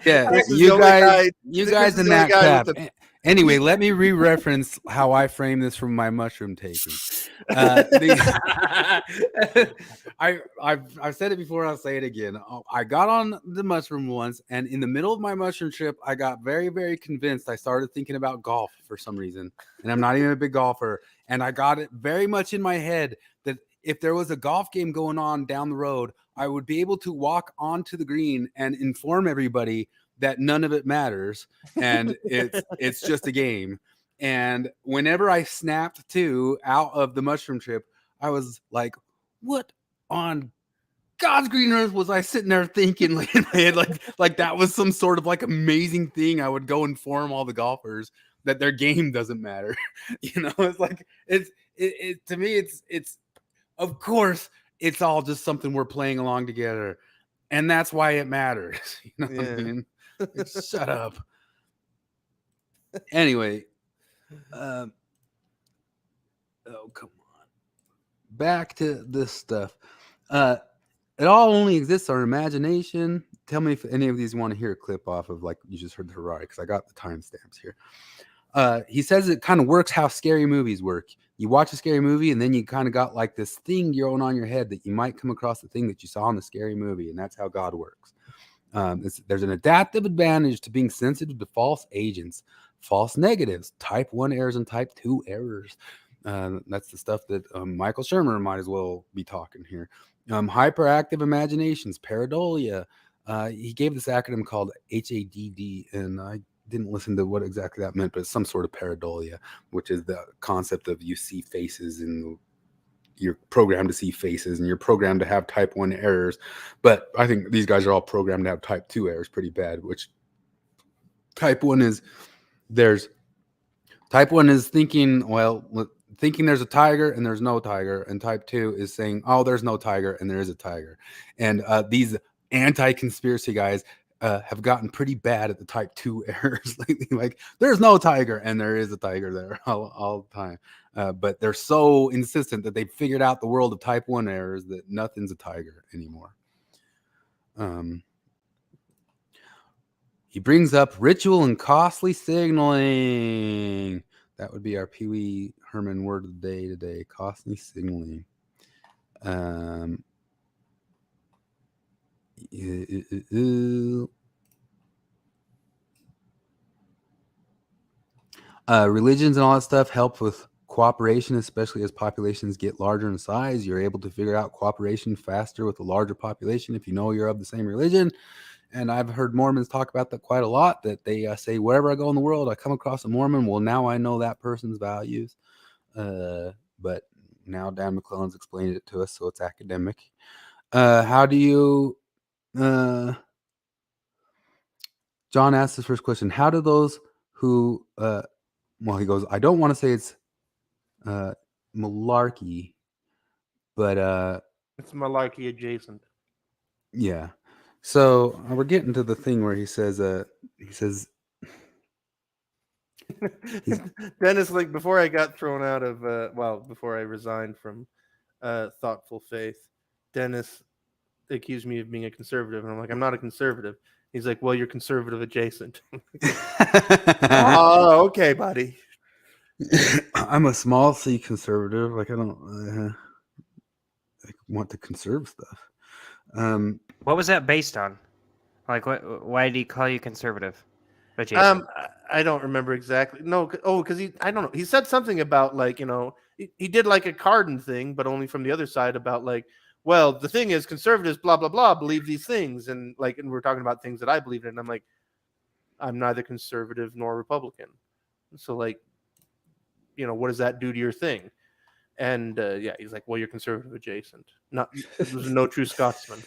This is you the only guys, guy- in this is the that only guy crap. with the- Anyway, let me re-reference how I frame this from my mushroom taking. I've said it before. I'll say it again. I got on the mushroom once, and in the middle of my mushroom trip, I got very, very convinced. I started thinking about golf for some reason, and I'm not even a big golfer. And I got it very much in my head that if there was a golf game going on down the road, I would be able to walk onto the green and inform everybody that none of it matters, and it's just a game. And whenever I snapped out of the mushroom trip, I was like, what on God's green earth was I sitting there thinking, like, in my head, like that was some sort of like amazing thing. I would go inform all the golfers that their game doesn't matter. It's like it to me, it's of course it's all just something we're playing along together, and that's why it matters. What I mean? Like, shut up. Anyway, oh come on, back to this stuff. It all only exists on imagination. Tell me if any of these want to hear a clip off of, like you just heard the Harari, because I got the timestamps here. He says it kind of works how scary movies work. You watch a scary movie, and then you kind of got like this thing going on your head that you might come across the thing that you saw in the scary movie, and that's how God works. There's an adaptive advantage to being sensitive to false agents, false negatives, type 1 errors, and type 2 errors. That's the stuff that Michael Shermer might as well be talking here. Hyperactive imaginations, pareidolia. He gave this acronym called HADD, and I didn't listen to what exactly that meant, but it's some sort of pareidolia, which is the concept of you see faces and you're programmed to see faces, and you're programmed to have type 1 errors. But I think these guys are all programmed to have type 2 errors pretty bad, which type 1 is thinking there's a tiger and there's no tiger, and type 2 is saying, oh, there's no tiger and there is a tiger. And these anti-conspiracy guys have gotten pretty bad at the type 2 errors lately. Like, there's no tiger and there is a tiger there all the time. But they're so insistent that they've figured out the world of type 1 errors that nothing's a tiger anymore. He brings up ritual and costly signaling. That would be our Pee Wee Herman word of the day today. Costly signaling. Religions and all that stuff help with cooperation, especially as populations get larger in size. You're able to figure out cooperation faster with a larger population if you know you're of the same religion. And I've heard Mormons talk about that quite a lot, that they say, wherever I go in the world, I come across a Mormon. Well, now I know that person's values. But now Dan Maclellan's explained it to us, so it's academic. How do you... John asked his first question. How do those who... he goes, I don't want to say it's malarkey, but... it's malarkey adjacent. Yeah. So we're getting to the thing where he says, Dennis, like before I got thrown out of, before I resigned from Thottful Faith, Dennis accused me of being a conservative. And I'm like, I'm not a conservative. He's like, well, you're conservative adjacent. Oh, okay, buddy. I'm a small C conservative. Like I don't I want to conserve stuff. What was that based on? Like, why did he call you conservative? Adjacent? I don't remember exactly. No, because I don't know. He said something about like, he did like a Cardin thing, but only from the other side about like, well, the thing is conservatives, blah, blah, blah, believe these things. And we're talking about things that I believe in. And I'm like, I'm neither conservative nor Republican. So like, what does that do to your thing? And he's like, well, you're conservative adjacent. There's no true Scotsman.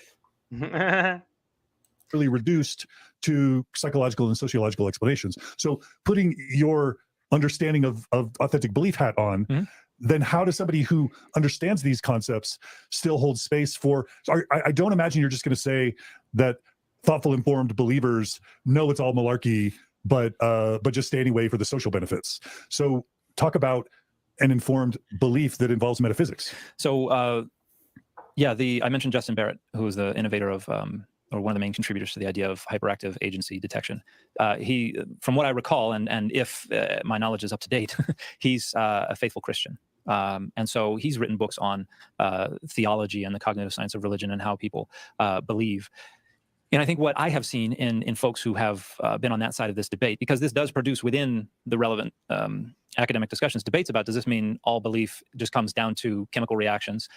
Really reduced to psychological and sociological explanations. So putting your understanding of authentic belief hat on, then how does somebody who understands these concepts still hold space for... I don't imagine you're just going to say that thoughtful, informed believers know it's all malarkey, but just stay anyway for the social benefits. So talk about an informed belief that involves metaphysics. So, I mentioned Justin Barrett, who was the innovator of, or one of the main contributors to the idea of hyperactive agency detection. He, from what I recall, and if my knowledge is up to date, he's a faithful Christian. And so he's written books on theology and the cognitive science of religion and how people believe. And I think what I have seen in folks who have been on that side of this debate, because this does produce within the relevant academic discussions, debates about, does this mean all belief just comes down to chemical reactions,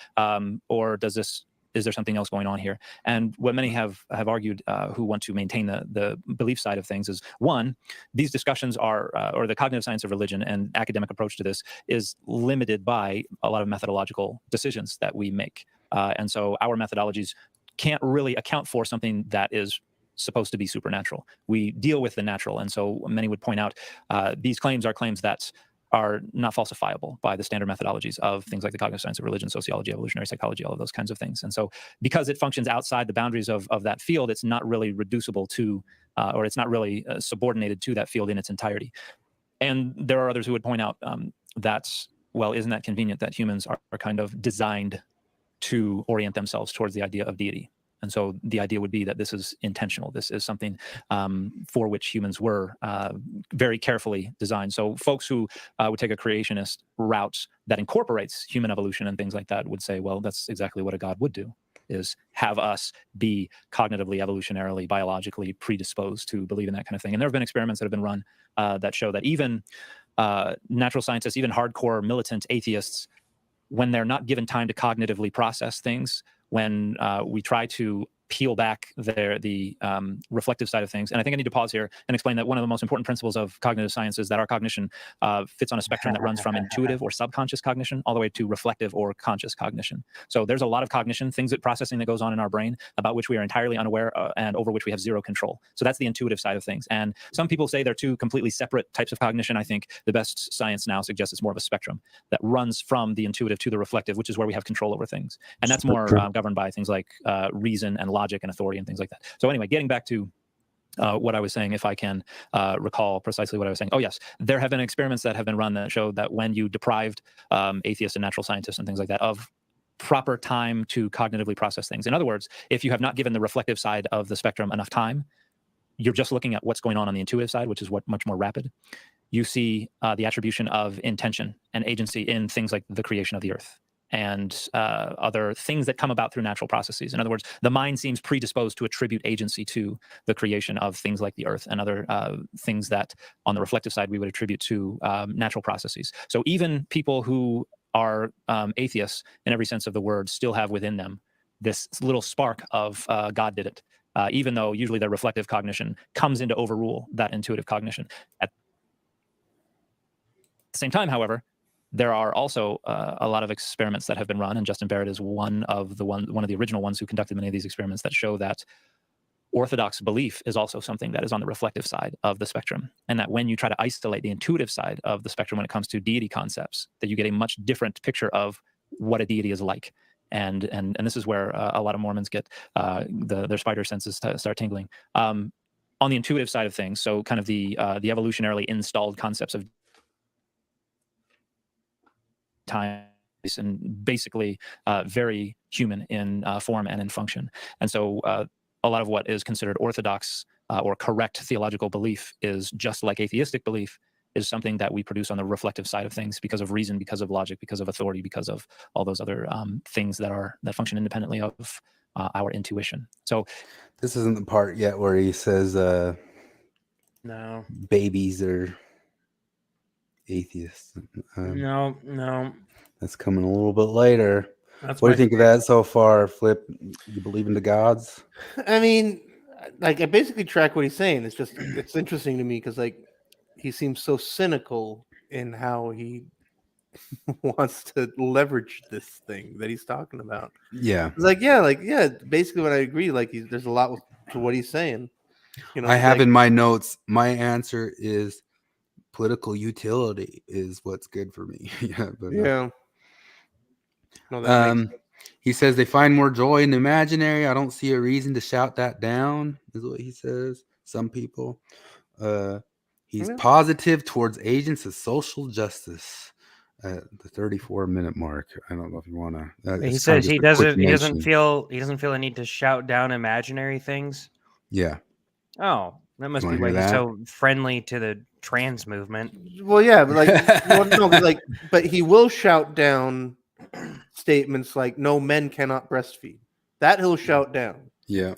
or is there something else going on here? And what many have argued who want to maintain the belief side of things is, one, these discussions are, or the cognitive science of religion and academic approach to this is limited by a lot of methodological decisions that we make. And so our methodologies can't really account for something that is supposed to be supernatural. We deal with the natural. And so many would point out these claims are claims that are not falsifiable by the standard methodologies of things like the cognitive science of religion, sociology, evolutionary psychology, all of those kinds of things. And so because it functions outside the boundaries of that field, it's not really reducible to, or it's not really subordinated to that field in its entirety. And there are others who would point out that, well, isn't that convenient that humans are kind of designed to orient themselves towards the idea of deity? And so the idea would be that this is intentional. This is something for which humans were very carefully designed. So folks who would take a creationist route that incorporates human evolution and things like that would say, well, that's exactly what a God would do, is have us be cognitively, evolutionarily, biologically predisposed to believe in that kind of thing. And there have been experiments that have been run that show that even natural scientists, even hardcore militant atheists, when they're not given time to cognitively process things, when we try to peel back the reflective side of things. And I think I need to pause here and explain that one of the most important principles of cognitive science is that our cognition fits on a spectrum that runs from intuitive or subconscious cognition all the way to reflective or conscious cognition. So there's a lot of cognition, processing that goes on in our brain about which we are entirely unaware and over which we have zero control. So that's the intuitive side of things. And some people say they're two completely separate types of cognition. I think the best science now suggests it's more of a spectrum that runs from the intuitive to the reflective, which is where we have control over things. And that's more governed by things like reason and logic and authority and things like that. So anyway, getting back to what I was saying, if I can recall precisely what I was saying. Oh, yes. There have been experiments that have been run that show that when you deprived atheists and natural scientists and things like that of proper time to cognitively process things. In other words, if you have not given the reflective side of the spectrum enough time, you're just looking at what's going on the intuitive side, which is much more rapid. You see the attribution of intention and agency in things like the creation of the earth and other things that come about through natural processes. In other words, the mind seems predisposed to attribute agency to the creation of things like the earth and other things that on the reflective side we would attribute to natural processes. So even people who are atheists in every sense of the word still have within them this little spark of God did it. even though usually their reflective cognition comes in to overrule that intuitive cognition. At the same time, however, there are also a lot of experiments that have been run, and Justin Barrett is one of the original ones who conducted many of these experiments that show that orthodox belief is also something that is on the reflective side of the spectrum, and that when you try to isolate the intuitive side of the spectrum when it comes to deity concepts, that you get a much different picture of what a deity is like. And this is where a lot of Mormons get their spider senses start tingling. On the intuitive side of things, so kind of the evolutionarily installed concepts of time and basically very human in form and in function. And so a lot of what is considered orthodox or correct theological belief is just like atheistic belief, is something that we produce on the reflective side of things because of reason, because of logic, because of authority, because of all those other things that function independently of our intuition. So this isn't the part yet where he says no, babies are atheists. No. That's coming a little bit later. That's What do my you think of that so far, Flip? You believe in the gods? I mean, like, I basically track what he's saying. It's just, it's interesting to me because, like, he seems so cynical in how he wants to leverage this thing that he's talking about. Yeah. It's like, yeah, basically what I agree. Like, there's a lot to what he's saying. You know, I have like, in my notes, my answer is political utility is what's good for me. Yeah. But, yeah. No, that makes sense. He says they find more joy in the imaginary. I don't see a reason to shout that down, is what he says. Some people. He's positive towards agents of social justice at the 34-minute mark. I don't know if you want to. He says he doesn't feel a need to shout down imaginary things. Yeah. Oh, that must be why he's so friendly to the trans movement. Well, yeah, but like, but he will shout down statements like "No, men cannot breastfeed." That he'll shout down. Yeah.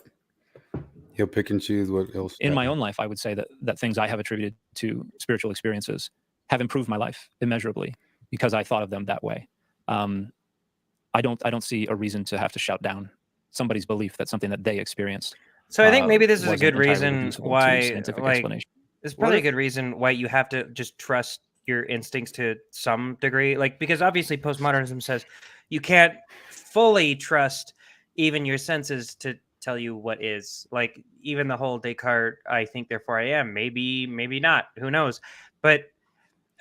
He'll pick and choose what else. In my own life, I would say that things I have attributed to spiritual experiences have improved my life immeasurably because I thought of them that way. I don't see a reason to have to shout down somebody's belief that something that they experienced. So I think maybe this is a good reason why, it's probably a good reason why you have to just trust your instincts to some degree. Like, because obviously postmodernism says you can't fully trust even your senses to tell you what is. Like, even the whole Descartes, I think, therefore I am. Maybe not. Who knows? But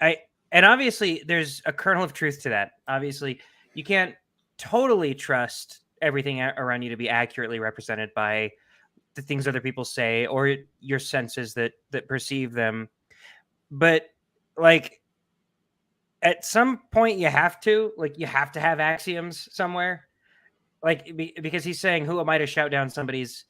and obviously there's a kernel of truth to that. Obviously, you can't totally trust everything around you to be accurately represented by the things other people say or your senses that perceive them. But like, at some point you have to have axioms somewhere. Like, because he's saying, who am I to shout down somebody's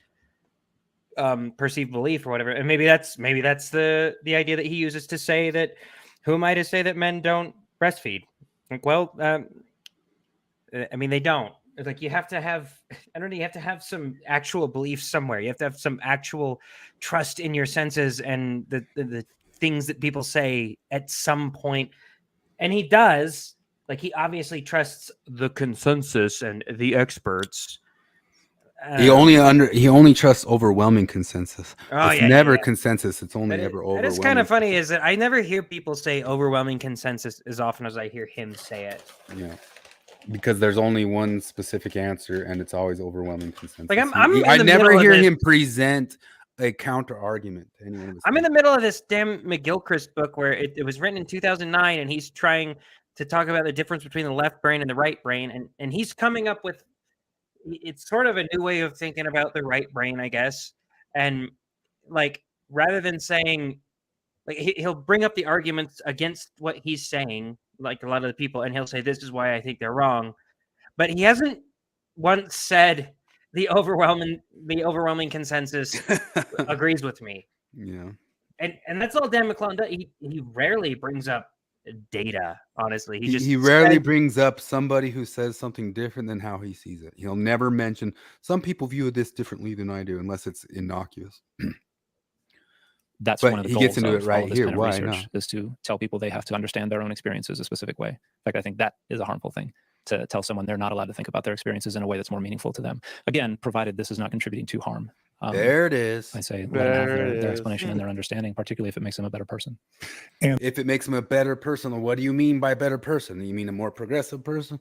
perceived belief or whatever? And maybe that's the idea that he uses to say that, who am I to say that men don't breastfeed? Like, well, I mean, they don't. It's like, you have to have, I don't know, you have to have some actual belief somewhere. You have to have some actual trust in your senses and the things that people say at some point. And he does. Like, he obviously trusts the consensus and the experts. He only trusts overwhelming consensus. Oh, it's yeah, never yeah. consensus. It's only ever overwhelming. It's kind of funny is that I never hear people say overwhelming consensus as often as I hear him say it. Yeah. Because there's only one specific answer, and it's always overwhelming consensus. Like, I never hear him present a counter argument to any one of his I'm in the middle of this damn McGilchrist book where it was written in 2009, and he's trying to talk about the difference between the left brain and the right brain, and he's coming up with, it's sort of a new way of thinking about the right brain, I guess. And like, rather than saying, like, he'll bring up the arguments against what he's saying, like a lot of the people, and he'll say, this is why I think they're wrong. But he hasn't once said the overwhelming consensus agrees with me. Yeah. And that's all Dan Maclellan does. He rarely brings up data, honestly. He rarely brings up somebody who says something different than how he sees it. He'll never mention, some people view this differently than I do, unless it's innocuous. That's but one of the he goals gets into of it right all this here. kind of Why research not? is to tell people they have to understand their own experiences a specific way. In fact, I think that is a harmful thing, to tell someone they're not allowed to think about their experiences in a way that's more meaningful to them. Again, provided this is not contributing to harm. There it is. I say let them have There it their is. explanation and their understanding, particularly if it makes them a better person. And if it makes him a better person, what do you mean by better person? You mean a more progressive person?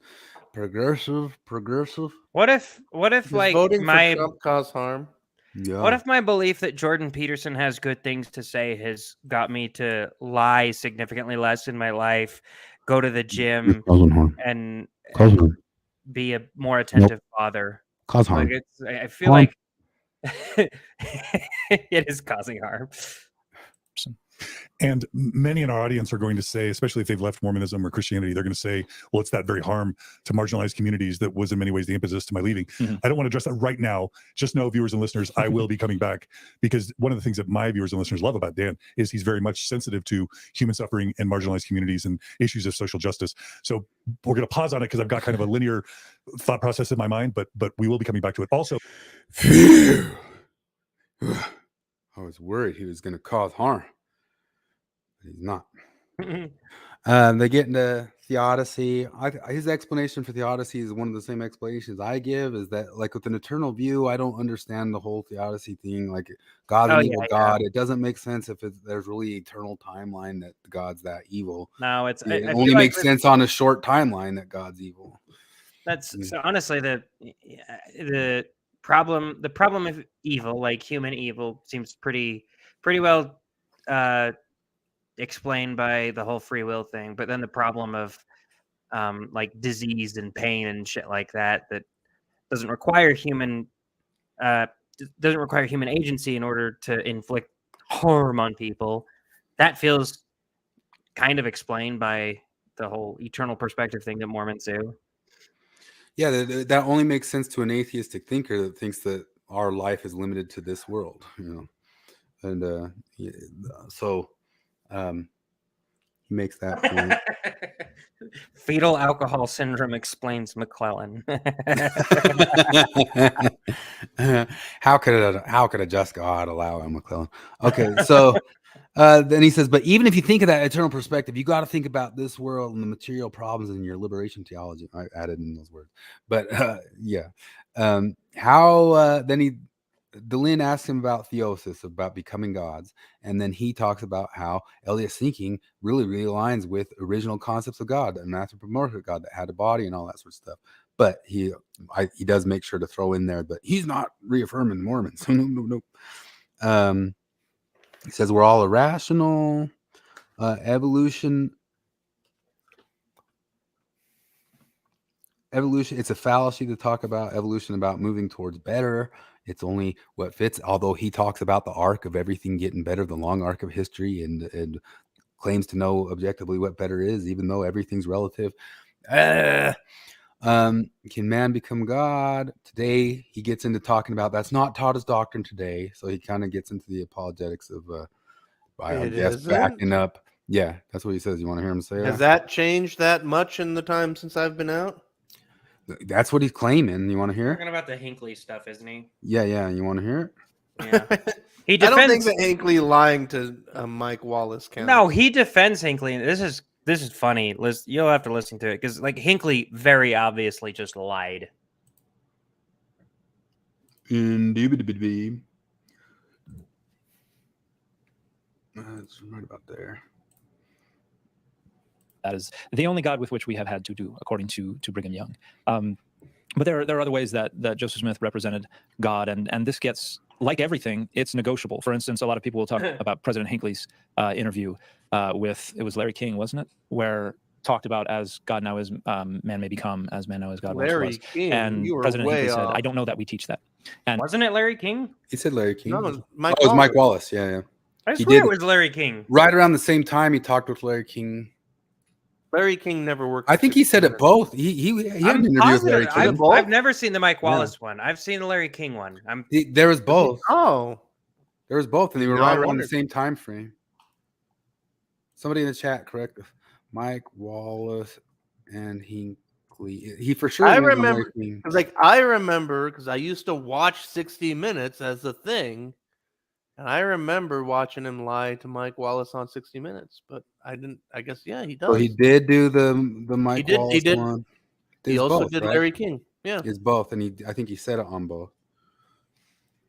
Progressive. What if Does like voting for my Trump cause harm? Yeah. what if my belief that Jordan Peterson has good things to say has got me to lie significantly less in my life, go to the gym, Causing harm. and Causing harm. be a more attentive father? Cause harm. Like I feel Harm. like it is causing harm. And many in our audience are going to say, especially if they've left Mormonism or Christianity, they're going to say, well, it's that very harm to marginalized communities that was in many ways the impetus to my leaving. I don't want to address that right now. Just know, viewers and listeners, I will be coming back, because one of the things that my viewers and listeners love about Dan is he's very much sensitive to human suffering and marginalized communities and issues of social justice. So we're going to pause on it because I've got kind of a linear thought process in my mind, but we will be coming back to it. Also, I was worried he was going to cause harm. He's not. They get into theodicy. His explanation for theodicy is one of the same explanations I give, is that like with an eternal view, I don't understand the whole theodicy thing. Like God's an evil God. It doesn't make sense if there's really eternal timeline that God's that evil. No, it only makes sense on a short timeline that God's evil. That's so honestly the problem of evil, like human evil, seems pretty well explained by the whole free will thing. But then the problem of like disease and pain and shit like that doesn't require human agency in order to inflict harm on people. That feels kind of explained by the whole eternal perspective thing that Mormons do. Yeah, that only makes sense to an atheistic thinker that thinks that our life is limited to this world, and so he makes that point. Fetal alcohol syndrome explains Maclellan. How could a just God allow a Maclellan? Okay, so then he says, but even if you think of that eternal perspective, you got to think about this world and the material problems in your liberation theology. I added in those words, but yeah. Delenn asks him about theosis, about becoming gods, and then he talks about how Eliot's thinking really aligns with original concepts of God, an anthropomorphic God that had a body and all that sort of stuff. But he does make sure to throw in there, but he's not reaffirming the Mormons. No. He says we're all irrational. Evolution. It's a fallacy to talk about evolution about moving towards better. It's only what fits. Although he talks about the arc of everything getting better, the long arc of history, and claims to know objectively what better is, even though everything's relative. Can man become God? Today he gets into talking about that's not taught as doctrine today. So he kind of gets into the apologetics of I guess backing up. Yeah, that's what he says. You want to hear him say that? Has that changed that much in the time since I've been out? That's what he's claiming. You want to hear it? Talking about the Hinckley stuff, isn't he? Yeah. You want to hear it? Yeah. He I don't think defends. that Hinckley lying to Mike Wallace counts. No, he defends Hinckley. This is funny. You'll have to listen to it because like Hinckley very obviously just lied. Indubitably. It's right about there. That is the only God with which we have had to do, according to Brigham Young. But there are other ways that Joseph Smith represented God, and this gets, like everything, it's negotiable. For instance, a lot of people will talk about President Hinckley's interview with, it was Larry King, wasn't it? Where talked about as God now is, man may become, as man now is God once Larry was. King, And you were President way Hinckley said, off. I don't know that we teach that. And Wasn't it Larry King? He said Larry King. No, It Mike was Mike Wallace. Wallace. Yeah. I He swear did. it was Larry King. Right around the same time, he talked with Larry King. Larry King never worked. I think he said it both. He had an interview with Larry King. I've never seen the Mike Wallace one. I've seen the Larry King one. There was both. Oh, there was both, and they were No, right I around the wondered. same time frame. Somebody in the chat, correct? Mike Wallace and Hinckley. He for sure. I went on remember Larry King. because I used to watch 60 Minutes as a thing, and I remember watching him lie to Mike Wallace on 60 Minutes. But I didn't. I guess he does. So he did do the Mike He Wallace did. one. He It's also both, did right? Larry King. Yeah, It's both, and I think he said it on both.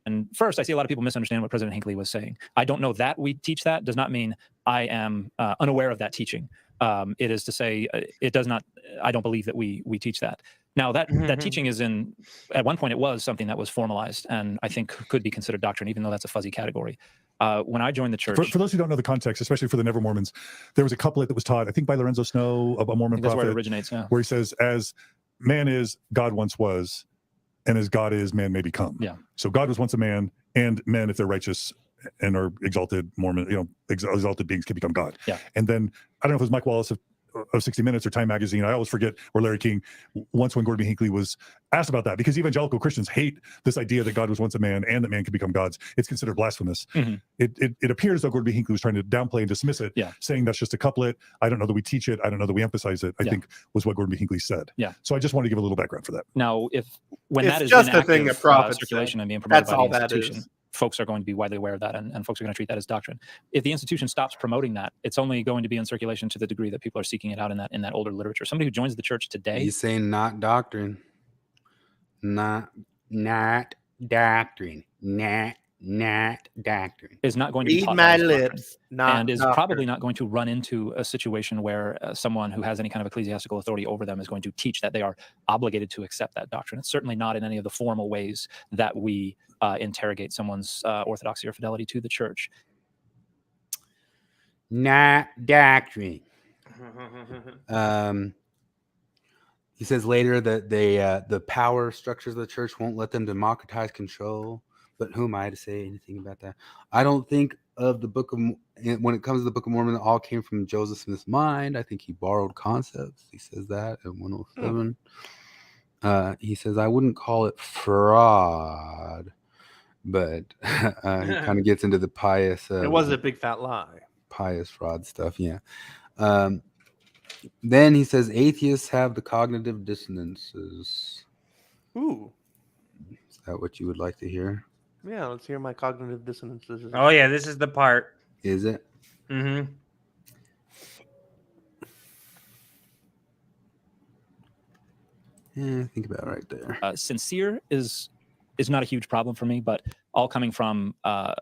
And first, I see a lot of people misunderstand what President Hinckley was saying. I don't know that we teach that. Does not mean I am unaware of that teaching. It is to say, it does not. I don't believe that we teach that. Now that teaching is at one point it was something that was formalized and I think could be considered doctrine, even though that's a fuzzy category. When I joined the church, for those who don't know the context, especially for the Never Mormons, there was a couplet that was taught, I think by Lorenzo Snow, a Mormon that's prophet, where it originates. Yeah. where he says, "As man is, God once was, and as God is, man may become." Yeah. So God was once a man, and men, if they're righteous and are exalted Mormon, exalted beings, can become God. Yeah. And then I don't know if it was Mike Wallace of 60 Minutes or Time Magazine, I always forget, or Larry King, once when Gordon B. Hinckley was asked about that, because evangelical Christians hate this idea that God was once a man and that man could become gods. It's considered blasphemous. It appears as though Gordon B. Hinckley was trying to downplay and dismiss it, saying that's just a couplet. I don't know that we teach it. I don't know that we emphasize it, I think was what Gordon B. Hinckley said. Yeah. So I just want to give a little background for that. Now, when It's that is just in a thing active, that prophets circulation said. and being promoted That's by all the that institution, is. folks are going to be widely aware of that, and folks are going to treat that as doctrine. If the institution stops promoting that, it's only going to be in circulation to the degree that people are seeking it out in that older literature. Somebody who joins the church today, He's saying not doctrine, not doctrine, not doctrine. is not going to be Read taught my as doctrine, lips, not and is doctrine. probably not going to run into a situation where someone who has any kind of ecclesiastical authority over them is going to teach that they are obligated to accept that doctrine. It's certainly not in any of the formal ways that we interrogate someone's orthodoxy or fidelity to the church. Not doctrine. He says later that the power structures of the church won't let them democratize control. But who am I to say anything about that? I don't think of the Book of, when it comes to the Book of Mormon, it all came from Joseph Smith's mind. I think he borrowed concepts. He says that at 107. He says, I wouldn't call it fraud, but he kind of gets into the pious. It was a big fat lie. Pious fraud stuff, yeah. Then he says atheists have the cognitive dissonances. Ooh. Is that what you would like to hear? Yeah, let's hear my cognitive dissonances. Oh yeah, this is the part. Is it? Mm-hmm. Yeah, think about it right there. Sincere is not a huge problem for me, but all coming from a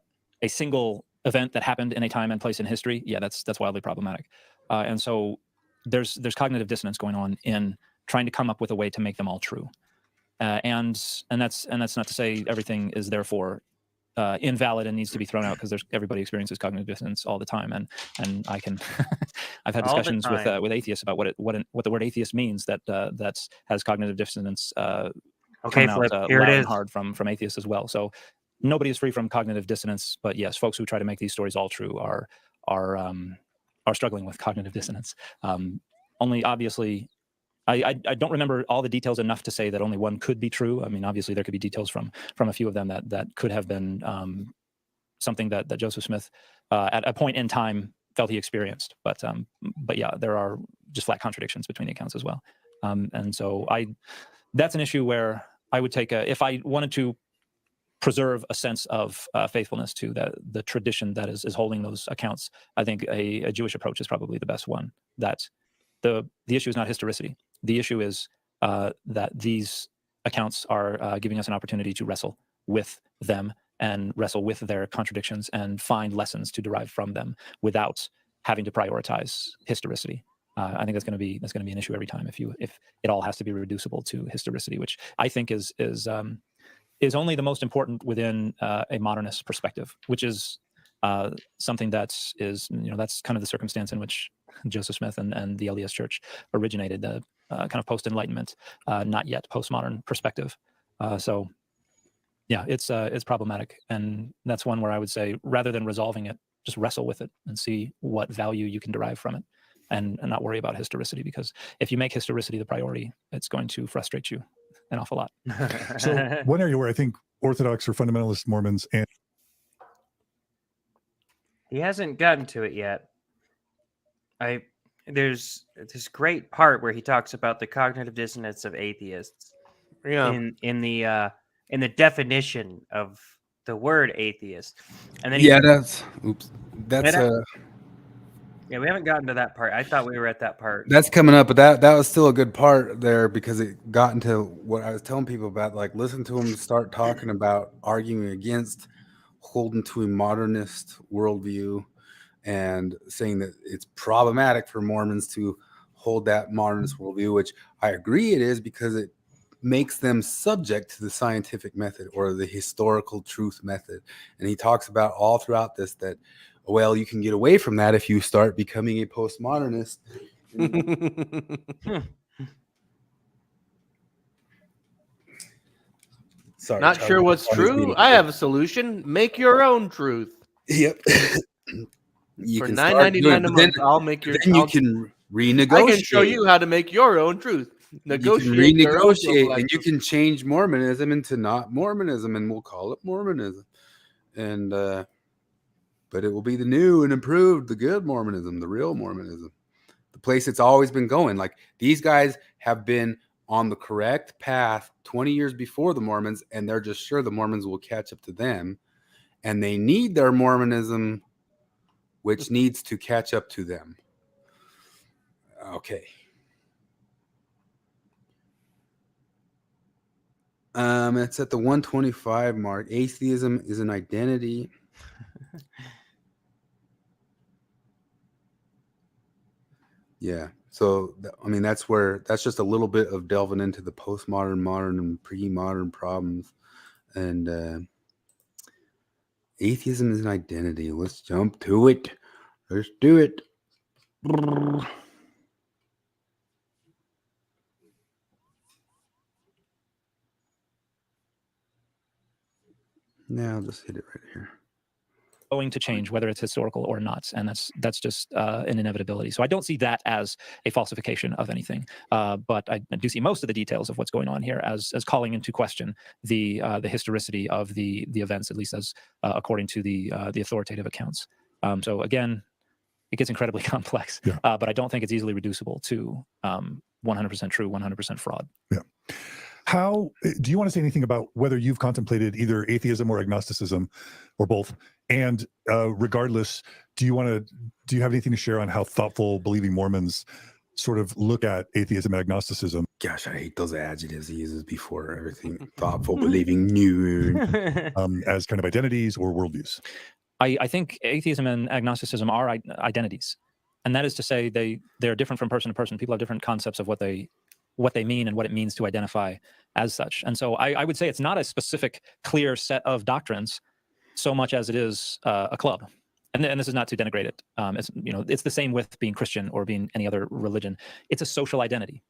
single event that happened in a time and place in history, yeah, that's wildly problematic. And so there's cognitive dissonance going on in trying to come up with a way to make them all true. And that's not to say everything is therefore invalid and needs to be thrown out, because everybody experiences cognitive dissonance all the time, and I can I've had discussions with atheists about what the word atheist means that has cognitive dissonance. Okay, coming Flip, out, here it loud is. and hard from atheists as well. So nobody is free from cognitive dissonance, but yes, folks who try to make these stories all true are struggling with cognitive dissonance. Only obviously. I don't remember all the details enough to say that only one could be true. I mean, obviously there could be details from a few of them that could have been something that Joseph Smith at a point in time felt he experienced. But yeah, there are just flat contradictions between the accounts as well. And so that's an issue where I would take if I wanted to preserve a sense of faithfulness to the tradition that is holding those accounts, I think a Jewish approach is probably the best one. That the issue is not historicity. The issue is that these accounts are giving us an opportunity to wrestle with them and wrestle with their contradictions and find lessons to derive from them without having to prioritize historicity. I think that's going to be an issue every time if it all has to be reducible to historicity, which I think is only the most important within a modernist perspective, which is something that is, that's kind of the circumstance in which Joseph Smith and the LDS Church originated, the kind of post-Enlightenment, not yet postmodern perspective. So, yeah, it's problematic, and that's one where I would say, rather than resolving it, just wrestle with it and see what value you can derive from it, and not worry about historicity, because if you make historicity the priority, it's going to frustrate you an awful lot. So one area where I think Orthodox or fundamentalist Mormons and He hasn't gotten to it yet. There's this great part where he talks about the cognitive dissonance of atheists. Yeah. In the definition of the word atheist, and then Yeah, we haven't gotten to that part. I thought we were at that part. That's coming up, but that was still a good part there because it got into what I was telling people about. Like, listen to them start talking about arguing against holding to a modernist worldview and saying that it's problematic for Mormons to hold that modernist worldview, which I agree it is because it makes them subject to the scientific method or the historical truth method. And he talks about all throughout this that, well, you can get away from that if you start becoming a postmodernist. Sorry, Not Charlie, sure what's Charlie's true. being- I have a solution. Make your own truth. Yep. You For can $9.99 start a doing it, month, but I'll make your. then you I'll- can renegotiate. I can show you how to make your own truth. You can Negotiate your own renegotiate, and you self-election. can change Mormonism into not Mormonism, and we'll call it Mormonism. And but it will be the new and improved, the good Mormonism, the real Mormonism, the place it's always been going. Like, these guys have been on the correct path 20 years before the Mormons, and they're just sure the Mormons will catch up to them, and they need their Mormonism, which needs to catch up to them. Okay. It's at the 125 mark. Atheism is an identity. Yeah. So, I mean, that's just a little bit of delving into the postmodern, modern, and pre-modern problems. And atheism is an identity. Let's jump to it. Let's do it. Now I'll just hit it right here. Going to change, whether it's historical or not, and that's just an inevitability. So I don't see that as a falsification of anything, but I do see most of the details of what's going on here as calling into question the historicity of the events, at least as according to the authoritative accounts. So again, it gets incredibly complex, but I don't think it's easily reducible to 100% true, 100% fraud. Yeah. How do you want to say anything about whether you've contemplated either atheism or agnosticism or both? And regardless, do you have anything to share on how thoughtful, believing Mormons sort of look at atheism and agnosticism? Gosh, I hate those adjectives he uses before everything. Thoughtful, believing, new, as kind of identities or worldviews. I think atheism and agnosticism are identities, and that is to say they're different from person to person. People have different concepts of what they mean and what it means to identify as such. And so I would say it's not a specific, clear set of doctrines so much as it is a club. And this is not to denigrate it. It's the same with being Christian or being any other religion. It's a social identity.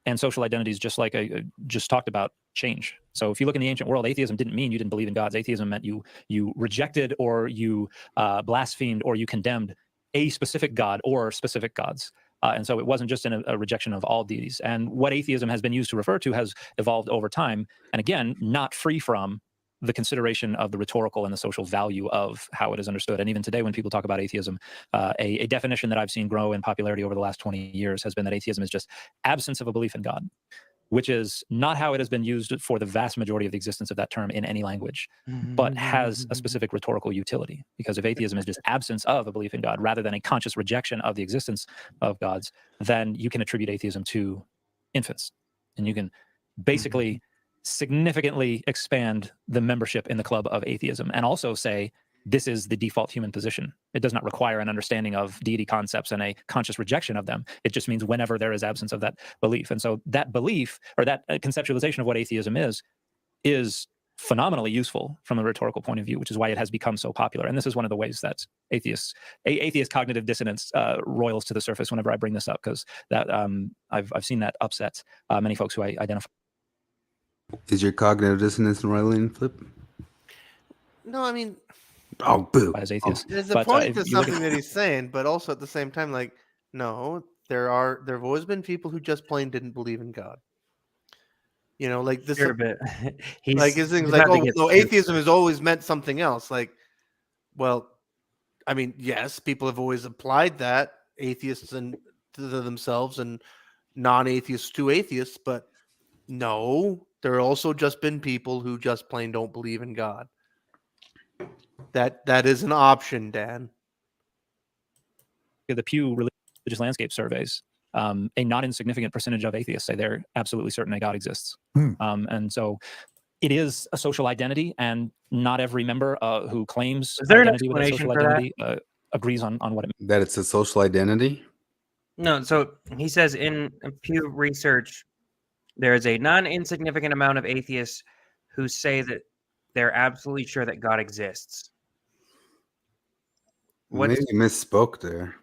And social identities, just like I just talked about, change. So if you look in the ancient world, atheism didn't mean you didn't believe in gods. Atheism meant you rejected or you blasphemed or you condemned a specific god or specific gods. And so it wasn't just a rejection of all deities. And what atheism has been used to refer to has evolved over time. And again, not free from the consideration of the rhetorical and the social value of how it is understood. And even today, when people talk about atheism, a definition that I've seen grow in popularity over the last 20 years has been that atheism is just absence of a belief in God, which is not how it has been used for the vast majority of the existence of that term in any language, but has a specific rhetorical utility. Because if atheism is just absence of a belief in God rather than a conscious rejection of the existence of gods, then you can attribute atheism to infants. And you can basically significantly expand the membership in the club of atheism and also say this is the default human position. It does not require an understanding of deity concepts and a conscious rejection of them. It just means whenever there is absence of that belief. And so that belief or that conceptualization of what atheism is phenomenally useful from a rhetorical point of view, which is why it has become so popular. And this is one of the ways that atheist cognitive dissonance roils to the surface whenever I bring this up, because that I've seen that upset many folks who I identify. Is your cognitive dissonance roiling, Flip? No, I mean, oh, boo. As atheists. There's a point to something that he's saying, but also at the same time, like, no, there have always been people who just plain didn't believe in God. Like this. Sure, but like his thing's like, oh no, atheism has always meant something else. Like, well, I mean, yes, people have always applied that, atheists and to themselves and non-atheists to atheists, but no, there are also just been people who just plain don't believe in God. That is an option, Dan. at the Pew Religious Landscape surveys, a not insignificant percentage of atheists say they're absolutely certain that God exists. And so it is a social identity, and not every member who claims Is there an identity with a explanation social for that? identity agrees on what it means. That it's a social identity? No, so he says in Pew Research, there is a non-insignificant amount of atheists who say that they're absolutely sure that God exists. Maybe you misspoke there.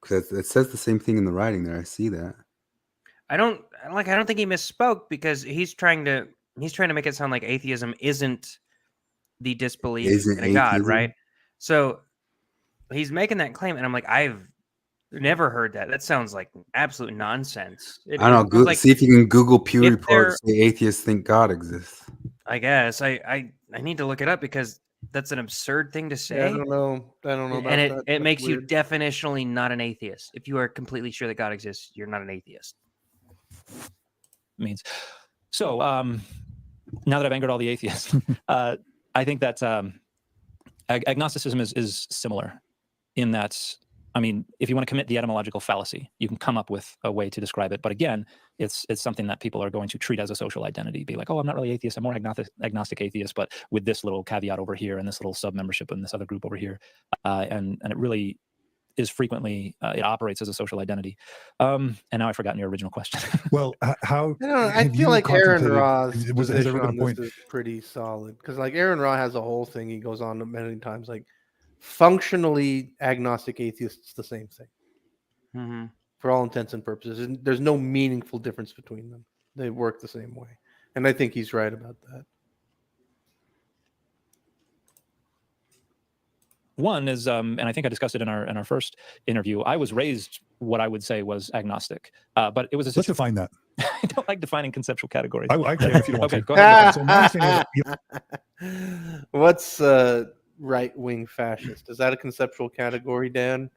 Because it says the same thing in the writing there. I see that. I don't think he misspoke, because he's trying to make it sound like atheism isn't the disbelief in a God, right? So he's making that claim, and I'm like, I've never heard that. That sounds like absolute nonsense. I don't know. See if you can Google Pew reports say atheists think God exists. I guess I need to look it up, because that's an absurd thing to say. Yeah, I don't know about and that. it makes you weird. definitionally not an atheist. If you are completely sure that God exists, you're not an atheist. Means. So now that I've angered all the atheists, I think that agnosticism is similar in that, I mean, if you want to commit the etymological fallacy, you can come up with a way to describe it. But again, it's something that people are going to treat as a social identity. Be like, oh, I'm not really atheist. I'm more agnostic atheist, but with this little caveat over here and this little sub-membership in this other group over here. And it really is frequently, it operates as a social identity. And now I've forgotten your original question. Well, how? I feel like Aaron Ra's has position everyone on a point? this is pretty solid, because like Aaron Ra has a whole thing he goes on many times, like functionally agnostic atheists, the same thing for all intents and purposes. And there's no meaningful difference between them. They work the same way, and I think he's right about that. One is, and I think I discussed it in our first interview. I was raised what I would say was agnostic, but it was a. Let's define that. I don't like defining conceptual categories. I can if you don't want okay, to. go ahead. So my understanding is What's right-wing fascist? Is that a conceptual category, Dan?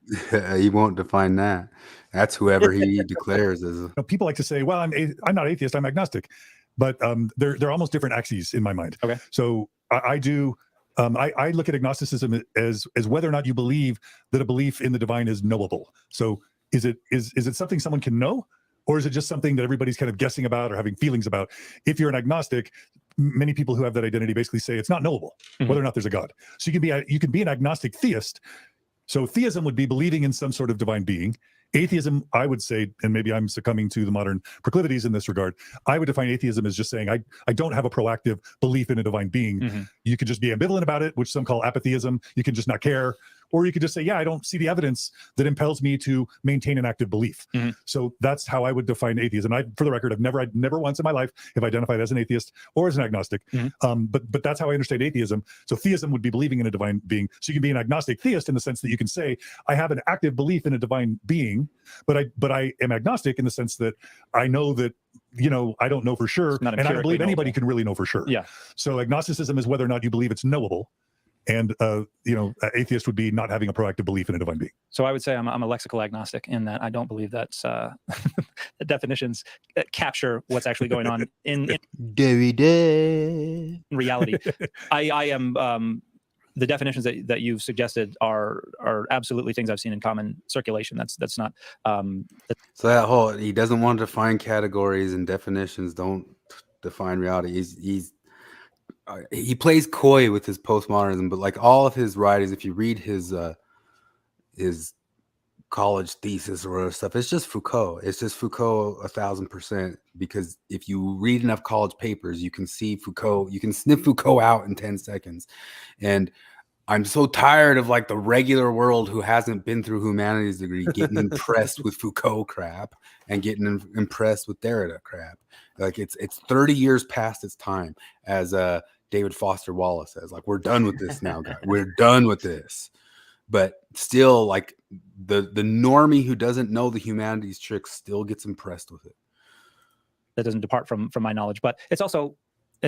He won't define that. That's whoever he declares as. People like to say, "Well, I'm not atheist. I'm agnostic," but they're almost different axes in my mind. Okay. So I do. I look at agnosticism as whether or not you believe that a belief in the divine is knowable. So is it something someone can know, or is it just something that everybody's kind of guessing about or having feelings about? If you're an agnostic, many people who have that identity basically say it's not knowable whether or not there's a God. So you can be an agnostic theist. So theism would be believing in some sort of divine being. Atheism, I would say, and maybe I'm succumbing to the modern proclivities in this regard, I would define atheism as just saying I don't have a proactive belief in a divine being. You could just be ambivalent about it, which some call apatheism. You can just not care. Or you could just say, yeah, I don't see the evidence that impels me to maintain an active belief. So that's how I would define atheism. For the record, I've never once in my life have identified as an atheist or as an agnostic. But that's how I understand atheism. So theism would be believing in a divine being. So you can be an agnostic theist in the sense that you can say, I have an active belief in a divine being, but I am agnostic in the sense that I know that, I don't know for sure, and I don't believe anybody can really know for sure. Yeah. So agnosticism is whether or not you believe it's knowable. And atheist would be not having a proactive belief in a divine being. So I would say I'm a lexical agnostic in that I don't believe that the definitions capture what's actually going on in reality. I am the definitions that you've suggested are absolutely things I've seen in common circulation. That's not. So that whole he doesn't want to define categories and definitions. Don't define reality. He plays coy with his postmodernism, but like all of his writings, if you read his college thesis or other stuff, it's just Foucault. It's just Foucault 1,000%. Because if you read enough college papers, you can see Foucault. You can sniff Foucault out in 10 seconds. And I'm so tired of like the regular world who hasn't been through humanities degree getting impressed with Foucault crap and getting impressed with Derrida crap. Like it's 30 years past its time, as David Foster Wallace says. Like, we're done with this now, guys. We're done with this. But still, like the normie who doesn't know the humanities tricks still gets impressed with it. That doesn't depart from my knowledge, but it's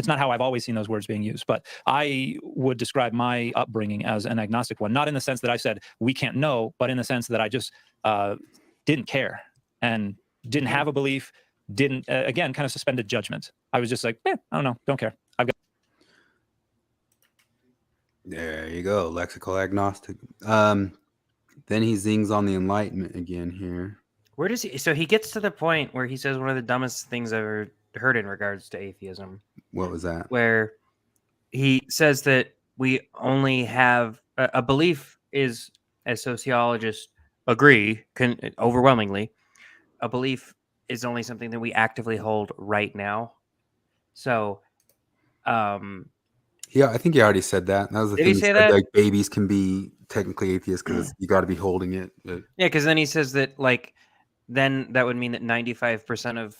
not how I've always seen those words being used. But I would describe my upbringing as an agnostic one, not in the sense that I said we can't know, but in the sense that I just didn't care and didn't have a belief, didn't again kind of suspended judgment. I was just like, I don't know, don't care. I've got. There you go, lexical agnostic. Then he zings on the Enlightenment again here. Where does he? So he gets to the point where he says one of the dumbest things I've ever heard in regards to atheism. What was that? Where he says that we only have a belief is, as sociologists agree, overwhelmingly, a belief is only something that we actively hold right now. So, yeah, I think he already said that. That was the Did thing. he say said, that? like babies can be technically atheists because you got to be holding it. But yeah, because then he says that like then that would mean that 95% of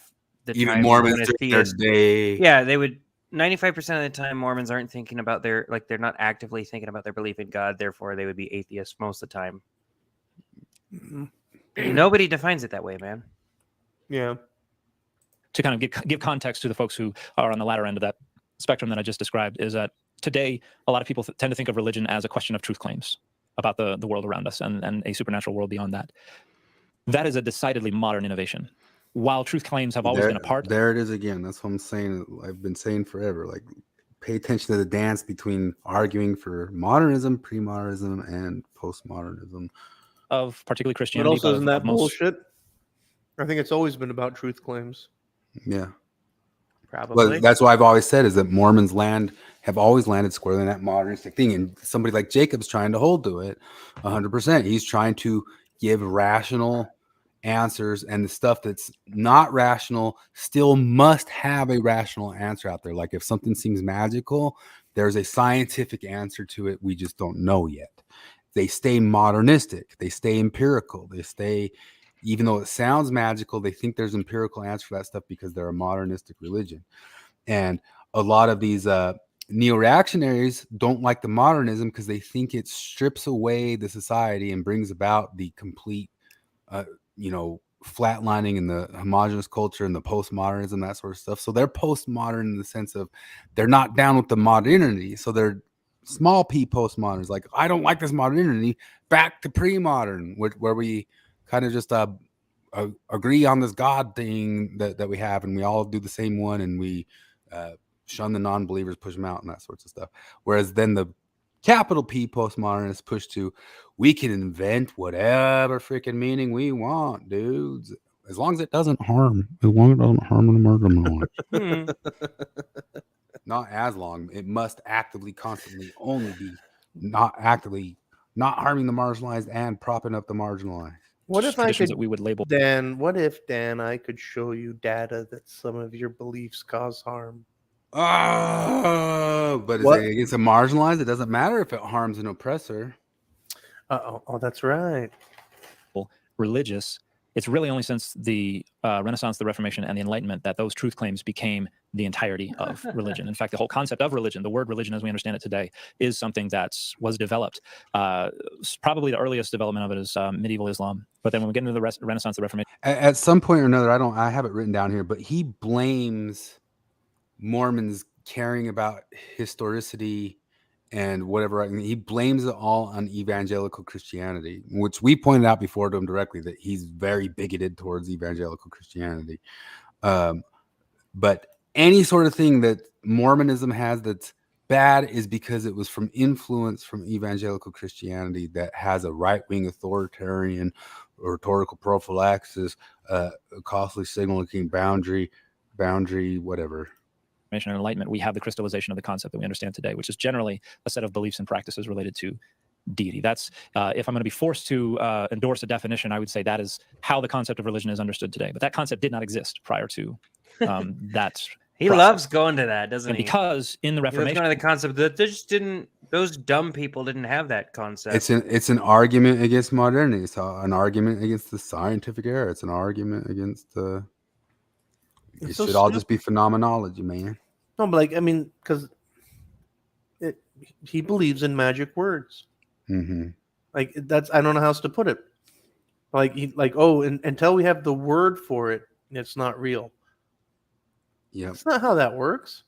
the even time Mormons when a during their theist, day. yeah, they would 95% of the time Mormons aren't thinking about their they're not actively thinking about their belief in God, therefore they would be atheists most of the time. Nobody defines it that way, man. Yeah. To kind of give context to the folks who are on the latter end of that spectrum that I just described, is that today a lot of people tend to think of religion as a question of truth claims about the world around us and a supernatural world beyond that. That is a decidedly modern innovation. While truth claims have always been a part. There it is again. That's what I'm saying. I've been saying forever. Like, pay attention to the dance between arguing for modernism, pre-modernism, and postmodernism. Of particularly But Christianity. also, isn't that most... bullshit? I think it's always been about truth claims. Yeah. Probably. Well, that's why I've always said is that Mormons have always landed squarely in that modernistic thing. And somebody like Jacob's trying to hold to it 100%. He's trying to give rational answers, and the stuff that's not rational still must have a rational answer out there. Like if something seems magical, there's a scientific answer to it. We just don't know yet. They stay modernistic. They stay empirical. They stay, even though it sounds magical, they think there's empirical answer for that stuff because they're a modernistic religion. And a lot of these neo-reactionaries don't like the modernism because they think it strips away the society and brings about the complete flatlining in the homogenous culture and the postmodernism, that sort of stuff. So they're postmodern in the sense of they're not down with the modernity. So they're small p postmoderns. Like, I don't like this modernity, back to pre-modern, where we kind of just agree on this God thing that we have, and we all do the same one, and we shun the non-believers, push them out, and that sorts of stuff. Whereas then the capital P postmodernists push to, we can invent whatever freaking meaning we want, dudes, as long as it doesn't harm. As long as it doesn't harm the marginalized. Not as long. It must actively, constantly only be not harming the marginalized and propping up the marginalized. What if I could, that we would label Dan? What if, Dan, I could show you data that some of your beliefs cause harm? Oh, but it's a marginalized. It doesn't matter if it harms an oppressor. Oh, that's right. Religious. It's really only since the Renaissance, the Reformation, and the Enlightenment that those truth claims became the entirety of religion. In fact, the whole concept of religion, the word religion as we understand it today, is something that was developed. Probably the earliest development of it is medieval Islam. But then when we get into the Renaissance, the Reformation, at some point or another, I have it written down here, but he blames Mormons caring about historicity and whatever. I mean, he blames it all on evangelical Christianity, which we pointed out before to him directly that he's very bigoted towards evangelical Christianity. But any sort of thing that Mormonism has that's bad is because it was from influence from evangelical Christianity that has a right-wing authoritarian rhetorical prophylaxis, costly signaling boundary, whatever. and Enlightenment, we have the crystallization of the concept that we understand today, which is generally a set of beliefs and practices related to deity. That's if I'm going to be forced to endorse a definition, I would say that is how the concept of religion is understood today. But that concept did not exist prior to that. He process. loves going to that, doesn't he? Because in the Reformation, going to the concept that they just didn't. Those dumb people didn't have that concept. It's an argument against modernity. It's an argument against the scientific era. It's an argument against the. It should all just be phenomenology, man. No, but like, I mean, because he believes in magic words. Mm-hmm. Like that's, I don't know how else to put it. Until we have the word for it, it's not real. Yeah, that's not how that works.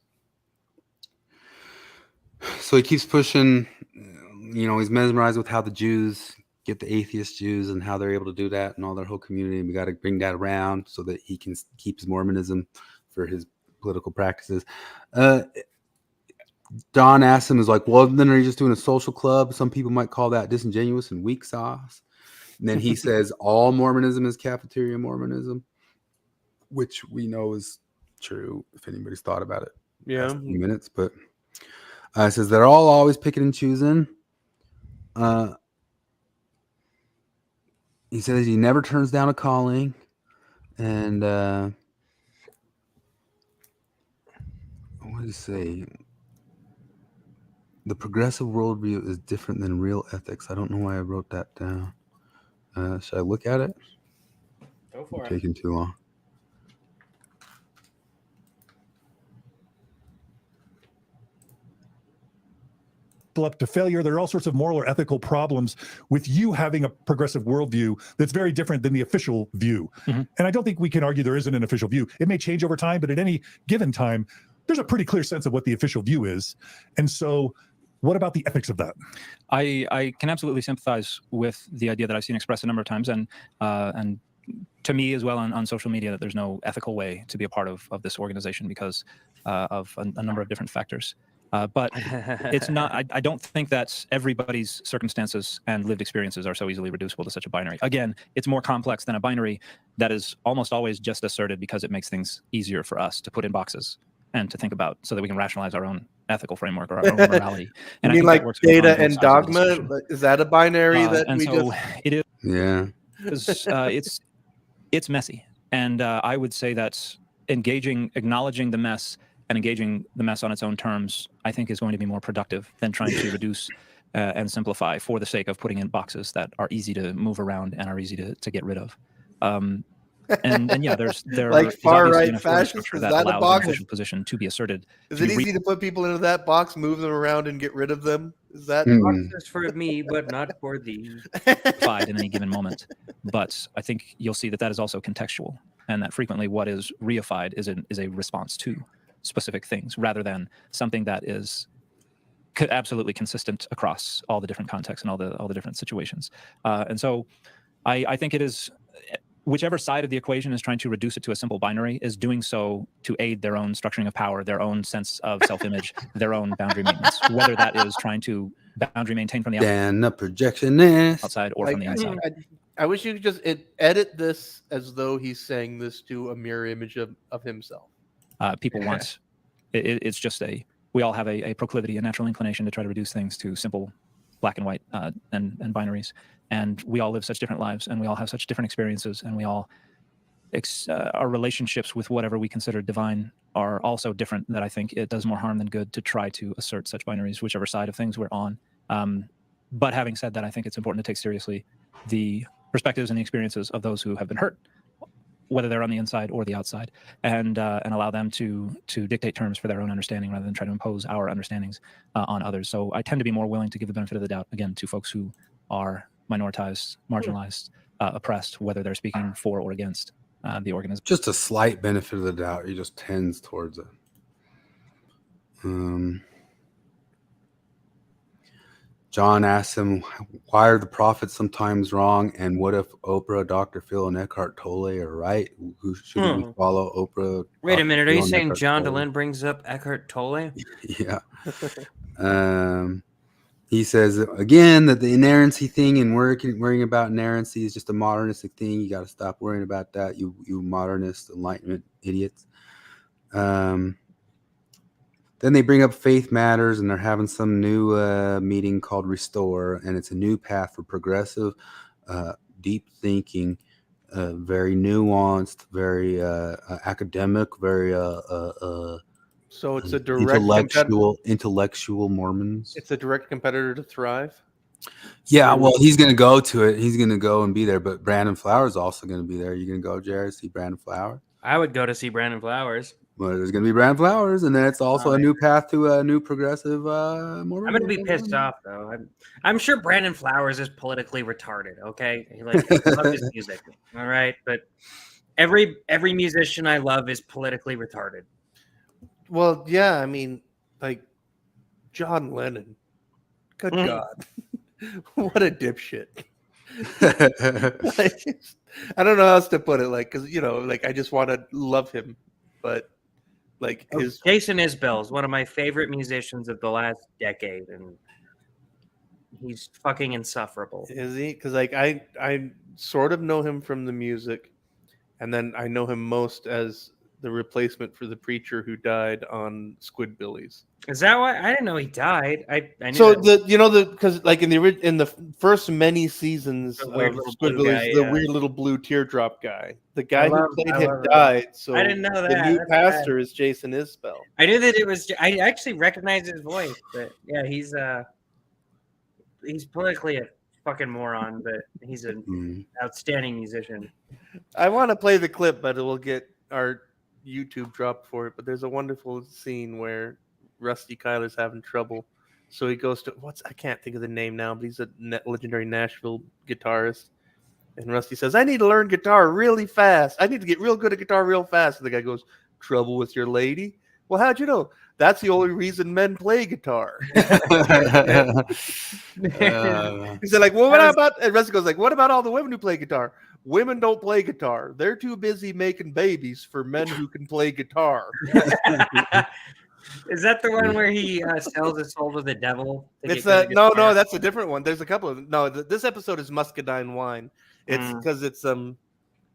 So he keeps pushing. He's mesmerized with how the Jews get the atheist Jews and how they're able to do that and all their whole community. And we got to bring that around so that he can keep his Mormonism for his political practices. Don asked him, is like, well, then are you just doing a social club? Some people might call that disingenuous and weak sauce. then he says all Mormonism is cafeteria Mormonism, which we know is true if anybody's thought about it. Yeah. Past few minutes, but it says they're all always picking and choosing. He says he never turns down a calling, and what did he say? The progressive worldview is different than real ethics. I don't know why I wrote that down. Should I look at it? Go for it. Taking too long. Up to failure. There are all sorts of moral or ethical problems with you having a progressive worldview that's very different than the official view. And I don't think we can argue there isn't an official view. It may change over time, but at any given time, there's a pretty clear sense of what the official view is. And so what about the ethics of that? I can absolutely sympathize with the idea that I've seen expressed a number of times, and to me as well on social media, that there's no ethical way to be a part of this organization because of a number of different factors. But it's not. I don't think that everybody's circumstances and lived experiences are so easily reducible to such a binary. Again, it's more complex than a binary that is almost always just asserted because it makes things easier for us to put in boxes and to think about, so that we can rationalize our own ethical framework or our own morality. And you mean like data and dogma? Discussion. Is that a binary that and we so just? it is. Yeah. It's messy, and I would say that acknowledging the mess and engaging the mess on its own terms, I think, is going to be more productive than trying to reduce and simplify for the sake of putting in boxes that are easy to move around and are easy to get rid of. And yeah, there like is far obviously right an authority fascists. structure Is that that a allows an box? official position to be asserted. Is to it be easy to put people into that box, move them around, and get rid of them? Is that Boxes for me, but not for thee. reified in any given moment. But I think you'll see that is also contextual, and that frequently what is reified is a response to specific things rather than something that is absolutely consistent across all the different contexts and all the different situations. And so I think it is, whichever side of the equation is trying to reduce it to a simple binary is doing so to aid their own structuring of power, their own sense of self-image, their own boundary maintenance, whether that is trying to boundary maintain from the Dan, the projectionist. outside or from the inside. I wish you could just edit this as though he's saying this to a mirror image of himself. People want it's just we all have a proclivity, a natural inclination to try to reduce things to simple black and white and binaries, and we all live such different lives, and we all have such different experiences, and we all our relationships with whatever we consider divine are also different, that I think it does more harm than good to try to assert such binaries, whichever side of things we're on. But having said that, I think it's important to take seriously the perspectives and the experiences of those who have been hurt, whether they're on the inside or the outside, and allow them to dictate terms for their own understanding rather than try to impose our understandings on others. So I tend to be more willing to give the benefit of the doubt, again, to folks who are minoritized, marginalized, oppressed, whether they're speaking for or against the organism. Just a slight benefit of the doubt. He just tends towards it. John asks him, why are the prophets sometimes wrong? And what if Oprah, Dr. Phil, and Eckhart Tolle are right? Who should we follow? Oprah? Wait a minute. Are Phil, you and saying Eckhart John Tolle? Dehlin brings up Eckhart Tolle? Yeah. He says, again, that the inerrancy thing and worrying about inerrancy is just a modernistic thing. You got to stop worrying about that, you modernist Enlightenment idiots. Then they bring up faith matters, and they're having some new meeting called Restore, and it's a new path for progressive, deep thinking, very nuanced, very academic, very So it's a direct intellectual Mormons. It's a direct competitor to Thrive. Yeah, well, he's going to go to it. He's going to go and be there. But Brandon Flowers is also going to be there. You going to go, Jared, see Brandon Flowers? I would go to see Brandon Flowers. Well, there's going to be Brandon Flowers, and then it's also a new path to a new progressive Mormon. I'm going to be pissed off, though. I'm sure Brandon Flowers is politically retarded, okay? He loves his music, all right? But every musician I love is politically retarded. Well, yeah, I mean, like John Lennon. Good God. What a dipshit. I don't know how else to put it, because I just want to love him, but Jason Isbell is one of my favorite musicians of the last decade, and he's fucking insufferable. Is he? Because like I sort of know him from the music, and then I know him most as the replacement for the preacher who died on Squidbillies. Is that why? I didn't know he died. I knew So that. because like in the first many seasons The of weird little blue Squidbillies, guy, the yeah. weird little blue teardrop guy, the guy I who played him love died. So I didn't know the that. new That's pastor bad. is Jason Isbell. I knew that it was. I actually recognized his voice, but yeah, he's politically a fucking moron, but he's an outstanding musician. I want to play the clip, but it will get our YouTube dropped for it. But there's a wonderful scene where Rusty Kyler's having trouble, so he goes to I can't think of the name now, but he's a legendary Nashville guitarist. And Rusty says, "I need to learn guitar really fast. I need to get real good at guitar real fast." And the guy goes, "Trouble with your lady? Well, how'd you know? That's the only reason men play guitar." He said, "Like, well, what about?" And Rusty goes, "Like, what about all the women who play guitar? Women don't play guitar. They're too busy making babies for men who can play guitar." Is that the one where he sells his soul to the devil? It's no, that's a different one. There's a couple of this episode is Muscadine Wine. It's because it's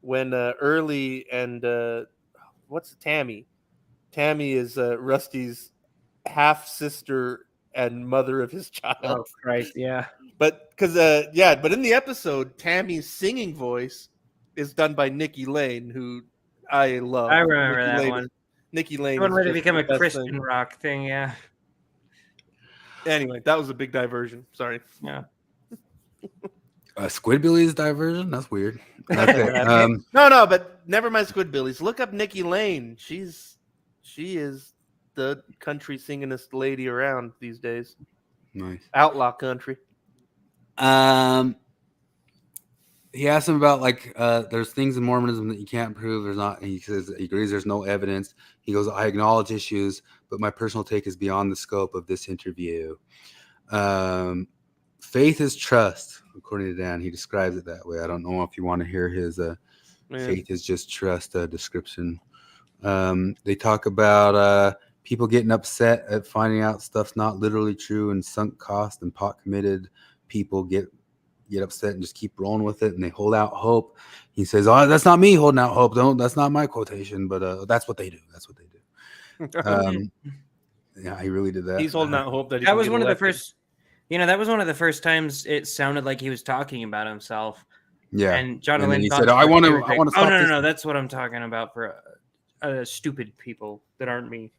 when Early and what's Tammy? Tammy is Rusty's half sister and mother of his child. Oh Christ, yeah. But but in the episode, Tammy's singing voice is done by Nikki Lane, who I love. I remember that one. Nikki Lane. The one where they just become the a best Christian thing. rock thing, yeah. Anyway, that was a big diversion. Sorry. Yeah. Squidbillies diversion? That's weird. Okay. No, but never mind Squidbillies. Look up Nikki Lane. She is the country singingest lady around these days. Nice. Outlaw country. He asked him about there's things in Mormonism that you can't prove. There's not. He says he agrees there's no evidence. He goes, I acknowledge issues, but my personal take is beyond the scope of this interview. Faith is trust, according to Dan. He describes it that way. I don't know if you want to hear his faith is just trust description. They talk about people getting upset at finding out stuff's not literally true and sunk cost, and pot committed people get upset and just keep rolling with it, and they hold out hope. He says, "Oh, that's not me holding out hope. That's not my quotation, but that's what they do. That's what they do." Yeah, he really did that. He's holding out hope that that was one of the first. That was one of the first times it sounded like he was talking about himself. Yeah, and John and then Lynn he thought said, "I want to stop this." No, that's what I'm talking about for stupid people that aren't me.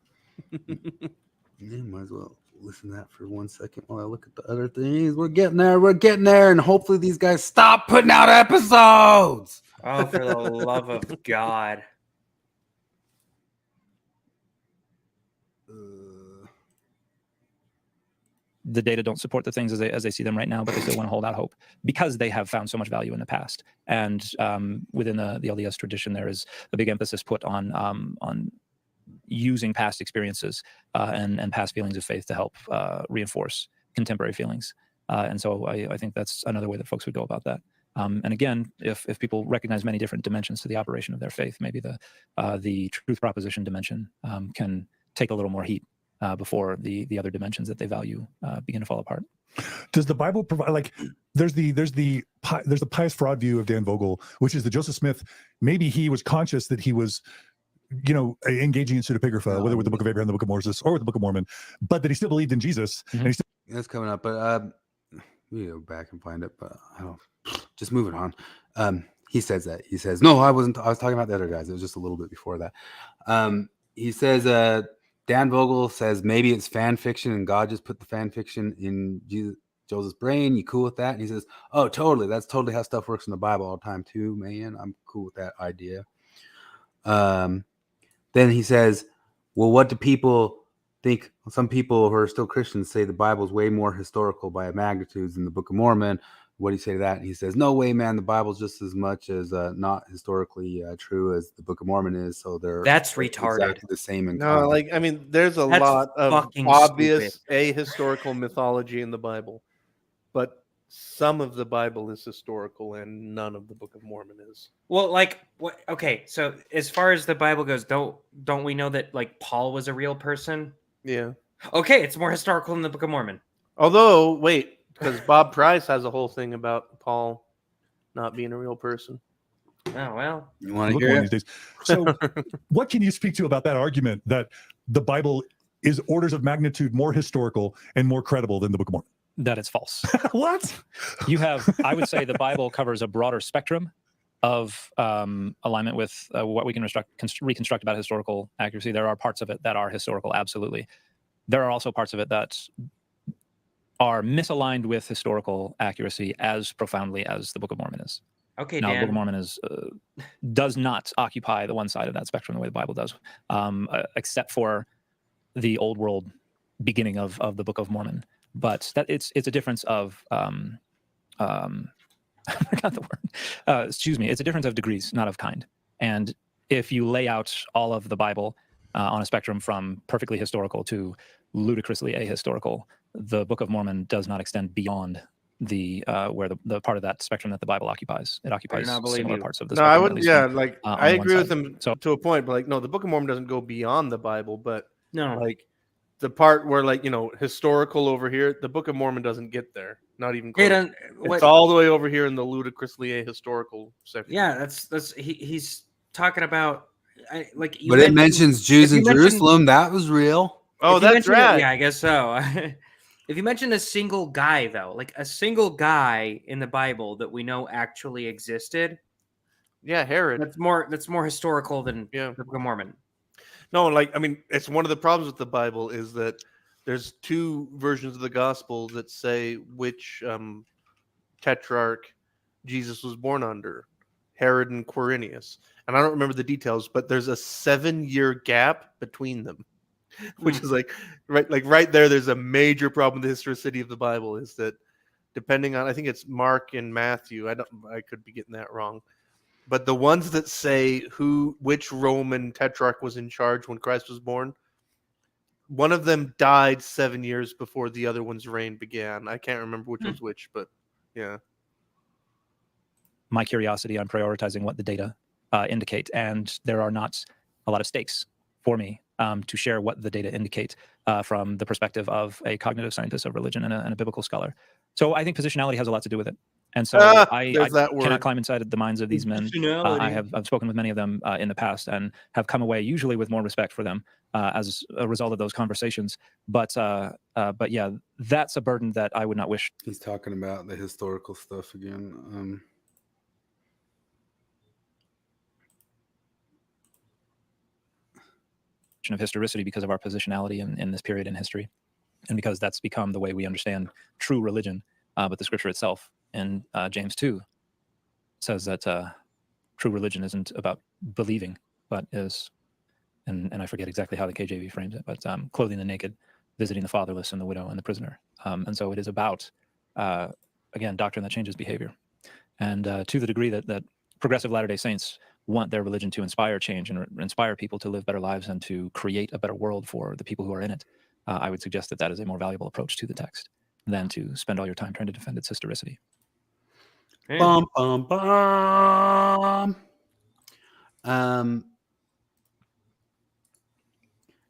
You might as well listen to that for 1 second while I look at the other things. We're getting there, and hopefully these guys stop putting out episodes. Oh, for the love of God. The data don't support the things as they see them right now, but they still want to hold out hope because they have found so much value in the past. And within the LDS tradition, there is a big emphasis put on using past experiences and past feelings of faith to help reinforce contemporary feelings. And so I think that's another way that folks would go about that. And again, if people recognize many different dimensions to the operation of their faith, maybe the truth proposition dimension can take a little more heat before the other dimensions that they value begin to fall apart. Does the Bible provide there's the pious fraud view of Dan Vogel, which is that Joseph Smith, maybe he was conscious that he was engaging in pseudepigrapha, whether with the Book of Abraham, the Book of Moses, or with the Book of Mormon, but that he still believed in Jesus. Mm-hmm. And that's coming up, but we go back and find it. But I don't. Just moving on. He says that. He says, "No, I wasn't. I was talking about the other guys. It was just a little bit before that." He says, Dan Vogel says maybe it's fan fiction and God just put the fan fiction in Joseph's brain. You cool with that? And he says, "Oh, totally. That's totally how stuff works in the Bible all the time too, man. I'm cool with that idea." Then he says, "Well, what do people think?" Some people who are still Christians say the Bible is way more historical by magnitudes than the Book of Mormon. What do you say to that? And he says, "No way, man. The Bible's just as much as not historically true as the Book of Mormon is. So that's retarded. Exactly the same. No, there's a lot of obvious ahistorical mythology in the Bible, but some of the Bible is historical and none of the Book of Mormon is. Well, what? Okay, so as far as the Bible goes, don't we know that Paul was a real person? Yeah. Okay, it's more historical than the Book of Mormon. Although, wait. because Bob Price has a whole thing about Paul not being a real person. Oh well, you want to Look hear one it? these days. So, what can you speak to about that argument that the Bible is orders of magnitude more historical and more credible than the Book of Mormon? That it's false. What? You have, I would say, the Bible covers a broader spectrum of alignment with what we can reconstruct about historical accuracy. There are parts of it that are historical, absolutely. There are also parts of it that are misaligned with historical accuracy as profoundly as the Book of Mormon is. Okay, now, Dan. the Book of Mormon is does not occupy the one side of that spectrum the way the Bible does, except for the Old World beginning of the Book of Mormon. But that it's a difference of I forgot the word. Excuse me. It's a difference of degrees, not of kind. And if you lay out all of the Bible on a spectrum from perfectly historical to ludicrously ahistorical, the Book of Mormon does not extend beyond the where the part of that spectrum that the Bible occupies. It occupies similar parts of the No, spectrum. I at would. least Yeah, on like on I the one agree with side. him So to a point, but like no, the Book of Mormon doesn't go beyond the Bible, but no, like the part where like historical over here, the Book of Mormon doesn't get there, not even close. It's all the way over here in the ludicrously ahistorical section. Yeah, that's he's talking about like. You But it mentions Jews in Jerusalem. That was real. Oh, if you that's mention it- right. Yeah, I guess so. If you mention a single guy, though, like a single guy in the Bible that we know actually existed, yeah, Herod. That's more historical than the Book of Mormon. No, like I mean, it's one of the problems with the Bible is that there's two versions of the Gospel that say which tetrarch Jesus was born under, Herod and Quirinius. And I don't remember the details, but there's a 7-year gap between them, which is like right there. There's a major problem with the historicity of the Bible is that depending on, I think it's Mark and Matthew. I could be getting that wrong. But the ones that say which Roman tetrarch was in charge when Christ was born, one of them died 7 years before the other one's reign began. I can't remember which was which, but yeah. my curiosity on prioritizing what the data indicate, and there are not a lot of stakes for me to share what the data indicate from the perspective of a cognitive scientist of religion and a biblical scholar. So I think positionality has a lot to do with it. And so I cannot climb inside the minds of these men. I've spoken with many of them in the past and have come away usually with more respect for them as a result of those conversations. But yeah, that's a burden that I would not wish. He's talking about the historical stuff again. Of historicity because of our positionality in this period in history, and because that's become the way we understand true religion. But the scripture itself in James 2 says that true religion isn't about believing, but is, and I forget exactly how the KJV frames it, but clothing the naked, visiting the fatherless and the widow and the prisoner. And so it is about, again, doctrine that changes behavior. And to the degree that progressive Latter-day Saints want their religion to inspire change and inspire people to live better lives and to create a better world for the people who are in it, I would suggest that is a more valuable approach to the text than to spend all your time trying to defend its historicity. Bum, bum, bum.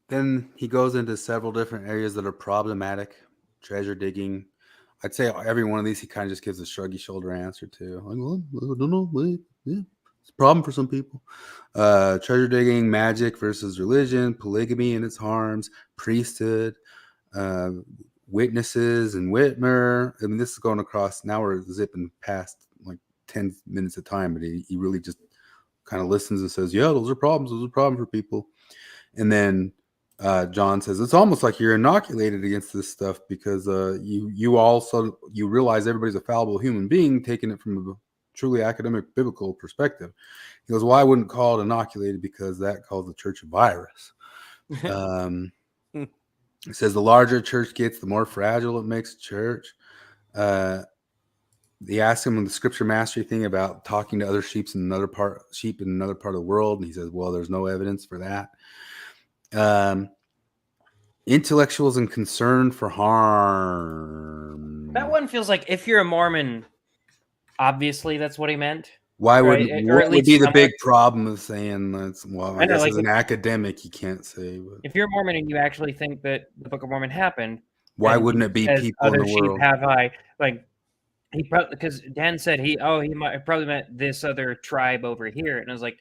Then he goes into several different areas that are problematic. Treasure digging. I'd say every one of these he kind of just gives a shruggy shoulder answer to. Like, well, I don't know. Yeah, it's a problem for some people. Treasure digging, magic versus religion, polygamy and its harms, priesthood, witnesses and Whitmer. I mean, this is going across. Now we're zipping past like 10 minutes of time, but he really just kind of listens and says, yeah, those are problems. Those are problems for people. And then John says, it's almost like you're inoculated against this stuff because you realize everybody's a fallible human being, taking it from a truly academic biblical perspective. He goes, well, I wouldn't call it inoculated because that calls the church a virus. It says the larger church gets, the more fragile it makes a church. They ask him on the scripture mastery thing about talking to other sheep in another part of the world, and he says, well, there's no evidence for that. Intellectuals and concern for harm. That one feels like if you're a Mormon, obviously that's what he meant. Why would right? what would be the big problem of saying that's, well, I guess like as an academic you can't say. But if you're a Mormon and you actually think that the Book of Mormon happened, Why and wouldn't it be says, people in other the sheep world? have I. Like, he probably, because Dan said he might probably meant this other tribe over here. And I was like,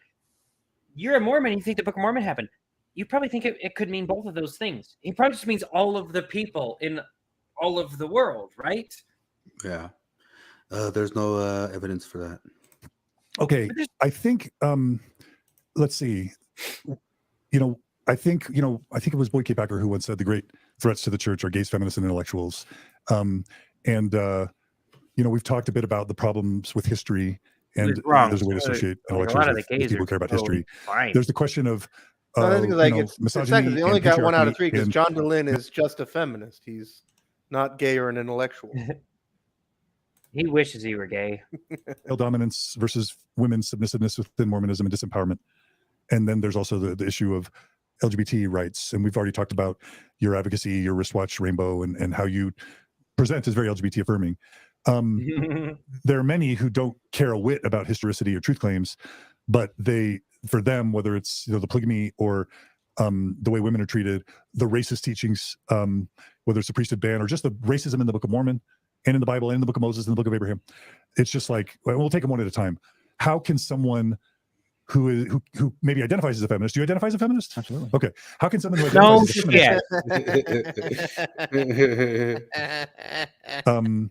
you're a Mormon. You think the Book of Mormon happened. You probably think it could mean both of those things. He probably just means all of the people in all of the world, right? Yeah. There's no evidence for that. Okay, I think let's see. I think it was Boyd K. Packer who once said the great threats to the church are gays, feminists, and intellectuals. We've talked a bit about the problems with history, and there's a way to associate intellectuals with people who care about history. There's the question of No, I think it's misogyny. they only and got 1 out of patriarchy 3 because and- John DeLynn is just a feminist. He's not gay or an intellectual. He wishes he were gay. Male dominance versus women's submissiveness within Mormonism and disempowerment. And then there's also the issue of LGBT rights. And we've already talked about your advocacy, your wristwatch rainbow, and how you present as very LGBT affirming. There are many who don't care a whit about historicity or truth claims, but for them, whether it's the polygamy or the way women are treated, the racist teachings, whether it's the priesthood ban or just the racism in the Book of Mormon and in the Bible and in the Book of Moses and the Book of Abraham, it's just like, we'll take them one at a time. How can someone who maybe identifies as a feminist, do you identify as a feminist? Absolutely. Okay. How can someone who identifies as a feminist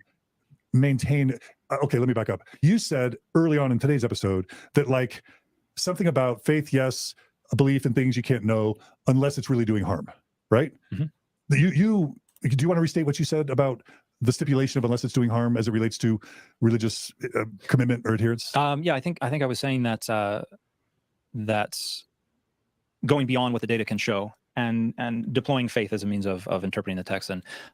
maintain? Okay, let me back up. You said early on in today's episode that like something about faith, yes, a belief in things you can't know unless it's really doing harm, right? Mm-hmm. Do you want to restate what you said about the stipulation of unless it's doing harm as it relates to religious commitment or adherence? Yeah, I think I was saying that that's going beyond what the data can show and deploying faith as a means of interpreting the text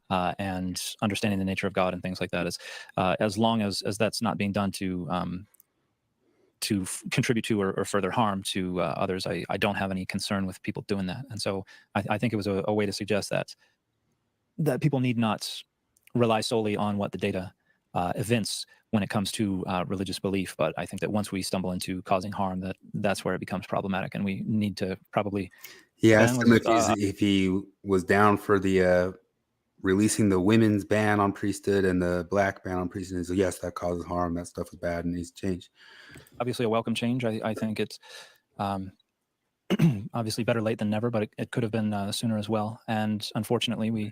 and understanding the nature of God and things like that. As long as that's not being done to contribute to or further harm to others, I don't have any concern with people doing that. And so I think it was a way to suggest that people need not rely solely on what the data evince when it comes to religious belief. But I think that once we stumble into causing harm, that's where it becomes problematic, and we need to probably. He asked him if he was down for the releasing the women's ban on priesthood and the black ban on priesthood. He said, yes, that causes harm. That stuff is bad and needs to change. Obviously, a welcome change. I think it's obviously better late than never, but it could have been sooner as well. And unfortunately, we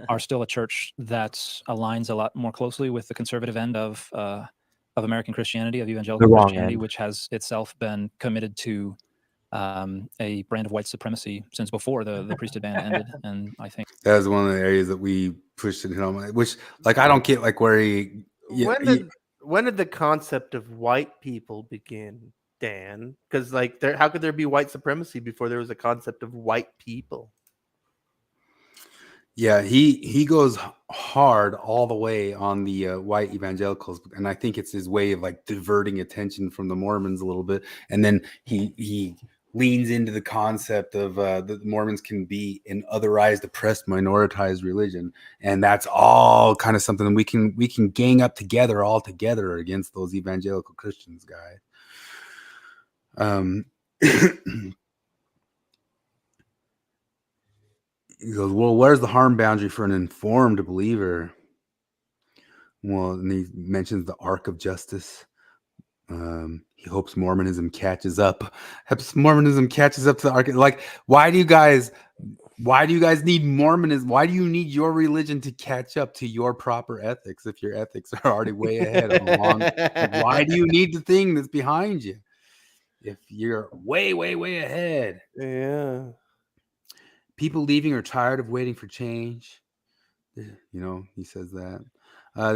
are still a church that aligns a lot more closely with the conservative end of American Christianity, of evangelical Christianity, which has itself been committed to a brand of white supremacy since before the priesthood ban ended. And I think that was one of the areas that we pushed it home, which like I don't get like where he. When did the concept of white people begin, Dan? Because like how could there be white supremacy before there was a concept of white people? Yeah, he goes hard all the way on the white evangelicals, and I think it's his way of like diverting attention from the Mormons a little bit, and then he leans into the concept of the Mormons can be an otherized, oppressed, minoritized religion, and that's all kind of something we can gang up together all together against those evangelical Christians, guys. He goes, well, where's the harm boundary for an informed believer? Well, and he mentions the arc of justice. He hopes Mormonism catches up. Mormonism catches up to the arc. Like, why do you guys need Mormonism? Why do you need your religion to catch up to your proper ethics if your ethics are already way ahead of along? Why do you need the thing that's behind you if you're way, way, way ahead? Yeah. People leaving are tired of waiting for change. He says that.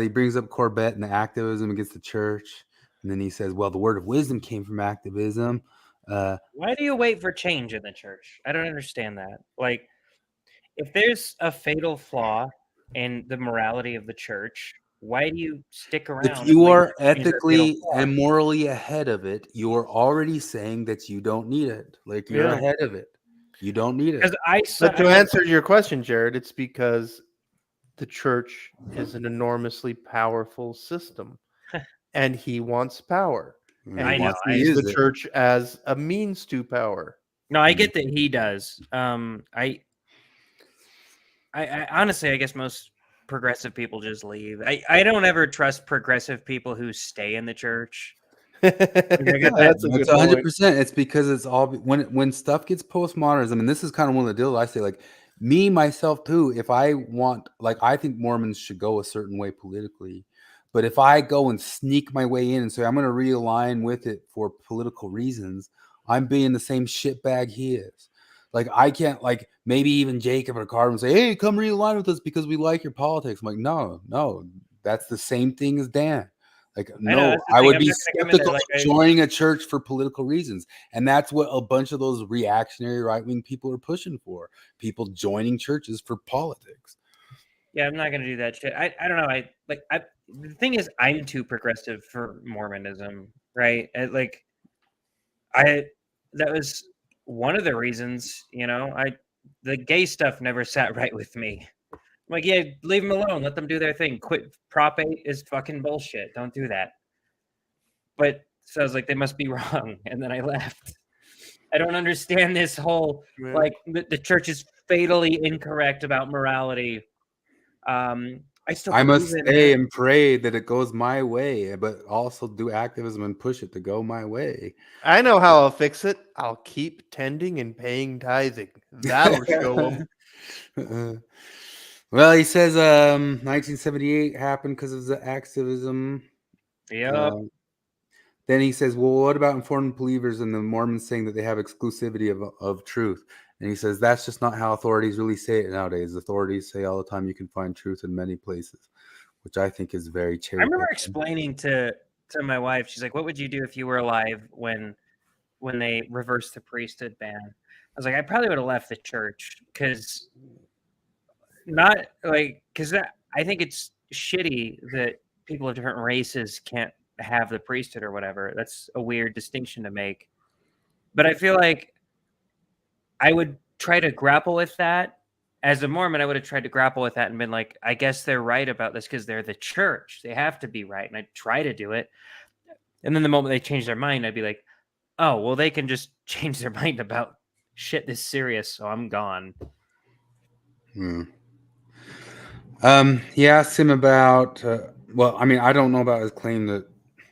He brings up Corbett and the activism against the church. And then he says, well, the word of wisdom came from activism. Why do you wait for change in the church? I don't understand that. Like, if there's a fatal flaw in the morality of the church, why do you stick around? If you are ethically and morally ahead of it, you're already saying that you don't need it. Like, you're ahead of it. You don't need it. But to answer your question, Jared, it's because the church is an enormously powerful system, and he wants power. And I know. He sees the church as a means to power. No, I get that he does. I honestly, I guess most progressive people just leave. I don't ever trust progressive people who stay in the church. Like, I got that. That's 100%. It's because it's all when stuff gets postmodernism, and this is kind of one of the deals I say, like me myself too. If I want, like, I think Mormons should go a certain way politically, but if I go and sneak my way in and say I'm going to realign with it for political reasons, I'm being the same shitbag he is. Like I can't, like maybe even Jacob or Carter say, "Hey, come realign with us because we like your politics." I'm like, no, that's the same thing as Dan. Like, no, I would be skeptical of joining a church for political reasons. And that's what a bunch of those reactionary right-wing people are pushing for. People joining churches for politics. Yeah, I'm not going to do that shit. I don't know. The thing is, I'm too progressive for Mormonism, right? That was one of the reasons, the gay stuff never sat right with me. I'm like, yeah, leave them alone. Let them do their thing. Quit. Prop 8 is fucking bullshit. Don't do that. But so I was like, they must be wrong. And then I left. I don't understand this whole, the church is fatally incorrect about morality. I must stay and pray that it goes my way, but also do activism and push it to go my way. I know how I'll fix it. I'll keep tending and paying tithing. That'll show them. Well, he says 1978 happened because of the activism. Yeah. Then he says, well, what about informed believers and the Mormons saying that they have exclusivity of truth? And he says, that's just not how authorities really say it nowadays. Authorities say all the time you can find truth in many places, which I think is very cherry. I remember explaining to my wife, she's like, what would you do if you were alive when they reversed the priesthood ban? I was like, I probably would have left the church because I think it's shitty that people of different races can't have the priesthood or whatever. That's a weird distinction to make. But I feel like I would try to grapple with that. As a Mormon, I would have tried to grapple with that and been like, I guess they're right about this because they're the church. They have to be right. And I'd try to do it. And then the moment they change their mind, I'd be like, oh, well, they can just change their mind about shit this serious, so I'm gone. He asked him about, I don't know about his claim that,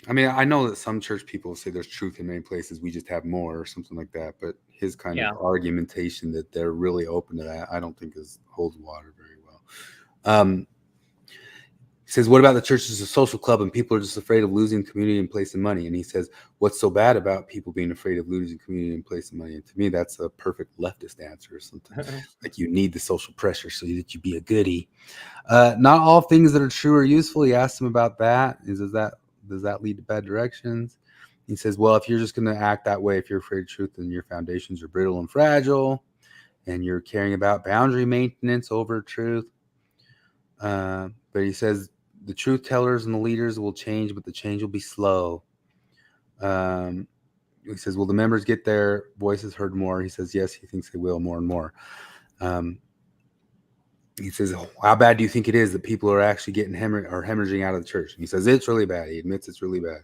I know that some church people say there's truth in many places, we just have more or something like that, but his kind of argumentation that they're really open to that, I don't think holds water very well. He says, what about the church as a social club and people are just afraid of losing community and place and money? And he says, what's so bad about people being afraid of losing community and place and money? And to me, that's a perfect leftist answer or something. Like you need the social pressure so that you be a goodie. Not all things that are true are useful. He asked him about that. Does that lead to bad directions? He says, well, if you're just going to act that way, if you're afraid of truth, then your foundations are brittle and fragile, and you're caring about boundary maintenance over truth. But he says, the truth tellers and the leaders will change, but the change will be slow. He says, will the members get their voices heard more? He says, yes, he thinks they will more and more. He says, how bad do you think it is that people are actually getting hemorrhaging out of the church? And he says, it's really bad. He admits it's really bad.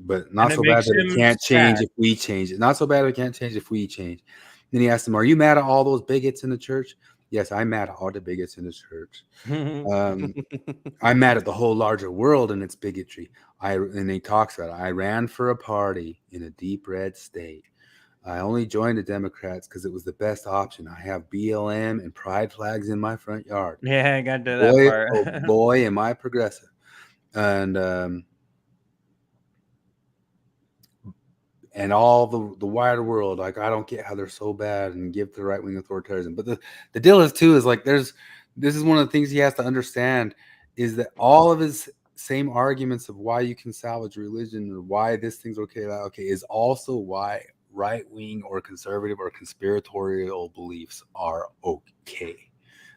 But not so bad that it can't change if we change it. Not so bad it can't change if we change. Then he asked him, are you mad at all those bigots in the church? Yes, I'm mad at all the bigots in the church. I'm mad at the whole larger world and its bigotry. And he talks about it. I ran for a party in a deep red state. I only joined the Democrats because it was the best option. I have BLM and pride flags in my front yard. Yeah, I got to do that part. Oh boy, am I progressive. And all the wider world, like, I don't get how they're so bad and give to right-wing authoritarianism. But the deal is, too, is like this is one of the things he has to understand is that all of his same arguments of why you can salvage religion or why this thing's okay, that okay, is also why right-wing or conservative or conspiratorial beliefs are okay.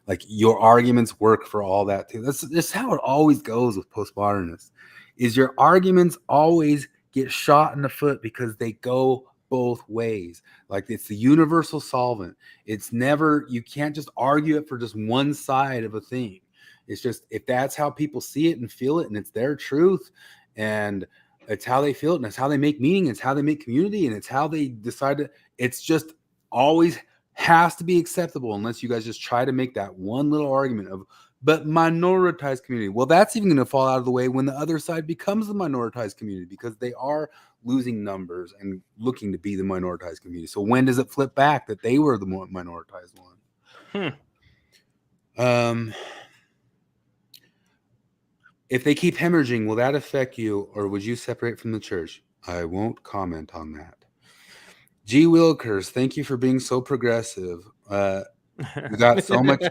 Like, your arguments work for all that, too. That's how it always goes with postmodernists, is your arguments always get shot in the foot because they go both ways. Like, it's the universal solvent. It's never, you can't just argue it for just one side of a thing. It's just, if that's how people see it and feel it and it's their truth and it's how they feel it and it's how they make meaning, it's how they make community and it's how they decide to, it's just always has to be acceptable unless you guys just try to make that one little argument of, but minoritized community. Well, that's even going to fall out of the way when the other side becomes the minoritized community, because they are losing numbers and looking to be the minoritized community. So when does it flip back that they were the more minoritized one? If they keep hemorrhaging, will that affect you, or would you separate from the church? I won't comment on that. G. Wilkers, thank you for being so progressive. You got so much.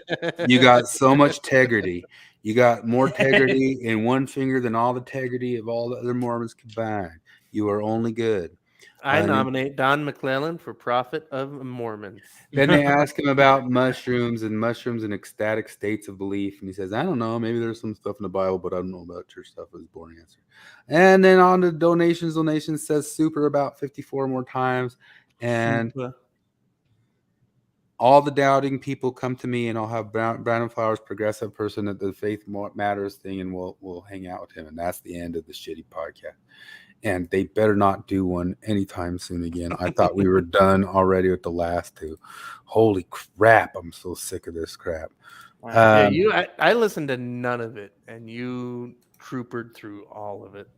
You got so much integrity. You got more integrity in one finger than all the integrity of all the other Mormons combined. You are only good. I nominate Don McClellan for Prophet of Mormons. Then they ask him about mushrooms and ecstatic states of belief, and he says, "I don't know. Maybe there's some stuff in the Bible, but I don't know about church stuff." Is a boring answer. And then on to donations. Donations says super about 54 more times, and all the doubting people come to me, and I'll have Brandon Flowers, progressive person at the Faith Matters thing, and we'll hang out with him, and that's the end of the shitty podcast. And they better not do one anytime soon again. I thought we were done already with the last two. Holy crap! I'm so sick of this crap. I listened to none of it, and you troopered through all of it.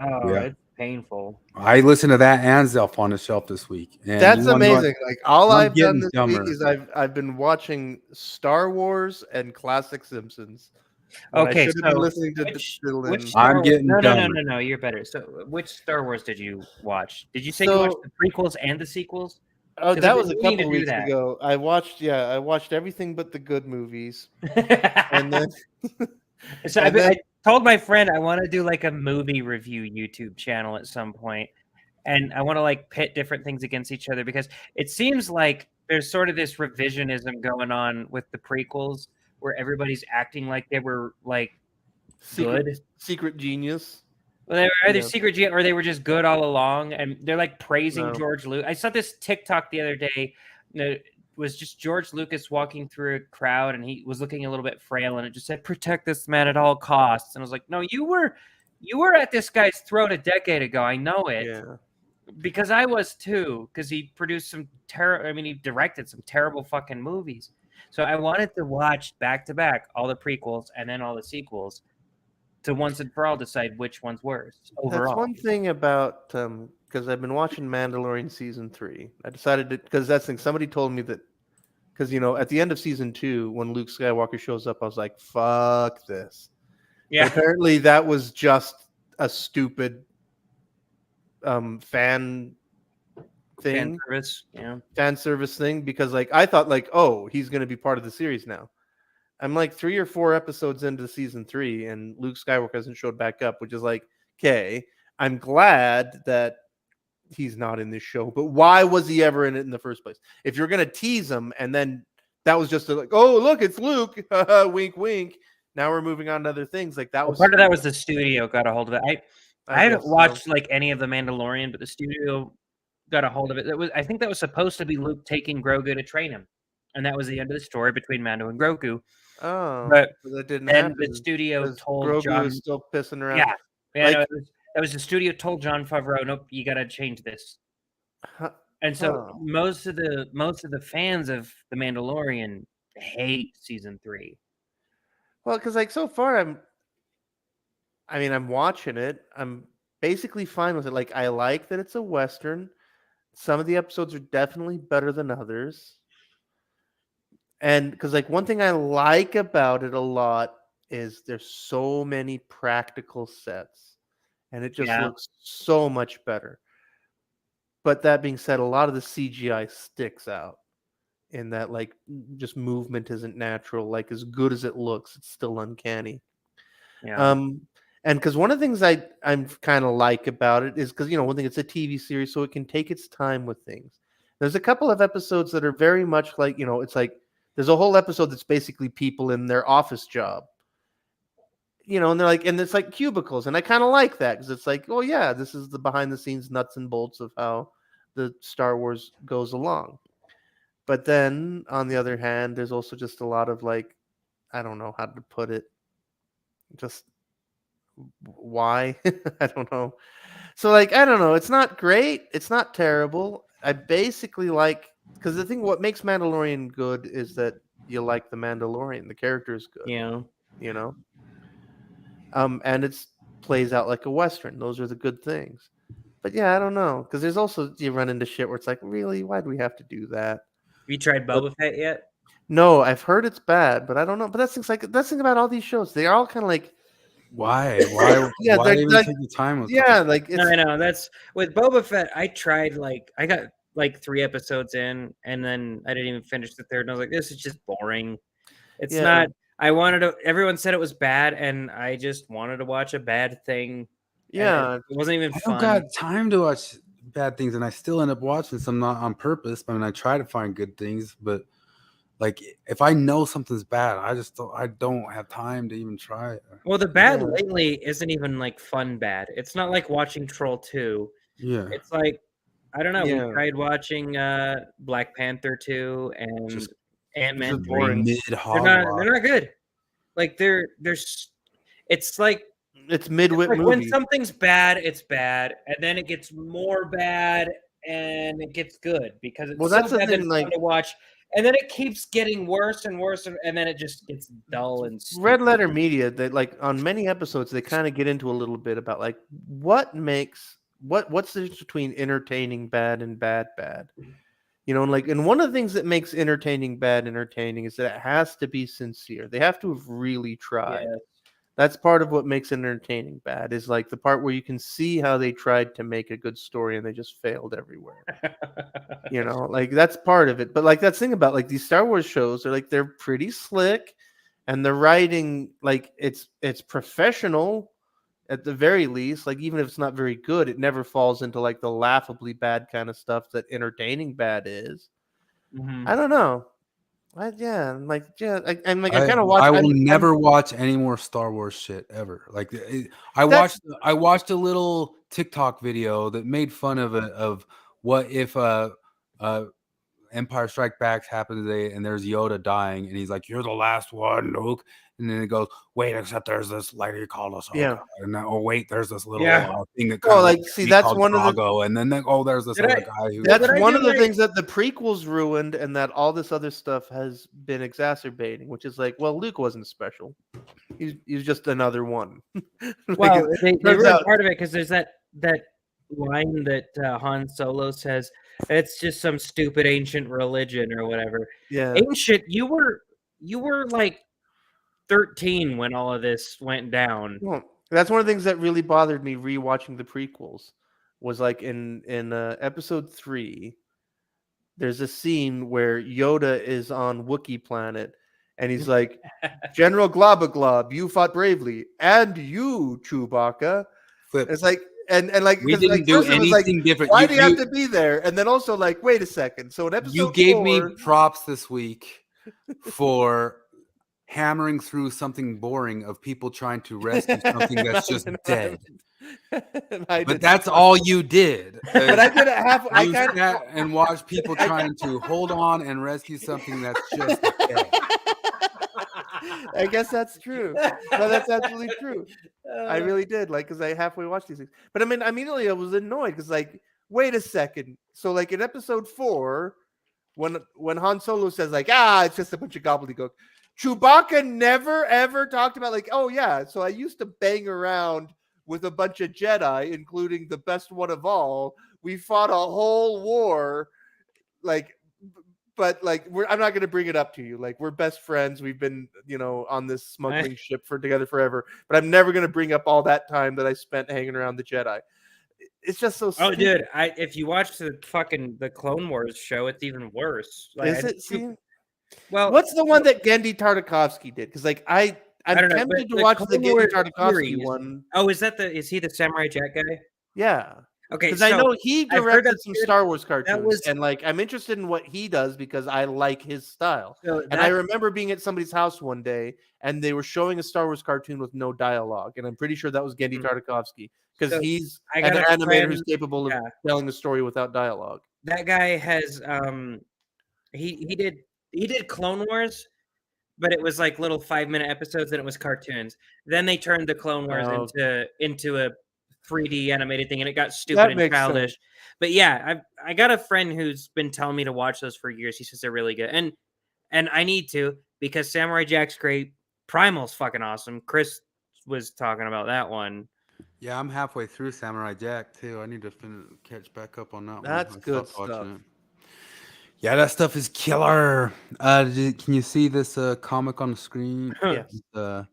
Oh, it's painful. I listened to that and Zelph on the Shelf this week. And that's amazing. Like all I've done this dumber. week is I've been watching Star Wars and classic Simpsons. Okay, so listening to which I'm getting no. You're better. So, which Star Wars did you watch? Did you say you watched the prequels and the sequels? Oh, that was a couple weeks ago. I watched everything but the good movies, and then. So I told my friend I want to do like a movie review YouTube channel at some point, and I want to like pit different things against each other, because it seems like there's sort of this revisionism going on with the prequels, where everybody's acting like they were like secret genius. Well, they were either secret genius or they were just good all along, and they're like praising George Lucas. I saw this TikTok the other day. It was just George Lucas walking through a crowd, and he was looking a little bit frail, and it just said, "Protect this man at all costs." And I was like, "No, you were at this guy's throat a decade ago. I know it, because I was too. Because he produced some he directed some terrible fucking movies." So I wanted to watch back to back all the prequels and then all the sequels to once and for all decide which one's worse overall. That's one thing about because I've been watching Mandalorian season 3. I decided to, because that's thing somebody told me that, because at the end of season 2 when Luke Skywalker shows up, I was like, fuck this. Yeah. But apparently that was just a stupid fan service thing, because like I thought like, oh, he's going to be part of the series now. I'm like 3 or 4 episodes into season 3 and Luke Skywalker hasn't showed back up, which is like, okay, I'm glad that he's not in this show, but why was he ever in it in the first place? If you're going to tease him and then that was just like, oh, look, it's Luke, wink, wink. Now we're moving on to other things. Like that was part of that was the studio got a hold of it. I haven't watched like any of the Mandalorian, but the studio got a hold of it. I think that was supposed to be Luke taking Grogu to train him, and that was the end of the story between Mando and Grogu. Oh, but that didn't then happen. the studio told Grogu John was still pissing around. Yeah, like, that was the studio told John Favreau, nope, you got to change this. And so most of the fans of the Mandalorian hate season 3. Well, because like so far I'm watching it. I'm basically fine with it. Like I like that it's a Western. Some of the episodes are definitely better than others. And because like one thing I like about it a lot is there's so many practical sets, and it just looks so much better. But that being said, a lot of the CGI sticks out in that like just movement isn't natural. Like as good as it looks, it's still uncanny. And because one of the things I'm kind of like about it is because, one thing, it's a TV series, so it can take its time with things. There's a couple of episodes that are very much like, it's like there's a whole episode that's basically people in their office job. And they're like, and it's like cubicles. And I kind of like that because it's like, oh, yeah, this is the behind the scenes nuts and bolts of how the Star Wars goes along. But then on the other hand, there's also just a lot of like, I don't know how to put it. Just why? I don't know. So like, I don't know. It's not great. It's not terrible. I basically like because the thing what makes Mandalorian good is that you like the Mandalorian. The character is good. Yeah. You know. And it's plays out like a Western. Those are the good things. But yeah, I don't know, because there's also you run into shit where it's like, really, why do we have to do that? Have you tried Boba Fett yet? No, I've heard it's bad, but I don't know. But that's the thing about all these shows. They are all kind of like, why? Yeah, Why they're even like- take your time with yeah, it? like it's, I know that's with Boba Fett. I tried I got like 3 episodes in, and then I didn't even finish the third. And I was like, this is just boring. It's Yeah. not. I wanted to. Everyone said it was bad, and I just wanted to watch a bad thing. Yeah. and it wasn't even I fun. don't got time to watch bad things, and I still end up watching some not on purpose. I mean, I try to find good things, but like if I know something's bad, I don't have time to even try it. Well, the bad lately isn't even like fun bad. It's not like watching Troll 2. Yeah. It's like I don't know. Yeah. We tried watching Black Panther 2 and Ant-Man 3. boring. They're not good. Like it's like It's midwit like movie. when something's bad, it's bad, and then it gets more bad, and it gets good because it's Well, that's so the bad that thing, it's like- fun to watch, and then it keeps getting worse and worse, and then it just gets dull and stupid. Red Letter Media, they like on many episodes they kind of get into a little bit about like what's the difference between entertaining bad and bad. You know, and one of the things that makes entertaining bad entertaining is that it has to be sincere. They have to have really tried. Yes. That's part of what makes entertaining bad, is like the part where you can see how they tried to make a good story and they just failed everywhere. You know, like that's part of it. But like that thing about like these Star Wars shows are like they're pretty slick, and the writing, like it's professional at the very least. Like even if it's not very good, it never falls into like the laughably bad kind of stuff that entertaining bad is. Mhm. I don't know. I kind I of watch. will never watch any more Star Wars shit ever. Like I watched a little TikTok video that made fun of what if Empire Strike Back happened today and there's Yoda dying and he's like, "You're the last one, Luke." And then it goes, "Wait, except there's this lady called Ahsoka." Yeah. And then, oh wait, there's this little thing that Well, kinda like, looks see, to be that's called one of the- Drago. And then there's this other guy who That's one of the things that the prequels ruined, and that all this other stuff has been exacerbating. Which is like, well, Luke wasn't special; he's just another one. Like, Well, it they turns ruined out- part of it because there's that line that Han Solo says, "It's just some stupid ancient religion or whatever." Yeah. Ancient. You were like 13 when all of this went down. Well, that's one of the things that really bothered me rewatching the prequels. Was like in episode 3, there's a scene where Yoda is on Wookiee planet, and he's like, "General Globba Glob, you fought bravely, and you, Chewbacca." It's like, and like We 'cause, didn't like, do first it was like, anything different. Why You- do you have you- to be there? And then also like, wait a second. So in episode you gave 4, me props this week for hammering through something boring of people trying to rescue something that's just dead. But that's all you did. But I did it half. I You kind of sat and watched people trying to hold on and rescue something that's just dead. I guess that's true. No, that's absolutely true. I really did, like, because I halfway watched these things. But I mean, immediately I was annoyed because, like, wait a second. So, like, in episode 4, when Han Solo says, like, it's just a bunch of gobbledygook, Chewbacca never ever talked about, like, oh yeah, so I used to bang around with a bunch of Jedi, including the best one of all. We fought a whole war, like. But like, I'm not going to bring it up to you. Like, we're best friends. We've been, on this smuggling ship together forever. But I'm never going to bring up all that time that I spent hanging around the Jedi. It's just so. Oh, stupid. dude! If you watch the Clone Wars show, it's even worse. Like, Is it? See? Well, what's the one that Gendy Tartakovsky did? Because like I'm don't know, tempted but to watch the Clone Gendy Wars Tartakovsky series- one. Oh, is he the Samurai Jack guy? Yeah. Okay, Because I so know he I've heard directed that's some good. Star Wars cartoons, was- and like I'm interested in what he does because I like his style. So And I that- remember being at somebody's house one day, and they were showing a Star Wars cartoon with no dialogue, and I'm pretty sure that was Gendy Tartakovsky because So he's I an got a animator friend- who's capable of yeah. telling a story without dialogue. That guy has he did Clone Wars, but it was like little 5-minute episodes and it was cartoons. Then they turned the Clone Wars Oh. into a 3D animated thing, and it got That stupid and makes childish. sense. But yeah, I got a friend who's been telling me to watch those for years. He says they're really good, and I need to, because Samurai Jack's great. Primal's fucking awesome. Chris was talking about that one. Yeah, I'm halfway through Samurai Jack too. I need to catch back up on that one. That's I good stopped watching stuff. it. Yeah, that stuff is killer. Can you see this comic on the screen? Yes. That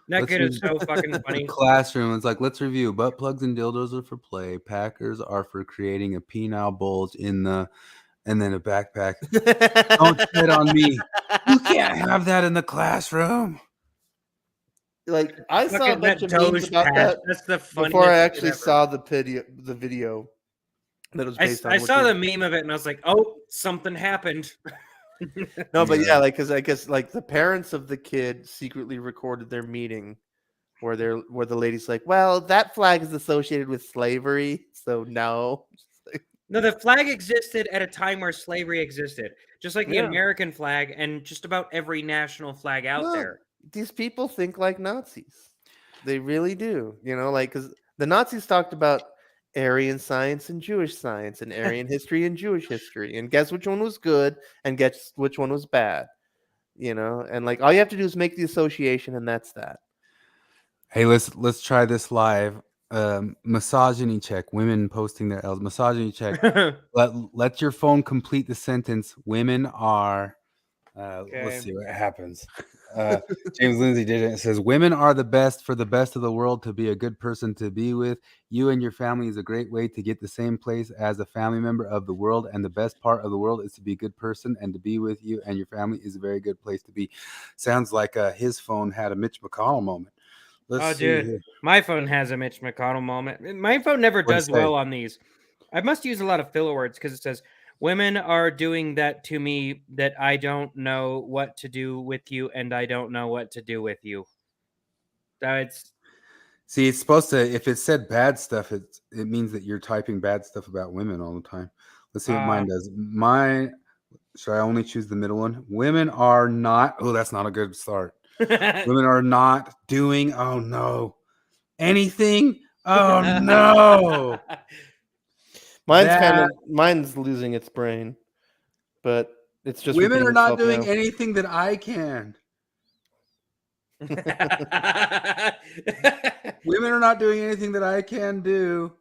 Let's kid is rev- so fucking funny. Classroom. It's like, let's review. Butt plugs and dildos are for play. Packers are for creating a penile bulge in the, and then a backpack. Don't shit on me. You can't have that in the classroom. Like I saw a Fucking bunch that of memes Doge about patch, that that's the before I funniest shit actually ever. saw the video that was based on. I what saw they- the meme of it and I was like, oh, something happened. No, but yeah, like because I guess like the parents of the kid secretly recorded their meeting where the lady's like, well, that flag is associated with slavery, so no. No, the flag existed at a time where slavery existed, just like the Yeah. American flag and just about every national flag out Look, there. these people think like Nazis. They really do. You know, like because the Nazis talked about Aryan science and Jewish science and Aryan history and Jewish history. And guess which one was good and guess which one was bad. You know, and like all you have to do is make the association and that's that. Hey, let's try this live. Misogyny check. Women posting their L's. Misogyny check. let your phone complete the sentence. Women are. Okay. Let's see what happens. James Lindsay did it. It says, women are the best for the best of the world to be a good person to be with. You and your family is a great way to get the same place as a family member of the world. And the best part of the world is to be a good person, and to be with you and your family is a very good place to be. Sounds like his phone had a Mitch McConnell moment. Let's see dude, here. my phone has a Mitch McConnell moment. My phone never What'd it does say? well on these. I must use a lot of filler words because it says, women are doing that to me that I don't know what to do with you, and I don't know what to do with you. That's See, it's supposed to, if it said bad stuff, it means that you're typing bad stuff about women all the time. Let's see what mine does. Mine, should I only choose the middle one? Women are not, oh, that's not a good start. Women are not doing, oh no, anything. Oh no. Mine's losing its brain, but it's just Women repeating are not itself doing now. anything that I can. Women are not doing anything that I can do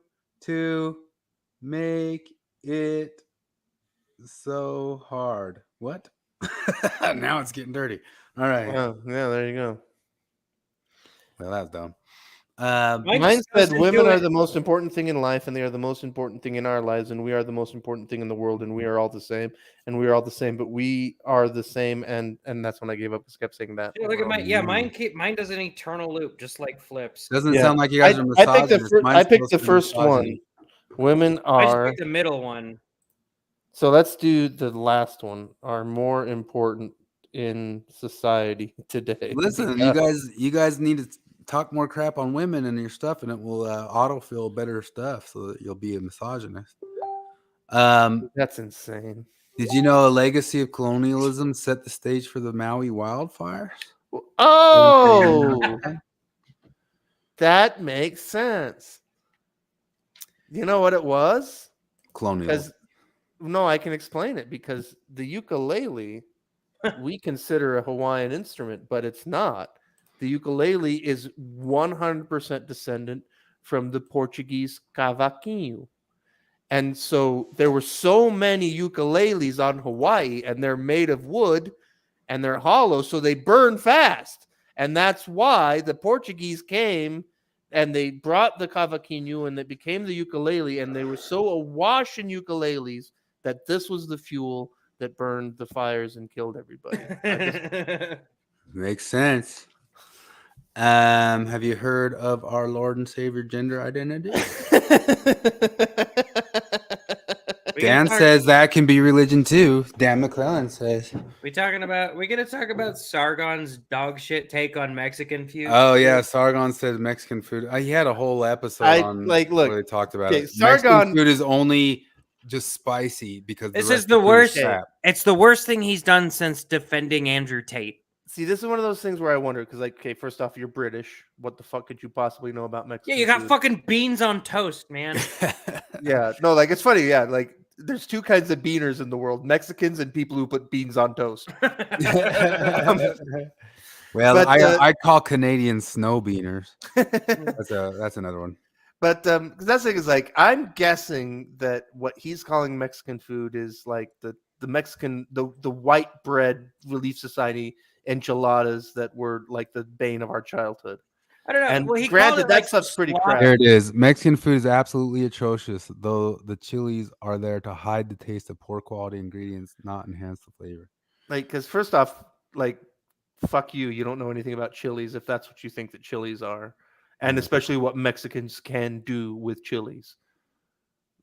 to make it so hard. What? Now it's getting dirty. All right. Oh, yeah, there you go. Well, that's dumb. Mine said women are the most important thing in life, and they are the most important thing in our lives, and we are the most important thing in the world, and we are all the same, and we are all the same, but we are the same, and that's when I gave up. I kept saying that. Yeah, look at mine does an eternal loop, just like Flips. Doesn't sound like you guys are misogynists. I picked the first one. Women I just are. picked the middle one. So let's do the last one. Are more important in society today. Listen, you guys need to talk more crap on women and your stuff, and it will autofill better stuff, so that you'll be a misogynist. That's insane. Did you know a legacy of colonialism set the stage for the Maui wildfires? Oh, that makes sense. You know what it was? Colonialism. No, I can explain it because the ukulele we consider a Hawaiian instrument, but it's not. The ukulele is 100% descendant from the Portuguese cavaquinho. And so there were so many ukuleles on Hawaii, and they're made of wood and they're hollow, so they burn fast. And that's why the Portuguese came and they brought the cavaquinho and it became the ukulele, and they were so awash in ukuleles that this was the fuel that burned the fires and killed everybody. Makes sense. Have you heard of our Lord and Savior gender identity? Dan says that can be religion too. Dan Maclellan says. We gonna talk about Sargon's dog shit take on Mexican food. Oh yeah, Sargon says Mexican food. He had a whole episode on look, where they talked about it. Sargon Mexican food is only just spicy because This the is rest the of the food is worst. crap. It's the worst thing he's done since defending Andrew Tate. See, this is one of those things where I wonder because, like, okay, first off, you're British. What the fuck could you possibly know about Mexican? Yeah, you got food? fucking beans on toast, man. Yeah, no, like it's funny. Yeah, like there's two kinds of beaners in the world: Mexicans and people who put beans on toast. Well, But, I call Canadians snow beaners. That's another one. But because that's the thing is like I'm guessing that what he's calling Mexican food is like the Mexican the white bread Relief Society enchiladas that were like the bane of our childhood. I don't know. And Well, he called granted, it, that like, stuff's pretty slop. crap. There it is. Mexican food is absolutely atrocious, though the chilies are there to hide the taste of poor quality ingredients, not enhance the flavor. Like, because first off, like, fuck you. You don't know anything about chilies if that's what you think that chilies are. And especially what Mexicans can do with chilies.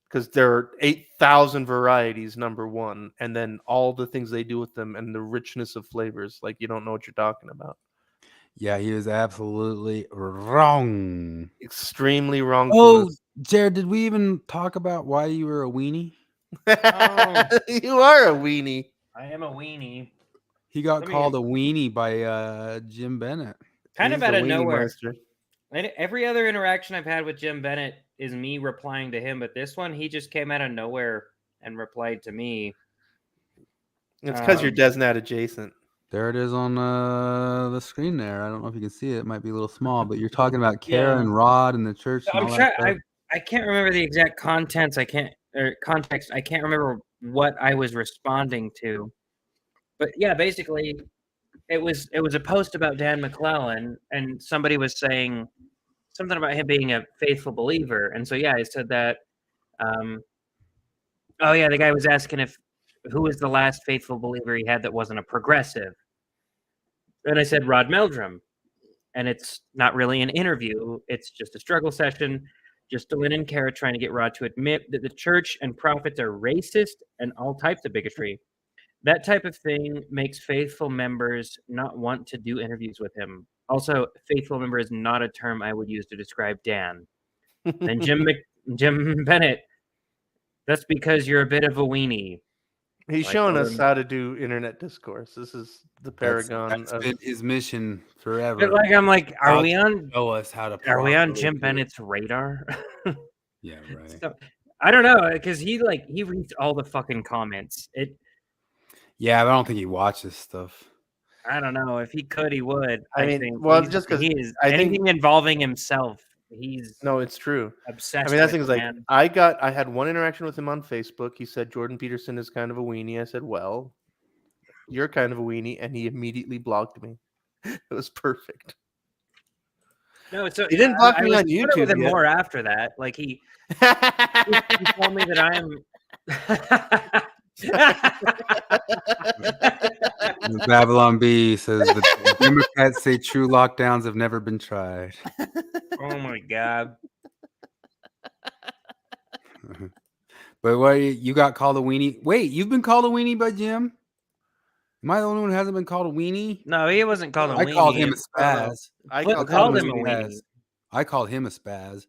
Because there are 8,000 varieties, number one. And then all the things they do with them and the richness of flavors. Like, you don't know what you're talking about. Yeah, he was absolutely wrong. Extremely wrong. Oh, Jared, did we even talk about why you were a weenie? You are a weenie. I am a weenie. He got called a weenie by Jim Bennett. Kind of He's out the of weenie nowhere. master. Every other interaction I've had with Jim Bennett is me replying to him, but this one, he just came out of nowhere and replied to me. It's because you're DesNat adjacent. There it is on the screen there. I don't know if you can see it. It might be a little small, but you're talking about Kara and Rod and the church. And all that stuff. I can't remember the exact context. I can't remember what I was responding to. But yeah, basically, it was a post about Dan Maclellan, and somebody was saying something about him being a faithful believer, and so yeah, I said that. Oh yeah, the guy was asking who was the last faithful believer he had that wasn't a progressive, and I said Rod Meldrum, and it's not really an interview; it's just a struggle session. Just Lynn and Kara trying to get Rod to admit that the church and prophets are racist and all types of bigotry. That type of thing makes faithful members not want to do interviews with him. Also, faithful member is not a term I would use to describe Dan. And Jim Bennett, that's because you're a bit of a weenie. He's showing us how to do internet discourse. This is the paragon that's of been his mission forever. But like, I'm like, are we on properly Jim do Bennett's radar? Yeah, right. So, I don't know, because he reads all the fucking comments. Yeah, but I don't think he watches stuff. I don't know. If he could, he would. I mean, think. well, He's- just 'cause he is I think- anything involving himself, he's No, it's true. obsessed. I mean, that's with, things like man. I had one interaction with him on Facebook. He said Jordan Peterson is kind of a weenie. I said, well, you're kind of a weenie, and he immediately blocked me. It was perfect. No, so He didn't block I me was on put up with YouTube him yet. more after that. Like he told me that Babylon B says the Democrats say true lockdowns have never been tried. Oh my god! But what you got called a weenie? Wait, you've been called a weenie by Jim? Am I the only one who hasn't been called a weenie? No, he wasn't called a weenie. I called him a spaz. I called him a weenie. I called him a spaz,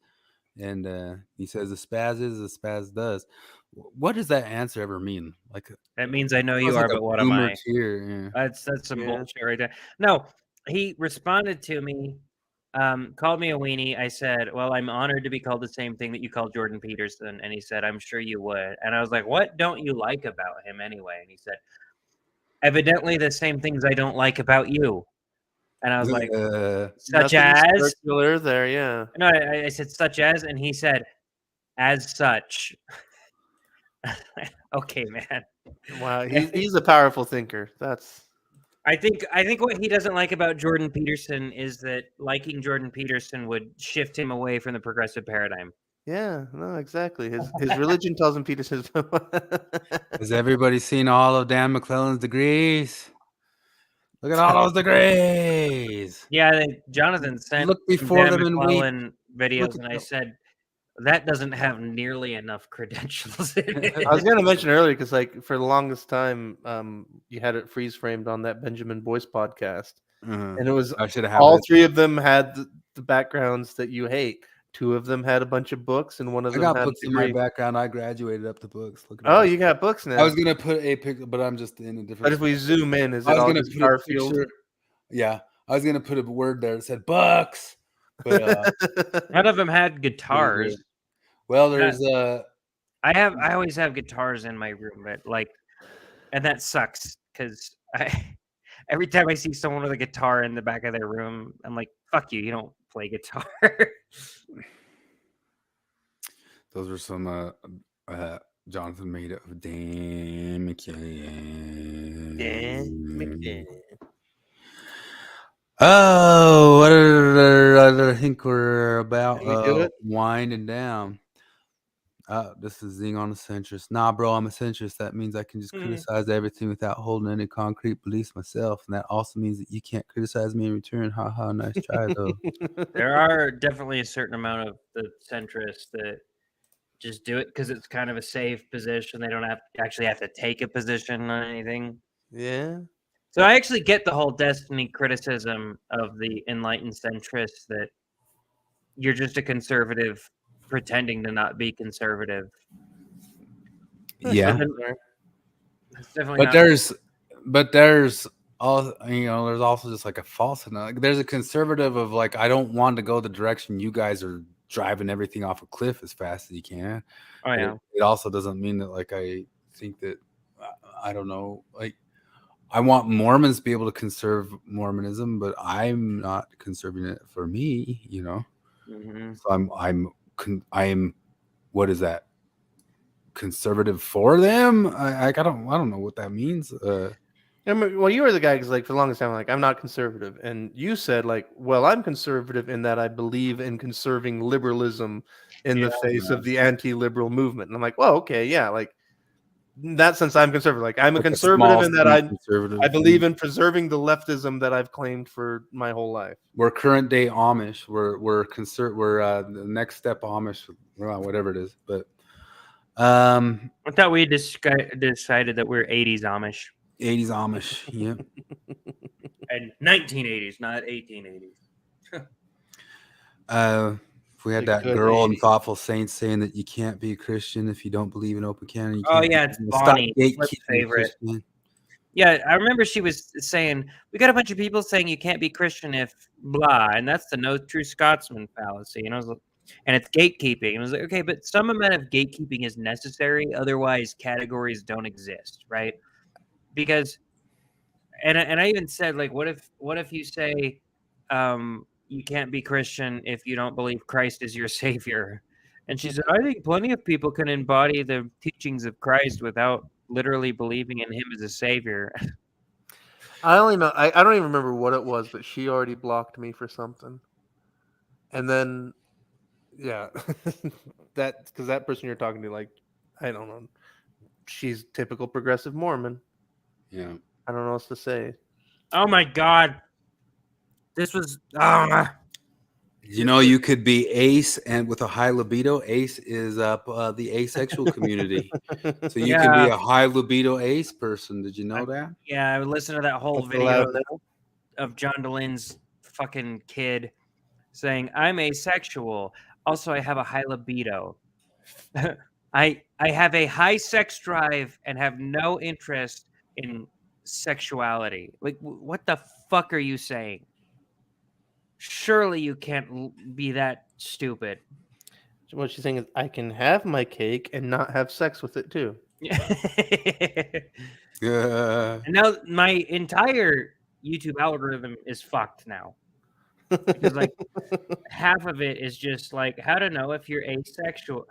and he says a spaz is a spaz does. What does that answer ever mean? Like That means I know it you was are, like a but what am boomer I? cheer, yeah. That's some bullshit right there. No, he responded to me, called me a weenie. I said, well, I'm honored to be called the same thing that you called Jordan Peterson. And he said, I'm sure you would. And I was like, what don't you like about him anyway? And he said, evidently the same things I don't like about you. And I was like, such Nothing as? circular there, yeah. No, I said such as, and he said, as such. Okay, man. Wow, he's a powerful thinker. That's I think what he doesn't like about Jordan Peterson is that liking Jordan Peterson would shift him away from the progressive paradigm. yeah, no, exactly. His religion tells him Peterson's. Has everybody seen all of Dan McClellan's degrees? Look at all those degrees. Yeah, Jonathan sent Look before Dan them and wait. McClellan videos, Look at and I them. said that doesn't have nearly enough credentials in it. I was going to mention earlier because, like, for the longest time, you had it freeze framed on that Benjamin Boyce podcast, and it was I should have all it. three of them had the backgrounds that you hate. Two of them had a bunch of books, and one of I them got had books a in my degree. background. I graduated up to books. Look at Oh, that. you got books now. I was gonna put a picture, but I'm just in a different. But if we zoom in, is I it was all gonna just put a Garfield? picture. Yeah, I was gonna put a word there that said bucks, but none of them had guitars. well, there's I always have guitars in my room, but like, and that sucks because every time I see someone with a guitar in the back of their room, I'm like, fuck you, you don't play guitar. those were some Jonathan made of Dan McCann. Oh, what I think we're about winding down. This is Zing on a centrist. Nah, bro, I'm a centrist. That means I can just criticize everything without holding any concrete beliefs myself. And that also means that you can't criticize me in return. Ha ha, nice try, though. There are definitely a certain amount of the centrists that just do it because it's kind of a safe position. They don't actually have to take a position on anything. Yeah. So I actually get the whole destiny criticism of the enlightened centrists that you're just a conservative pretending to not be conservative. Yeah. It's definitely But not- there's all, you know, there's also just like a false, like, there's a conservative of like, I don't want to go the direction you guys are driving everything off a cliff as fast as you can. Oh, yeah. It also doesn't mean that like I think that I don't know, like I want Mormons to be able to conserve Mormonism, but I'm not conserving it for me, you know. Mhm. So I'm what is that? Conservative for them? I don't know what that means. Well, you were the guy because, like, for the longest time, like, I'm not conservative, and you said, like, well, I'm conservative in that I believe in conserving liberalism in the face of the anti-liberal movement, and I'm like, well, okay, yeah, like, in that sense, I'm conservative. Like, I'm a conservative in that I believe in preserving the leftism that I've claimed for my whole life. We're current day Amish. We're the next step Amish, well, whatever it is. But I thought we decided that we're 80s Amish. 80s Amish, yeah. And 1980s, not 1880s. If we had that girl in Thoughtful Saints saying that you can't be a Christian if you don't believe in open canon. You Oh can't yeah, be- it's stop Bonnie. gatekeeping Flip's favorite. Christian. Yeah, I remember she was saying we got a bunch of people saying you can't be Christian if blah, and that's the no true Scotsman fallacy. And I was like, and it's gatekeeping. And I was like, okay, but some amount of gatekeeping is necessary, otherwise categories don't exist, right? Because, and I even said, like, what if you say you can't be Christian if you don't believe Christ is your savior? And she said, I think plenty of people can embody the teachings of Christ without literally believing in him as a savior. I only know I don't even remember what it was, but she already blocked me for something. And then yeah, because that person you're talking to, like, I don't know, she's typical progressive Mormon. Yeah. I don't know what to say. Oh my God. This was You know, you could be ace and with a high libido. Ace is the asexual community. So you can be a high libido ace person. Did you know that? Yeah, I would listen to that whole video of John DeLynne's fucking kid saying, I'm asexual. Also, I have a high libido. I have a high sex drive and have no interest in sexuality. Like, what the fuck are you saying? Surely you can't be that stupid. What she's saying is, I can have my cake and not have sex with it too. Yeah. And now my entire YouTube algorithm is fucked now. Because like half of it is just like how to know if you're asexual.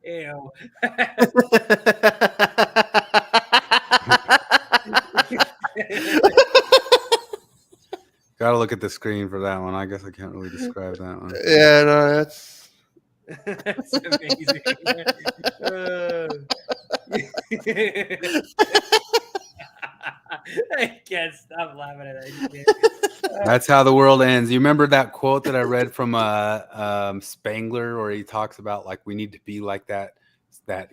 Ew. Gotta look at the screen for that one. I guess I can't really describe that one. Yeah, no, that's That's amazing. I can't stop laughing at that shit. That's how the world ends. You remember that quote that I read from Spangler, where he talks about like we need to be like that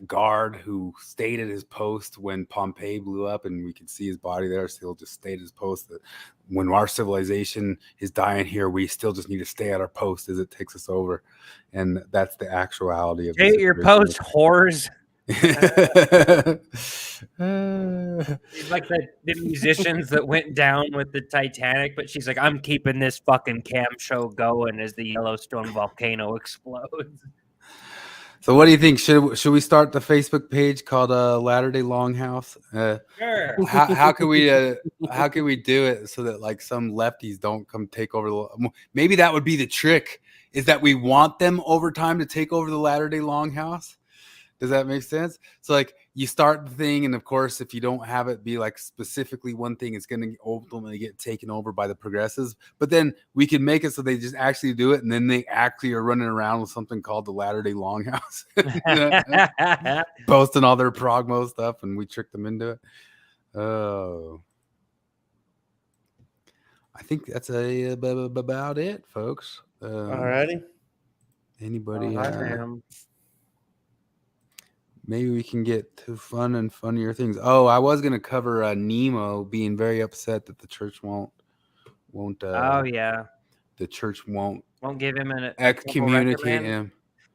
guard who stayed at his post when Pompeii blew up, and we could see his body there. Still, just stayed at his post. That when our civilization is dying here, we still just need to stay at our post as it takes us over, and that's the actuality of Stay at your post, whores. She's like the musicians that went down with the Titanic, but she's like, I'm keeping this fucking cam show going as the Yellowstone volcano explodes. So what do you think? Should we start the Facebook page called Latter-day Longhouse? Sure. How can we do it so that like some lefties don't come take over the? Maybe that would be the trick. Is that we want them over time to take over the Latter-day Longhouse? Does that make sense? So like you start the thing, and of course, if you don't have it be like specifically one thing, it's going to ultimately get taken over by the progressives. But then we can make it so they just actually do it, and then they actually are running around with something called the Latter-day Longhouse, posting all their progmo stuff, and we trick them into it. Oh, I think that's about it, folks. Alrighty. Anybody? Oh, maybe we can get to fun and funnier things. Oh, I was gonna cover Nemo being very upset that the church won't. Oh yeah. The church won't give him an excommunicate him.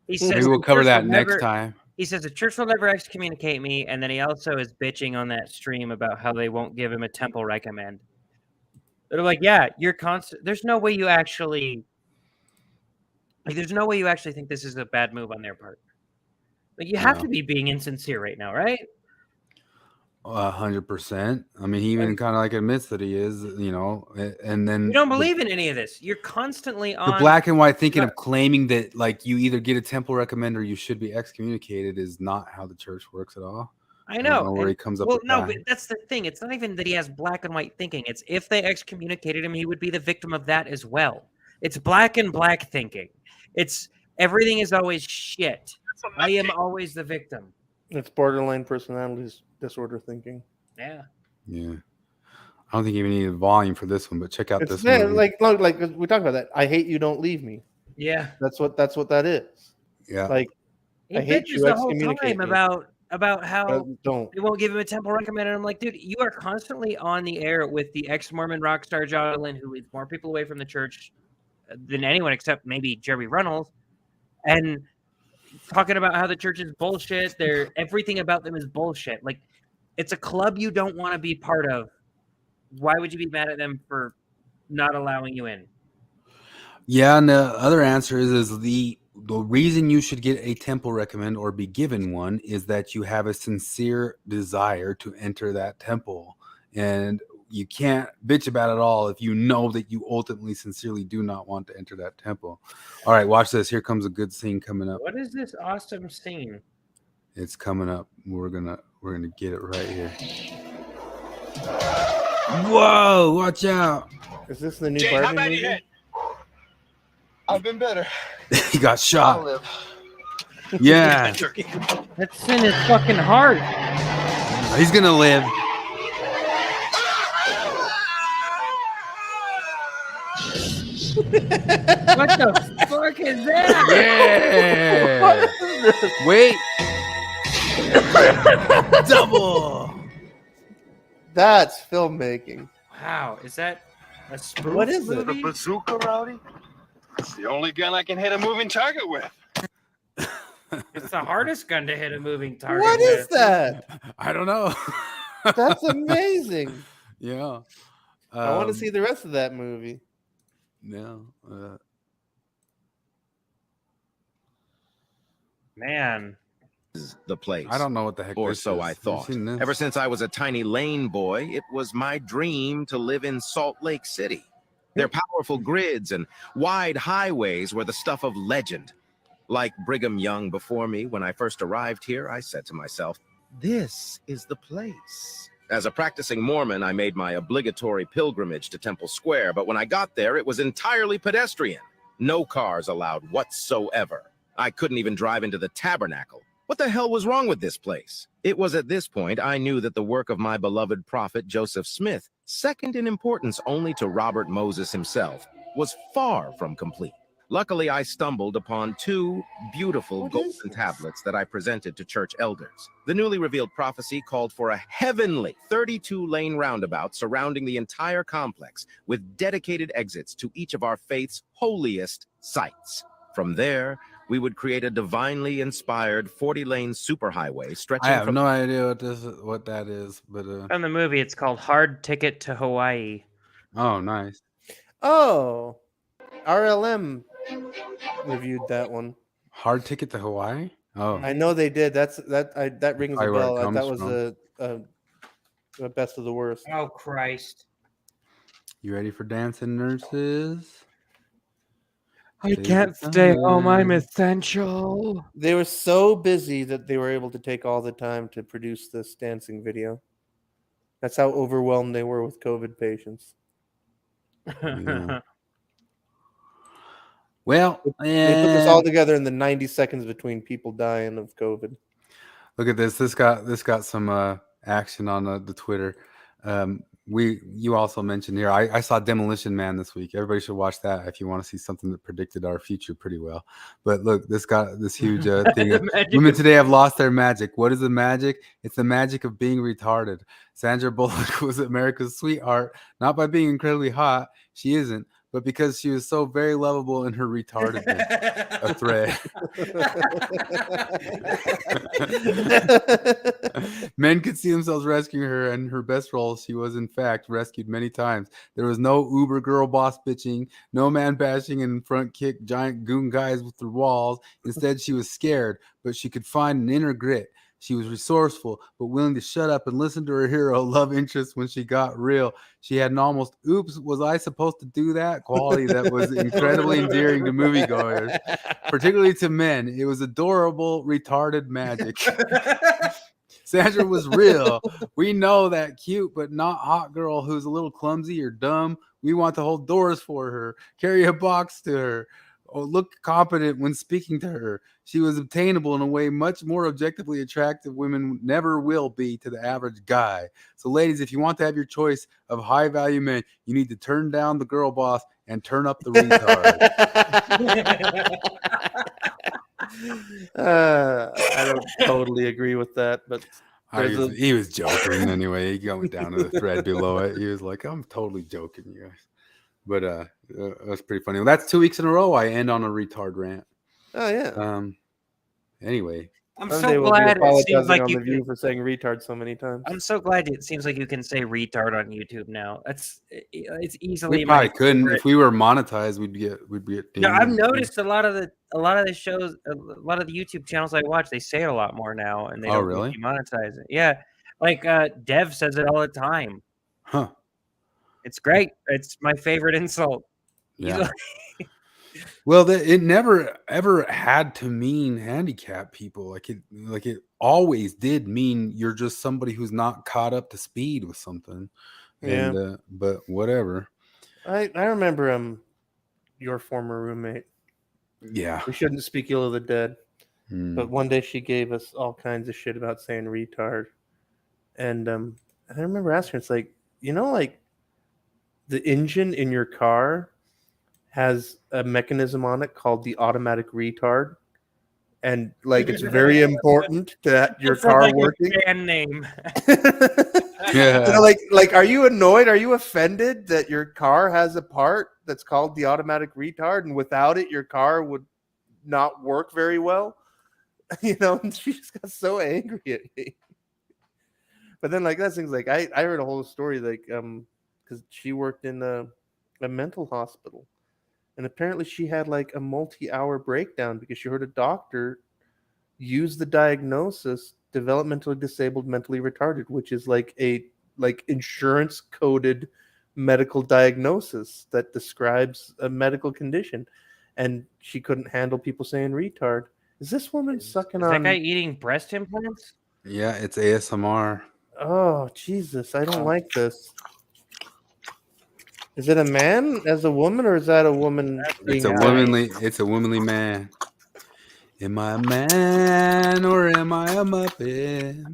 He says maybe we'll cover that next time. He says the church will never excommunicate me, and then he also is bitching on that stream about how they won't give him a temple recommend. They're like, yeah, you're constant. There's no way you actually. There's no way you actually think this is a bad move on their part. Like you have to be being insincere right now, right? 100%. I mean, he even kind of like admits that he is, and then you don't believe in any of this. You're constantly on the black and white thinking of claiming that like you either get a temple recommend or you should be excommunicated is not how the church works at all. I know. don't know where he comes up with no, that. but that's the thing. It's not even that he has black and white thinking. It's if they excommunicated him, he would be the victim of that as well. It's black and black thinking. It's everything is always shit. I am always the victim. It's borderline personality disorder thinking. Yeah. Yeah. I don't think you even need a volume for this one, but check out this one. movie. Like we talked about that. I hate you, don't leave me. Yeah. That's what that is. Yeah. Like he I hate you, bitches the whole excommunicate time me. about how don't. they won't give him a temple recommend. And I'm like, dude, you are constantly on the air with the ex-Mormon rock star John Lynn, who leads more people away from the church than anyone except maybe Jerry Reynolds, and talking about how the church is bullshit. Everything about them is bullshit. Like, it's a club you don't want to be part of. Why would you be mad at them for not allowing you in? Yeah, and the other answer is the reason you should get a temple recommend or be given one is that you have a sincere desire to enter that temple, and you can't bitch about it all if you know that you ultimately sincerely do not want to enter that temple. All right, watch this. Here comes a good scene coming up. What is this awesome scene? It's coming up. We're gonna get it right here. Whoa! Watch out! Is this the new Barbie movie? I've been better. He got shot. Yeah. That's in his fucking heart. He's gonna live. What the fuck is that? Yeah. What is this? Wait. Double. That's filmmaking. Wow, is that a spoof? What is it? The bazooka, Rowdy? It's the only gun I can hit a moving target with. It's the hardest gun to hit a moving target. What is that? I don't know. That's amazing. Yeah. I want to see the rest of that movie. No. Man. The place. I don't know what the heck or this so is. I Have you thought. seen this? Ever since I was a tiny lane boy, it was my dream to live in Salt Lake City. Their powerful grids and wide highways were the stuff of legend. Like Brigham Young before me, when I first arrived here, I said to myself, this is the place. As a practicing Mormon, I made my obligatory pilgrimage to Temple Square, but when I got there, it was entirely pedestrian. No cars allowed whatsoever. I couldn't even drive into the tabernacle. What the hell was wrong with this place? It was at this point I knew that the work of my beloved prophet Joseph Smith, second in importance only to Robert Moses himself, was far from complete. Luckily, I stumbled upon two beautiful golden tablets that I presented to church elders. The newly revealed prophecy called for a heavenly 32-lane roundabout surrounding the entire complex with dedicated exits to each of our faith's holiest sites. From there, We would create a divinely inspired 40-lane superhighway stretching I have from no idea what that is, but On the movie, it's called Hard Ticket to Hawaii. oh, nice. Oh, RLM reviewed that one. Hard Ticket to Hawaii. Oh, I know they did. That rings a probably where it bell. comes That was from. a best of the worst. Oh Christ! You ready for dancing nurses? I can't stay home. I'm essential. They were so busy that they were able to take all the time to produce this dancing video. That's how overwhelmed they were with COVID patients. Yeah. Well, they put this all together in the 90 seconds between people dying of COVID. Look at this. This got some action on the Twitter. You also mentioned here. I saw Demolition Man this week. Everybody should watch that if you want to see something that predicted our future pretty well. But look, this got this huge thing. Women today have lost their magic. What is the magic? It's the magic of being retarded. Sandra Bullock was America's sweetheart, not by being incredibly hot. She isn't. But because she was so very lovable in her retardedness, a thread. Men could see themselves rescuing her, and her best role, she was in fact rescued many times. There was no Uber girl boss bitching, no man bashing and front kick giant goon guys with their walls. Instead, she was scared, but she could find an inner grit. She was resourceful, but willing to shut up and listen to her hero love interest when she got real. She had an almost, oops, was I supposed to do that? Quality that was incredibly endearing to moviegoers, particularly to men. It was adorable, retarded magic. Sandra was real. We know that cute but not hot girl who's a little clumsy or dumb. We want to hold doors for her, carry a box to her, or look competent when speaking to her. She was obtainable in a way much more objectively attractive women never will be to the average guy. So ladies, if you want to have your choice of high value men, you need to turn down the girl boss and turn up the retard. I don't totally agree with that, but he was joking anyway. He went down to the thread below it. He was like, I'm totally joking, you guys. But that's pretty funny. Well, that's 2 weeks in a row I end on a retard rant. Oh yeah. Anyway, I'm so glad it seems like you can for saying retard so many times. I'm so glad it seems like you can say retard on YouTube now. It's easily. we probably couldn't. If we were monetized, we'd get. No, I've noticed a lot of the shows, a lot of the YouTube channels I watch, they say it a lot more now, and they don't really monetize it. Yeah, like Dev says it all the time. Huh. It's great. It's my favorite insult. Yeah. Well, it never ever had to mean handicap people. Like it always did mean you're just somebody who's not caught up to speed with something. Yeah. And, but whatever. I remember your former roommate. Yeah. We shouldn't speak ill of the dead. But one day she gave us all kinds of shit about saying retard. And I remember asking her, it's like, like the engine in your car has a mechanism on it called the automatic retard, and like it's very important that your car like working. A band name. Yeah. Like, are you annoyed? Are you offended that your car has a part that's called the automatic retard, and without it, your car would not work very well? And she just got so angry at me. But then, like, that thing's like I heard a whole story, like, because she worked in a mental hospital. And apparently she had like a multi-hour breakdown because she heard a doctor use the diagnosis developmentally disabled, mentally retarded, which is like a insurance coded medical diagnosis that describes a medical condition. And she couldn't handle people saying retard. Is this woman sucking on? Is that guy eating breast implants? Yeah, it's ASMR. Oh, Jesus. I don't like this. Is it a man as a woman, or is that a woman? It's a womanly man. Am I a man or am I a muppet?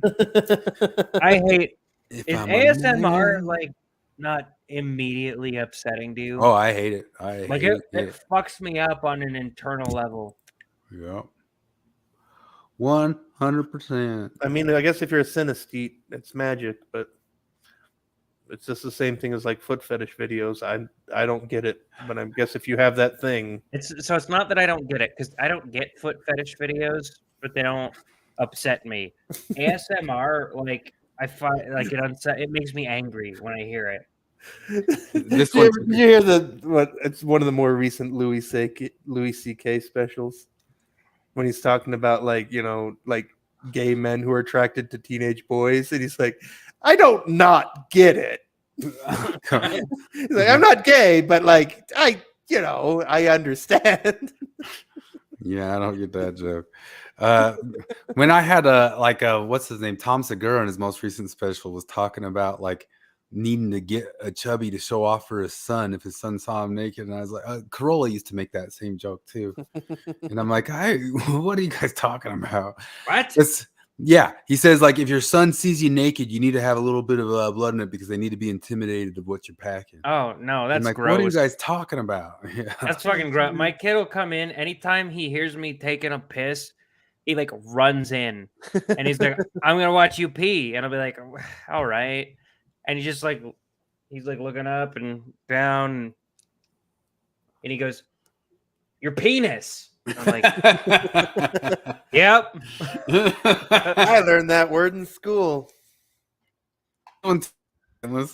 I hate. If Is I'm a ASMR man- like not immediately upsetting to you? Oh, I hate it. It fucks me up on an internal level. Yeah. 100%. I mean, I guess if you're a synesthete, it's magic, but It's just the same thing as like foot fetish videos. I don't get it, but I guess if you have that thing, It's not that I don't get it, because I don't get foot fetish videos, but they don't upset me. ASMR, like I find like it makes me angry when I hear it. This did one, you hear it's one of the more recent Louis C.K. specials when he's talking about like gay men who are attracted to teenage boys, and he's like, I don't not get it. He's like, I'm not gay, but like I understand. Yeah, I don't get that joke. When I had what's his name, Tom Segura in his most recent special was talking about like needing to get a chubby to show off for his son if his son saw him naked, and I was like, Corolla used to make that same joke too, and I'm like, what are you guys talking about? What? Yeah, he says like if your son sees you naked, you need to have a little bit of blood in it because they need to be intimidated of what you're packing. Oh no, that's like, gross. what are you guys talking about? Yeah. That's fucking gross. My kid will come in anytime he hears me taking a piss. He like runs in and he's like, I'm gonna watch you pee, and I'll be like, all right. And he's like looking up and down, and he goes, your penis. I'm like, yep. I learned that word in school. Let's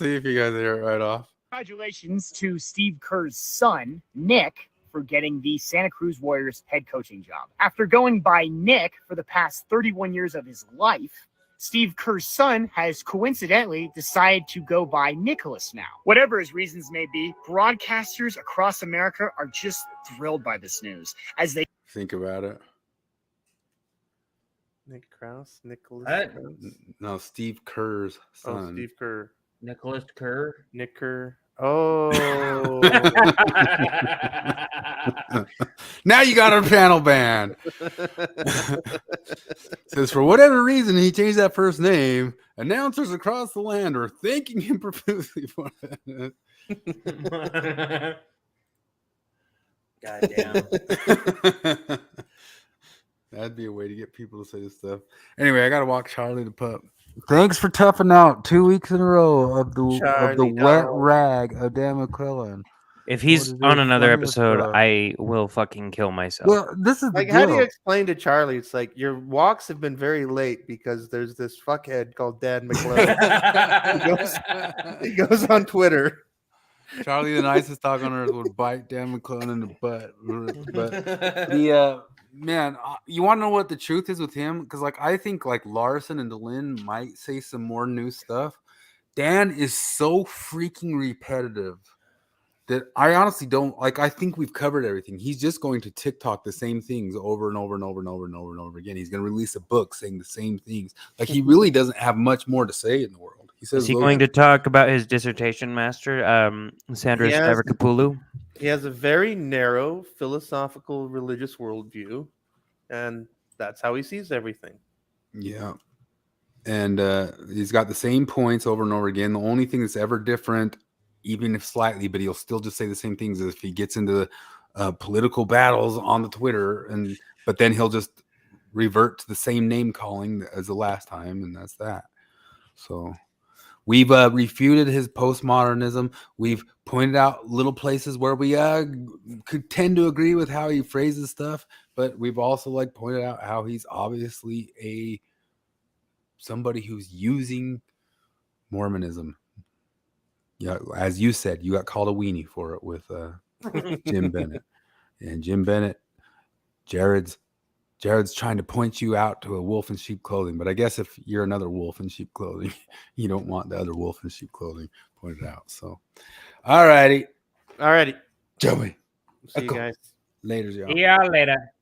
see if you guys hear it right off. Congratulations to Steve Kerr's son, Nick, for getting the Santa Cruz Warriors head coaching job. After going by Nick for the past 31 years of his life, Steve Kerr's son has coincidentally decided to go by Nicholas now. Whatever his reasons may be, broadcasters across America are just thrilled by this news as they think about it. Nick Krause, Nicholas. No, Steve Kerr's son. Oh, Steve Kerr. Nicholas Kerr. Nick Kerr. Oh. Now you got our panel banned. Says for whatever reason he changed that first name. Announcers across the land are thanking him profusely for it. God damn. That'd be a way to get people to say this stuff. Anyway, I gotta walk Charlie the pup. Thanks for toughing out 2 weeks in a row of the wet rag of Dan McClellan. If he's on another episode, I will fucking kill myself. Well, this is like, how do you explain to Charlie? It's like your walks have been very late because there's this fuckhead called Dan McClellan. he goes on Twitter. Charlie, the nicest dog on earth, would bite Dan McClellan in the butt. But the man, you want to know what the truth is with him? Because like I think like Larson and DeLynn might say some more new stuff. Dan is so freaking repetitive that I honestly don't like. I think we've covered everything. He's just going to TikTok the same things over and over and over and over and over and over again. He's going to release a book saying the same things. Like he really doesn't have much more to say in the world. He says, is he going to talk about his dissertation master, Sandra Stavrakopoulos? He has a very narrow philosophical religious worldview, and that's how he sees everything. Yeah. And he's got the same points over and over again. The only thing that's ever different, even if slightly, but he'll still just say the same things as if he gets into political battles on the Twitter, but then he'll just revert to the same name calling as the last time, and that's that. So we've refuted his postmodernism. We've pointed out little places where we could tend to agree with how he phrases stuff, but we've also like pointed out how he's obviously somebody who's using Mormonism. Yeah, as you said, you got called a weenie for it with Jim Bennett. And Jim Bennett, Jared's trying to point you out to a wolf in sheep clothing. But I guess if you're another wolf in sheep clothing, you don't want the other wolf in sheep clothing pointed out. So, all righty. All righty. Joey. See you guys. Later, y'all. Yeah, later.